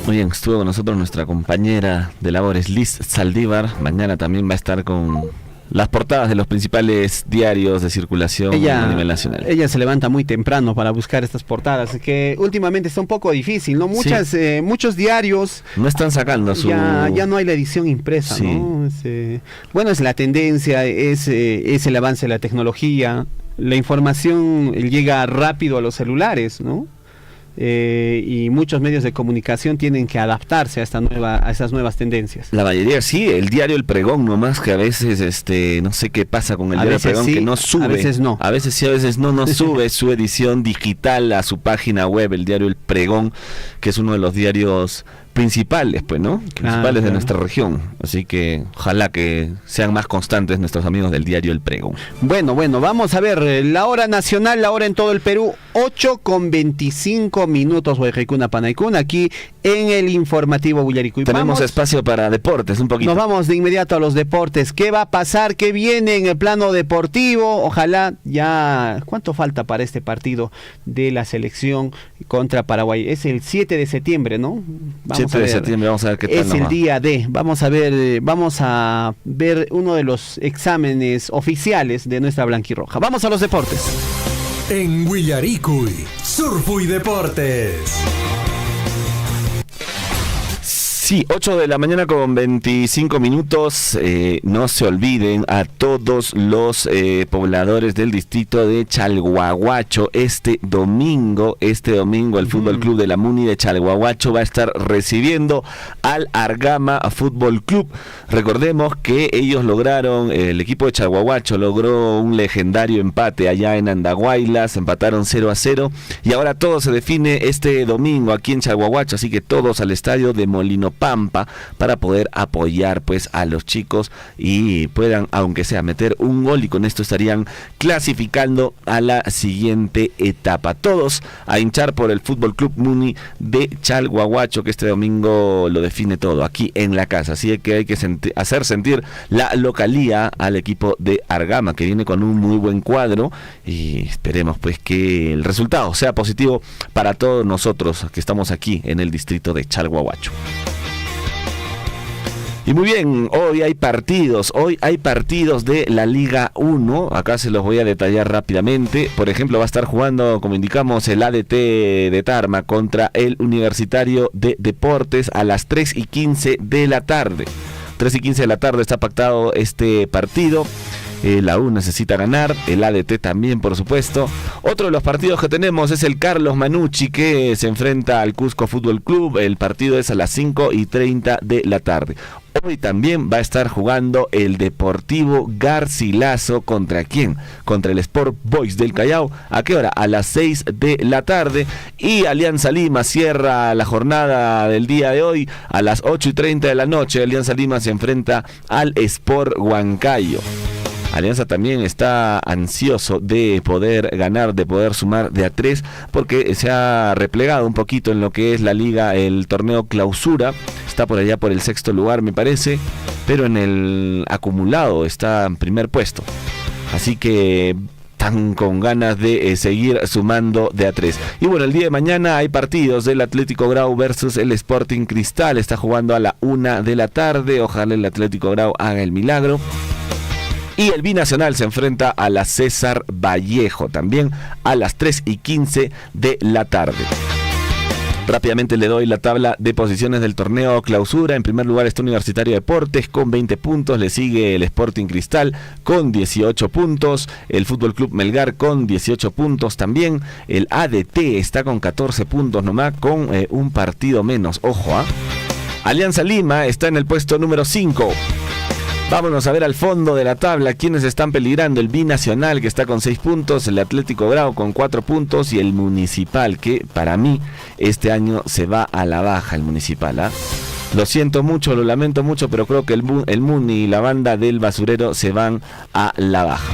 S5: Muy bien, estuvo con nosotros nuestra compañera de labores, Liz Saldívar. Mañana también va a estar con las portadas de los principales diarios de circulación a nivel nacional. Ella
S8: se levanta muy temprano para buscar estas portadas, que últimamente está un poco difícil, ¿no? Muchos diarios
S5: no están sacando su...
S8: Ya no hay la edición impresa, sí, ¿no? Bueno, es la tendencia, es el avance de la tecnología, la información llega rápido a los celulares, ¿no? Y muchos medios de comunicación tienen que adaptarse a estas nuevas tendencias.
S5: La mayoría sí, el diario El Pregón nomás, que a veces no sé qué pasa con el diario El Pregón, sí, que no sube.
S8: A veces no.
S5: A veces sí, a veces no sube su edición digital a su página web, el diario El Pregón, que es uno de los diarios principales, pues, ¿no? Principales de nuestra región. Así que ojalá que sean más constantes nuestros amigos del diario El Pregón.
S8: Bueno, vamos a ver, la hora nacional, la hora en todo el Perú, 8:25, Guayraicuna Panaicuna, aquí en el informativo Willaricú.
S5: Tenemos espacio para deportes, un poquito.
S8: Nos vamos de inmediato a los deportes. ¿Qué va a pasar? ¿Qué viene en el plano deportivo? Ojalá ya... ¿Cuánto falta para este partido de la selección contra Paraguay? Es el 7 de septiembre, ¿no?
S5: 7 de septiembre, vamos a ver qué tal.
S8: Es el día de, vamos a ver uno de los exámenes oficiales de nuestra blanquirroja. Vamos a los deportes.
S7: En Willaricui, Surfu y Deportes.
S5: Sí, 8 de la mañana con 25 minutos. No se olviden a todos los pobladores del distrito de Chalhuahuacho. Este domingo el Fútbol Club de la Muni de Chalhuahuacho va a estar recibiendo al Argama Fútbol Club. Recordemos que ellos el equipo de Chalhuahuacho logró un legendario empate allá en Andahuayla, se empataron 0-0 y ahora todo se define este domingo aquí en Chalhuahuacho, así que todos al estadio de Molino Pampa para poder apoyar pues a los chicos y puedan, aunque sea, meter un gol, y con esto estarían clasificando a la siguiente etapa. Todos a hinchar por el Fútbol Club Muni de Chalhuahuacho, que este domingo lo define todo aquí en la casa. Así que hay que hacer sentir la localía al equipo de Argama, que viene con un muy buen cuadro, y esperemos pues que el resultado sea positivo para todos nosotros que estamos aquí en el distrito de Chalhuahuacho. Y muy bien, hoy hay partidos de la Liga 1, acá se los voy a detallar rápidamente. Por ejemplo, va a estar jugando, como indicamos, el ADT de Tarma contra el Universitario de Deportes a las 3:15 de la tarde. 3:15 de la tarde está pactado este partido. La U necesita ganar, el ADT también, por supuesto. Otro de los partidos que tenemos es el Carlos Manucci, que se enfrenta al Cusco Fútbol Club. El partido es a las 5:30 de la tarde. Hoy también va a estar jugando el Deportivo Garcilaso. ¿Contra quién? Contra el Sport Boys del Callao. ¿A qué hora? A las 6 de la tarde. Y Alianza Lima cierra la jornada del día de hoy a las 8:30 de la noche. Alianza Lima se enfrenta al Sport Huancayo. Alianza también está ansioso de poder ganar, de poder sumar de a 3, porque se ha replegado un poquito en lo que es la liga, el torneo clausura. Está por allá por el 6º lugar, me parece, pero en el acumulado está en primer puesto. Así que están con ganas de seguir sumando de a 3. Y bueno, el día de mañana hay partidos del Atlético Grau versus el Sporting Cristal. Está jugando a la 1 de la tarde. Ojalá el Atlético Grau haga el milagro. Y el Binacional se enfrenta a la César Vallejo, también a las 3:15 de la tarde. Rápidamente le doy la tabla de posiciones del torneo clausura. En primer lugar está Universitario de Deportes con 20 puntos. Le sigue el Sporting Cristal con 18 puntos. El Fútbol Club Melgar con 18 puntos también. El ADT está con 14 puntos nomás, con un partido menos. Ojo, Alianza Lima está en el puesto número 5. Vámonos a ver al fondo de la tabla quiénes están peligrando. El Binacional, que está con 6 puntos, el Atlético Grau con 4 puntos y el Municipal, que para mí este año se va a la baja el Municipal. Lo siento mucho, lo lamento mucho, pero creo que el Muni y la banda del basurero se van a la baja.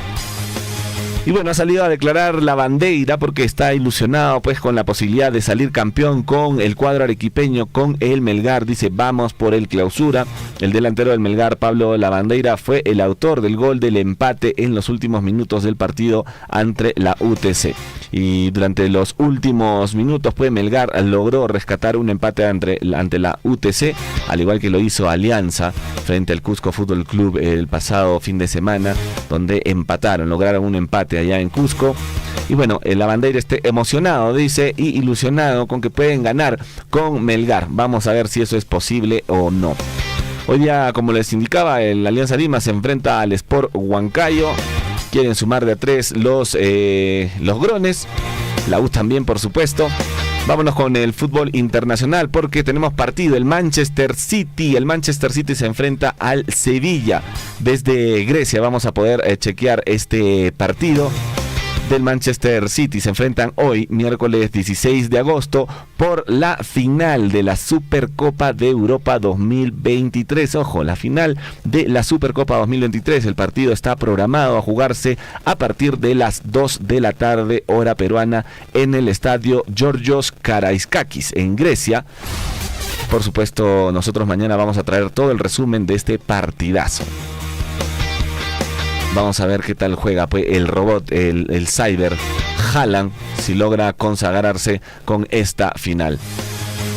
S5: Y bueno, ha salido a declarar la Bandeira porque está ilusionado pues con la posibilidad de salir campeón con el cuadro arequipeño, con el Melgar. Dice, vamos por el clausura. El delantero del Melgar, Pablo Lavandeira, fue el autor del gol del empate en los últimos minutos del partido ante la UTC. Y durante los últimos minutos pues Melgar logró rescatar un empate ante la UTC, al igual que lo hizo Alianza frente al Cusco Fútbol Club el pasado fin de semana, donde lograron un empate allá en Cusco. Y bueno, el Lavandeira está emocionado, dice, y ilusionado con que pueden ganar con Melgar. Vamos a ver si eso es posible o no. Hoy día, como les indicaba, el Alianza Lima se enfrenta al Sport Huancayo. Quieren sumar de a 3 los grones. La U también, por supuesto. Vámonos con el fútbol internacional porque tenemos partido. El Manchester City se enfrenta al Sevilla. Desde Grecia vamos a poder chequear este partido del Manchester City. Se enfrentan hoy, miércoles 16 de agosto, por la final de la Supercopa de Europa 2023. Ojo, la final de la Supercopa 2023. El partido está programado a jugarse a partir de las 2 de la tarde, hora peruana, en el estadio Georgios Karaiskakis, en Grecia. Por supuesto, nosotros mañana vamos a traer todo el resumen de este partidazo. Vamos a ver qué tal juega pues, el robot, el cyber Haaland, si logra consagrarse con esta final.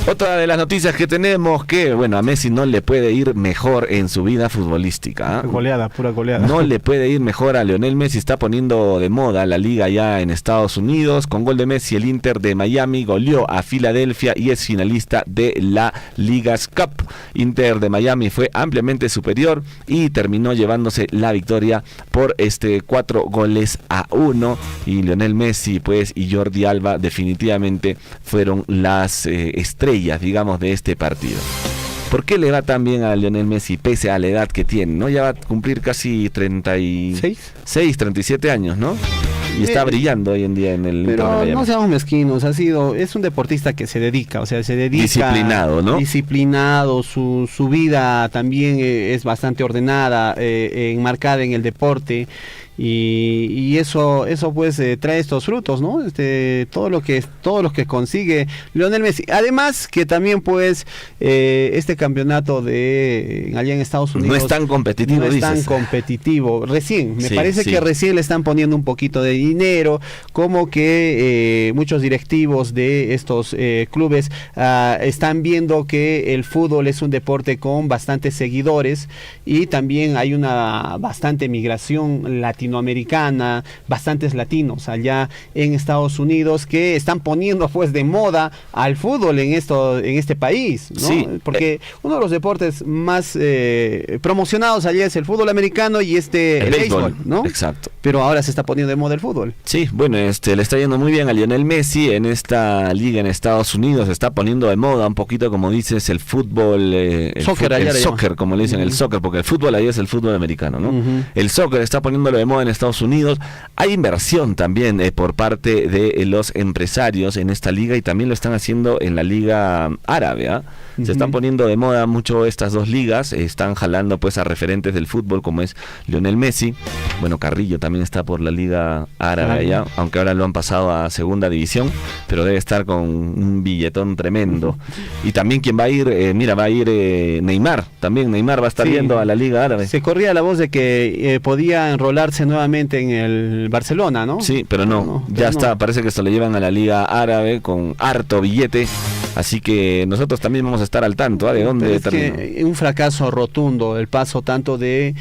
S5: Otra de las noticias que tenemos que, bueno, a Messi no le puede ir mejor en su vida futbolística.
S8: Pura goleada.
S5: No le puede ir mejor a Lionel Messi. Está poniendo de moda la liga ya en Estados Unidos. Con gol de Messi, el Inter de Miami goleó a Filadelfia y es finalista de la Ligas Cup. Inter de Miami fue ampliamente superior y terminó llevándose la victoria por 4-1. Y Lionel Messi, pues, y Jordi Alba definitivamente fueron las estrellas, digamos, de este partido. ¿Por qué le va tan bien a Lionel Messi pese a la edad que tiene? ¿No? Ya va a cumplir casi 37 años, ¿no? Y está brillando hoy en día en el Inter de
S8: Pero
S5: Miami.
S8: no seamos mezquinos, es un deportista que se dedica,
S5: disciplinado, ¿no?
S8: Disciplinado, su vida también es bastante ordenada, enmarcada en el deporte. Y eso pues trae estos frutos, ¿no? Todo lo que consigue Lionel Messi. Además que también pues este campeonato allá en Estados Unidos
S5: no es tan competitivo,
S8: Recién, me parece que recién le están poniendo un poquito de dinero, como que muchos directivos de estos clubes están viendo que el fútbol es un deporte con bastantes seguidores y también hay una bastante migración latinoamericana, bastantes latinos allá en Estados Unidos que están poniendo pues de moda al fútbol en este país, ¿no?
S5: Sí.
S8: Porque uno de los deportes más promocionados allá es el fútbol americano y el béisbol, ¿no?
S5: Exacto.
S8: Pero ahora se está poniendo de moda el fútbol.
S5: Sí, bueno, le está yendo muy bien a Lionel Messi en esta liga en Estados Unidos. Se está poniendo de moda un poquito, como dices, el fútbol, el soccer, como le dicen, el soccer, porque el fútbol allá es el fútbol americano, ¿no? El soccer está poniéndolo de moda en Estados Unidos. Hay inversión también por parte de los empresarios en esta liga y también lo están haciendo en la liga árabe, Se están poniendo de moda mucho estas dos ligas, están jalando pues a referentes del fútbol como es Lionel Messi. Bueno, Carrillo también está por la liga árabe allá, aunque ahora lo han pasado a segunda división, pero debe estar con un billetón tremendo. Y también quien va a ir, va a ir Neymar, también Neymar va a estar yendo a la liga árabe.
S8: Se corría la voz de que podía enrolarse nuevamente en el Barcelona, ¿no?
S5: Sí, pero no, ya está, parece que se lo llevan a la liga árabe con harto billete. Así que nosotros también vamos a estar al tanto de dónde terminó.
S8: Un fracaso rotundo el paso tanto de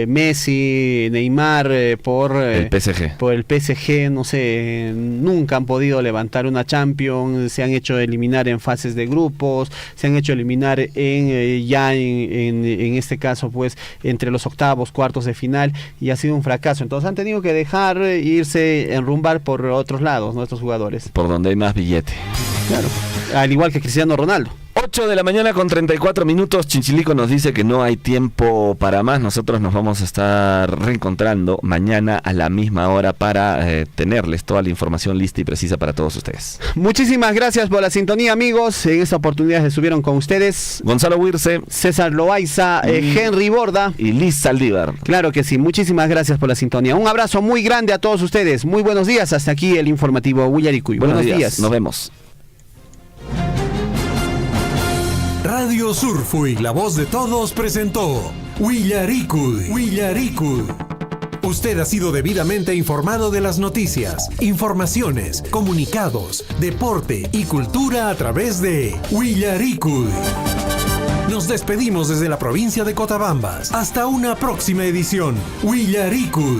S8: Messi, Neymar por
S5: el PSG.
S8: Por el PSG, no sé, nunca han podido levantar una Champions, se han hecho eliminar en fases de grupos, se han hecho eliminar en este caso pues entre los octavos, cuartos de final y ha sido un fracaso. Entonces han tenido que dejar irse, enrumbar por otros lados nuestros jugadores.
S5: Por donde hay más billete.
S8: Claro. Al igual que Cristiano Ronaldo.
S5: 8 de la mañana con 34 minutos. Chinchilico nos dice que no hay tiempo para más. Nosotros nos vamos a estar reencontrando mañana a la misma hora para tenerles toda la información lista y precisa para todos ustedes.
S8: Muchísimas gracias por la sintonía, amigos. En esta oportunidad estuvieron con ustedes
S5: Gonzalo Huirce,
S8: César Loaiza, Henry Borda
S5: y Liz Saldívar.
S8: Claro que sí, muchísimas gracias por la sintonía. Un abrazo muy grande a todos ustedes. Muy buenos días. Hasta aquí el informativo Huillaricuy.
S5: Buenos días. Nos vemos.
S7: Radio Surfuy, la voz de todos, presentó Huillaricuy. Usted ha sido debidamente informado de las noticias, informaciones, comunicados, deporte y cultura a través de Huillaricuy. Nos despedimos desde la provincia de Cotabambas. Hasta una próxima edición. Huillaricuy.